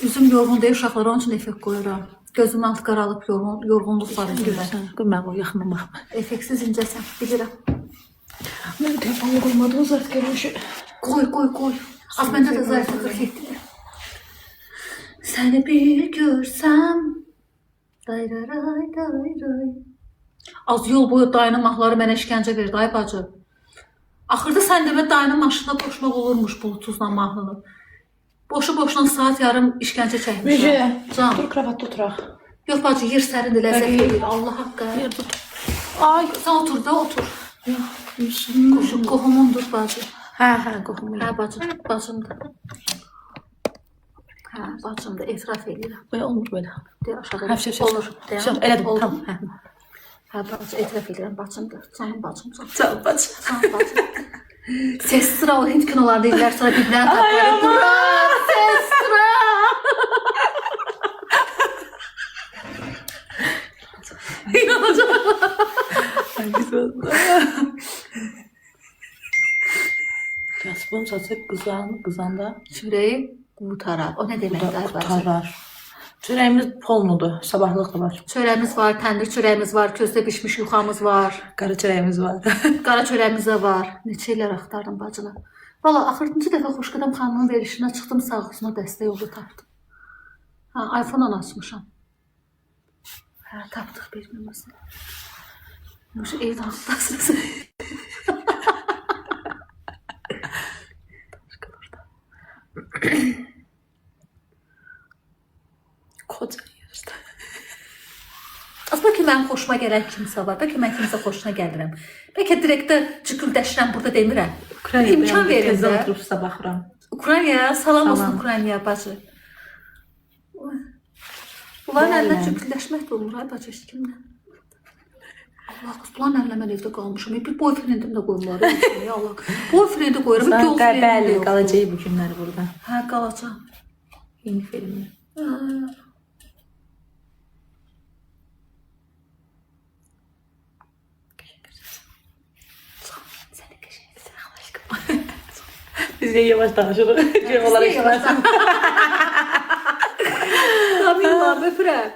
Speaker 1: Üzüm yorğun deyil, uşaqlar onun üçün effekt qoyuram. Gözümün altı qaralıb yorğunluq var üzümdə.
Speaker 3: Qoy mən o yaxına baxma.
Speaker 1: Effektsiz incəsən, bilirəm.
Speaker 3: Mən telefonu qoymadım, zart görmüşüm.
Speaker 1: Qoy. Az məndə də zayıflıq effektidir. Səni bir görsəm. Dayraray dayray. Az yol boyu dayının mahları mənə işgəncə verdi ay bacı. Axırda sən demə dayının maşınına qoşmaq olurmuş bluetoothla mahnını. Boşu-boşuna saat yarım işgəncə çəkmişəm. Can.
Speaker 3: Dur kravatda oturaq.
Speaker 1: Yox bacı, yer sərindir, ləzzət verir. Allah haqqı.
Speaker 3: Yer tut. Ay,
Speaker 1: Sən otur da, otur.
Speaker 3: yox.
Speaker 1: Qohumundur bacı.
Speaker 3: Hə, qohum.
Speaker 1: Hə bacım, bacımdır. Hə, bacımdır, etiraf edirəm.
Speaker 3: Belə olmur belə.
Speaker 1: Deyir aşağıda.
Speaker 3: Hə,
Speaker 1: Olur. deyəm.
Speaker 3: Çox, elədim,
Speaker 1: Olur.
Speaker 3: tamam. Hə.
Speaker 1: Hə, bacı, etiraf edirəm, bacımdır. Canım bacım, canım.
Speaker 3: Sağ ol, bacı.
Speaker 1: Canım bacım. Ses sıra o Hint kinolarda izlər, sonra bir-birini tapır. Burak, ses sıra.
Speaker 3: Ay, güzel. Kasbın saçı qızanda
Speaker 1: Çörəyi qurtarar. O nə deməkdir bacı?
Speaker 3: qurtarar. Çörəyimiz polnudur, sabahlıq da var.
Speaker 1: Çörəyimiz var, təndir çörəyimiz var, közdə bişmiş yuxamız var.
Speaker 3: Qara çörəyimiz var.
Speaker 1: Qara çörəyimiz də var. Neçə illər axtardım bacına. Valla axırıncı dəfə Xoşqədəm xanımın verilişinə çıxdım, sağ olsun dəstək yolu tapdım. Ha, iPhone-la açmışam. Hə, tapdıq birbirimizi. Şu evdə axtarsınız.
Speaker 3: Koca yerdə.
Speaker 1: Az bəlkə mənim xoşuma gələn kimsə var. Bəlkə mən kimsə xoşuna gəlirəm. Bəlkə direktə cıkıldaşıram, burada demirəm. İmkan verin də.
Speaker 3: Oturubsa baxıram.
Speaker 1: Ukraynaya, salam olsun
Speaker 3: Salam.
Speaker 1: Ukraynaya bacı. Bunların əlinə cıkıldaşmaq da olmur, ay bacı, heç kimlə. Allah qız, bunların əlinə mən evdə qalmışım. Bir boyfriendim də qoyumlar. Ya Allah. Boyfriendi qoyuram, bir girlfriendi
Speaker 3: Bəli,
Speaker 1: yox.
Speaker 3: qalacaq bu günlər burada.
Speaker 1: Hə, qalacaq.
Speaker 3: Yeni filmdə.
Speaker 1: Səni qəşəngsən, Allah aşkına.
Speaker 3: Biz de yavaş danışırıq. Cem olarak
Speaker 1: yavaş Tamam, öpürəm.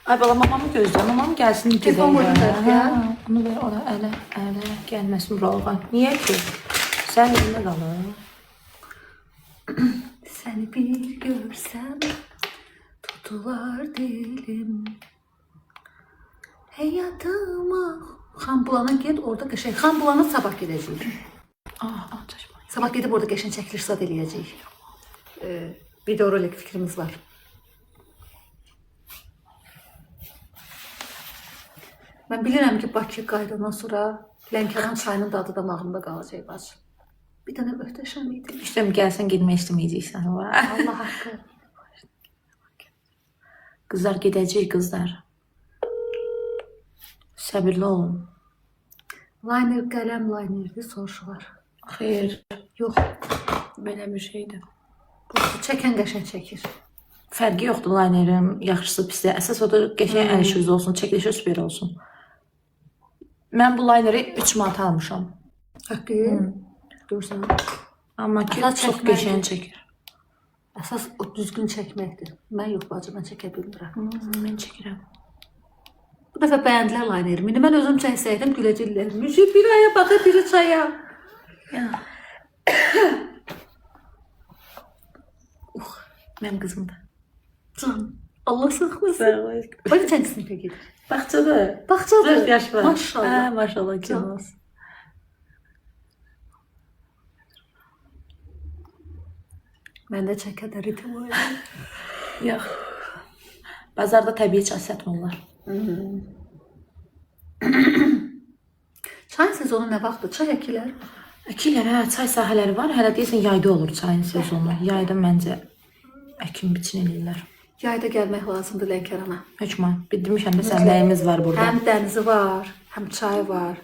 Speaker 3: Ay bala mamamı gözlə. Mamam gəlsin
Speaker 1: Telefon
Speaker 3: gedək.
Speaker 1: vurdu ya.
Speaker 3: Onu ver ona ələ gəlməsin buralığa. Niyə ki? Sən yerində qalır.
Speaker 1: Səni bir görsəm tutular dilim. Həyatıma Xanbulana get, orada qəşəng. Xanbulana sabah gedəcəyik. Sabah gedib orada qəşəng çəkiliş zad eləyəcəyik. Videorolik fikrimiz var. Mən bilirəm ki, Bakı qayıdandan sonra Lənkəran çayının dadı damağımda qalacaq bacı. Bir dənə möhtəşəm idi.
Speaker 3: İşte gəlsən getmək istəməyəcəksən.
Speaker 1: Allah haqqı.
Speaker 3: Qızlar gedəcək qızlar. Səbirli olun.
Speaker 1: Liner qələm linerdir, soruşular.
Speaker 3: Xeyr,
Speaker 1: Yox,
Speaker 3: belə bir şeydir.
Speaker 1: çəkən qəşəng çəkir.
Speaker 3: Fərqi yoxdur linerin yaxşısı pisdir. Əsas odur qəşəng əl işiniz olsun, çəkilişi süper olsun. Mən bu lineri 3 manat almışam.
Speaker 1: Haqqı. Görsən.
Speaker 3: Amma ki
Speaker 1: Əsas
Speaker 3: çox
Speaker 1: çəkməkdir.
Speaker 3: qəşəng çəkir.
Speaker 1: Əsas o düzgün çəkməkdir. Mən yox bacı, mən çəkə bilmirəm.
Speaker 3: Mən çəkirəm.
Speaker 1: Bu dəfə bəyəndilər linerimi. İndi mən özüm çəksəydim güləcəklər. Müjü bir aya baxa, biri çaya.
Speaker 3: Mənim qızım da.
Speaker 1: Can, Allah saxlasın.
Speaker 3: Sağ ol.
Speaker 1: Bacı çənd sinifə gedir.
Speaker 3: Bağçada.
Speaker 1: Baxcadır.
Speaker 3: 4 yaş var.
Speaker 1: Maşallah.
Speaker 3: Hə, maşallah canım.
Speaker 1: Məndə çəkə də ritim var.
Speaker 3: Yox. Bazarda təbii çay satmırlar.
Speaker 1: Çay sezonu nə vaxtdır? Çay əkilər.
Speaker 3: Əkilər, hə, çay sahələri var. Hələ deyəsən yayda olur çayın sezonu. Yayda məncə əkin biçin eləyirlər.
Speaker 1: Yayda gəlmək lazımdır Lənkərana.
Speaker 3: Hökman, bildirmişəm də səhnəyimiz var burada.
Speaker 1: Həm dənizi var, həm çayı var.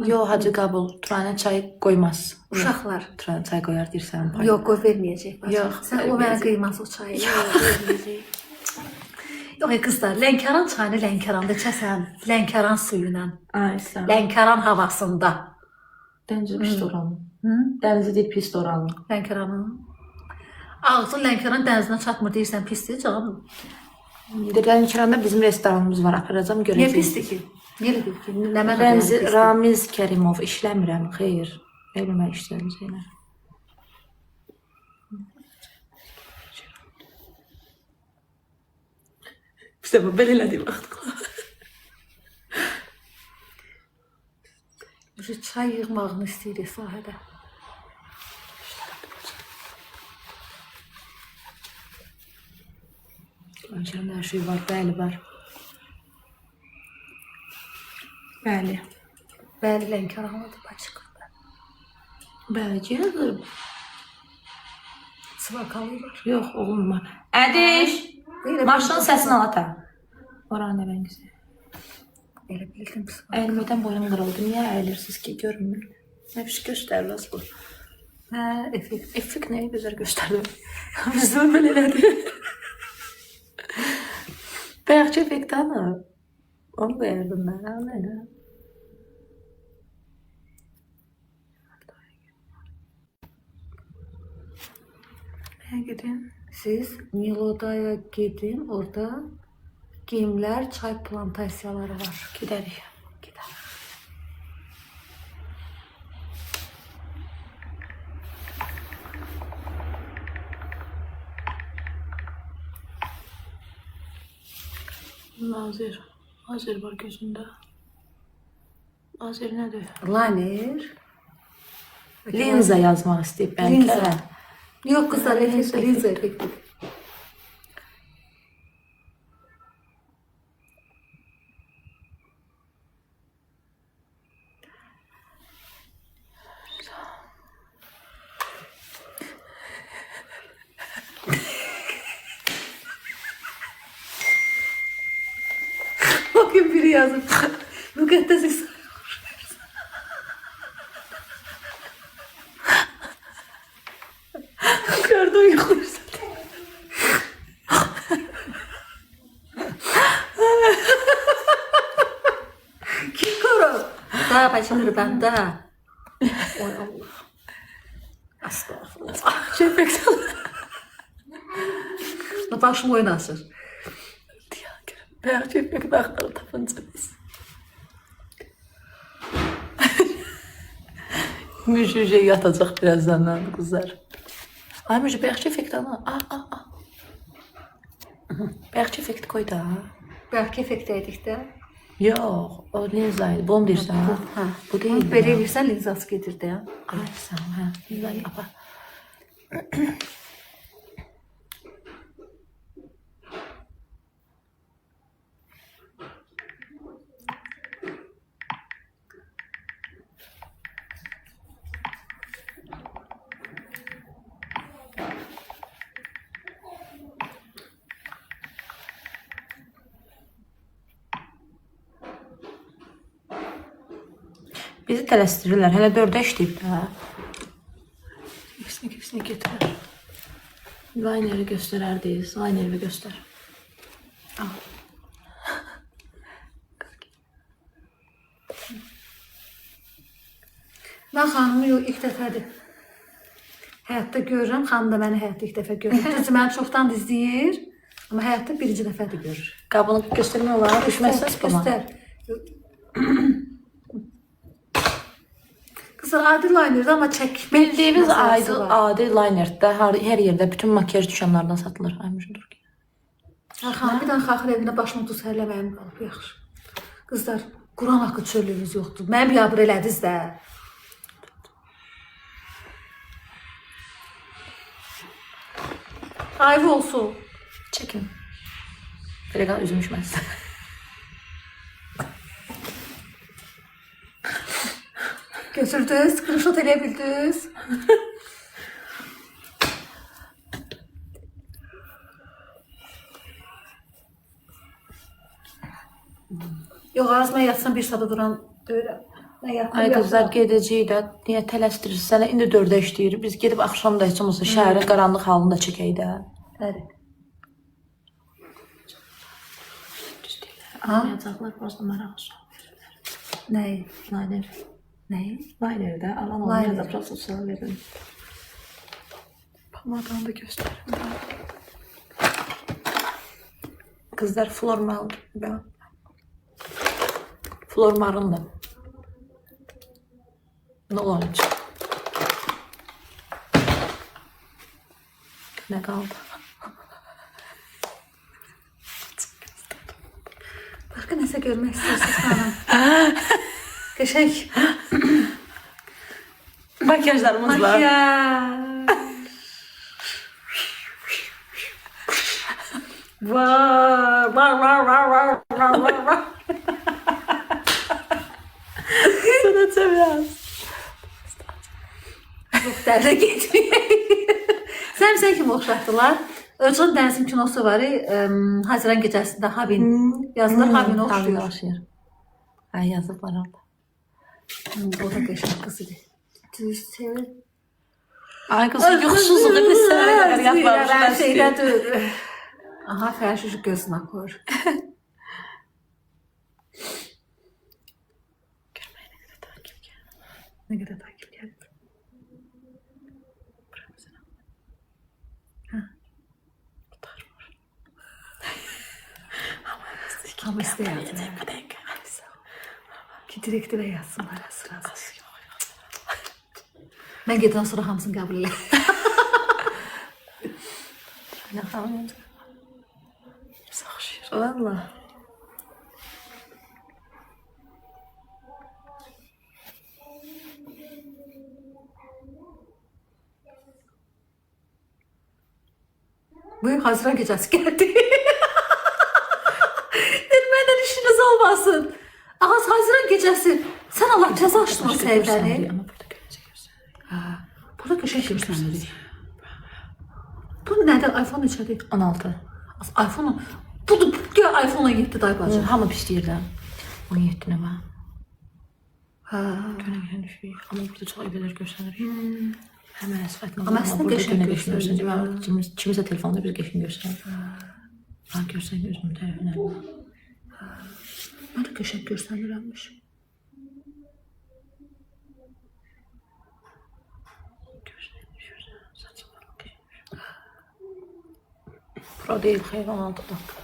Speaker 3: Yo, Hacı Qabul, Turanə çay qoymaz.
Speaker 1: Uşaqlar.
Speaker 3: Turanə çay qoyar deyirsən.
Speaker 1: Yox, qoy verməyəcək. bacı.
Speaker 3: Yox,
Speaker 1: Sən o mənə qıymaz o çayı. Yox, verməyəcək. Yox, qızlar, Lənkəran çayını Lənkəranda içəsən, Lənkəran suyu ilə,
Speaker 3: Ay, sağ ol.
Speaker 1: Lənkəran havasında.
Speaker 3: Dənizi pis oranı. Dənizi deyil, pis oranı.
Speaker 1: Lənkəranın. Ağzın Lənkəran dənizinə çatmır deyirsən, pisdir canım.
Speaker 3: Lənkəranda bizim restoranımız var, aparacam
Speaker 1: Niyə
Speaker 3: görəcəyik.
Speaker 1: pisdir ki? Niyə elə deyir ki? Nə mənə
Speaker 3: Rəmzi Ramiz Kərimov işləmirəm, xeyr. Elime işlerim Zeynep. İşte bu belə elədim vaxtla.
Speaker 1: Çay yığmağını istəyirik sahədə.
Speaker 3: Öncelikle her şey var, bəli var. Bəli.
Speaker 1: Bəli, Lənkəranlıdır bacıqda.
Speaker 3: Bəli, gəldim.
Speaker 1: Sıvakalı var.
Speaker 3: Yox, olmaz. Ədiş! Maşının səsini al ata. Oran nə ben güzel.
Speaker 1: Elə bildim.
Speaker 3: Əlimdən boyum qırıldı. Niyə əyilirsiniz ki, görünmür? Nə bir şey göstərməz bu.
Speaker 1: Hə, effekt.
Speaker 3: Effekt nəyi gözəl göstərdim. Bizdən belə elədi. Bəyəkçi effekt hanı? Onu beğendim ben. Aynen. Nereye gidin?
Speaker 1: Siz Miloda'ya gidin, orada giyimler, çay plantasiyaları var.
Speaker 3: Giderik.
Speaker 1: Gidelim.
Speaker 3: Nazir. Nazir var gözünde. Nazir nedir?
Speaker 1: Liner.
Speaker 3: Linza yazmak isteyip belki.
Speaker 1: Linza. Yok kızlar, linza efekti. Bakın biri yazıp mukaddes İsa.
Speaker 3: Gördüm yukarı zaten.
Speaker 1: Kim koru? Daha başını ben daha. Oy Allah. Astagfirullah.
Speaker 3: Şefek
Speaker 1: Başım oynasın.
Speaker 3: Beyaz şefek bakları tapınca biz. Müjde yatacak birazdan kızlar. Ay Müjde beyaz şefek ana. Beyaz şefek koy da.
Speaker 1: Belki efekteydik de.
Speaker 3: Yok, o linzaydı. Bunu deyirsən, ha?
Speaker 1: Ha.
Speaker 3: Bu değil.
Speaker 1: Böyle bilirsen linzası getirdi ya.
Speaker 3: Ay sen, ha. Linzayı apa. Bizi tələstirirlər. Hələ 4-ə işləyib də. İkisini getirir. Lineri göstərərdiyiz. Lineri göstər. Al.
Speaker 1: Ben xanımı yok ilk dəfədir. Həyatda görürəm, xanım da məni həyatda ilk dəfə görür. Düzdür, məni çoxdan izləyir. Amma həyatda birinci dəfədir görür.
Speaker 3: Qabını göstərmək olar. Düşməzsəz bana.
Speaker 1: Göstər. Kızlar adi liner'da ama çək.
Speaker 3: Bildiyimiz
Speaker 1: məsələsi var.
Speaker 3: adi linerdə hər yerdə bütün makyaj dükanlarından satılır. Aymışım dur ki.
Speaker 1: Ha, xanım bir dənə xaxır evində başımı tuz hərləməyim qalıb, yaxşı. Kızlar, Quran haqqı çöllüyünüz yoxdur. Mən biabır elədiniz də. Ayıp olsun.
Speaker 3: Çəkin. Belə qal üzüm düşməz.
Speaker 1: Götürdünüz, screenshot eləyəbildiniz. Yox, az mən yatsam bir saat duran deyirəm.
Speaker 3: Ay qızlar gedəcəyik də. Niyə tələstirirsiniz? Sənə indi 4-ə işləyir. Biz gedib axşam da heç olmasa şəhərin qaranlıq halını da çəkək də.
Speaker 1: Bəli.
Speaker 3: Almayacaqlar, prosta maraq verirlər.
Speaker 1: Nəyi?
Speaker 3: Liner.
Speaker 1: Nəyi?
Speaker 3: Linerdə alan
Speaker 1: Liner.
Speaker 3: olmayacaq, prosta sual verin. Pomadanı da göstərim. Qızlar flormal. Flormarındır. Ne olacak? Nə qaldı?
Speaker 1: Başqa nəsə görmək istəyirsiniz xanım? Qəşəng.
Speaker 3: Makyajlarımız var. Var. Sana biraz.
Speaker 1: Yox, dərdə getməyək. Sən kimi oxşatdılar. Özün Dənizin kinosu var. Haziran gecəsində Havin yazılır. Havin oxşuyur.
Speaker 3: Hə, yazıblar orada.
Speaker 1: O da qəşəng qız idi. Düz sevir.
Speaker 3: Ay qız, yoxsulluq biz sənə qədər yatmamışlar.
Speaker 1: Şeydədir. Aha, fərşi gözünə qoyur. Ne kadar takip geldi. Ama isteyeceğim. Ki direktive yazsınlar sırası. Ben giden sonra hamısını kabul edeyim.
Speaker 3: Ne xanım? Valla.
Speaker 1: Bugün Haziran gecesi geldi. Dedim benden işiniz olmasın. Ağız Haziran gecesi. Sen Allah ceza açtın o sevdəni.
Speaker 3: Ama burada görəcək.
Speaker 1: Burada köşe görsənir. Bu nədir? iPhone neçədir?
Speaker 3: 16.
Speaker 1: iPhone. Bu da iPhone 7 day bacı.
Speaker 3: Hamı pisdir də. 17 nə var?
Speaker 1: Ha.
Speaker 3: Görən düşür. Amma burada çox əvvələr görsənir. Həmən əsfətlə.
Speaker 1: Amma əslində qəşəng görsənir.
Speaker 3: Kimisə telefonda bir qəşəng görsənir. Ha, görsən gözümün tərəfinə.
Speaker 1: Mən də qəşəng görsənirəmmiş.
Speaker 3: Pro deyil, xeyr 16 dakika.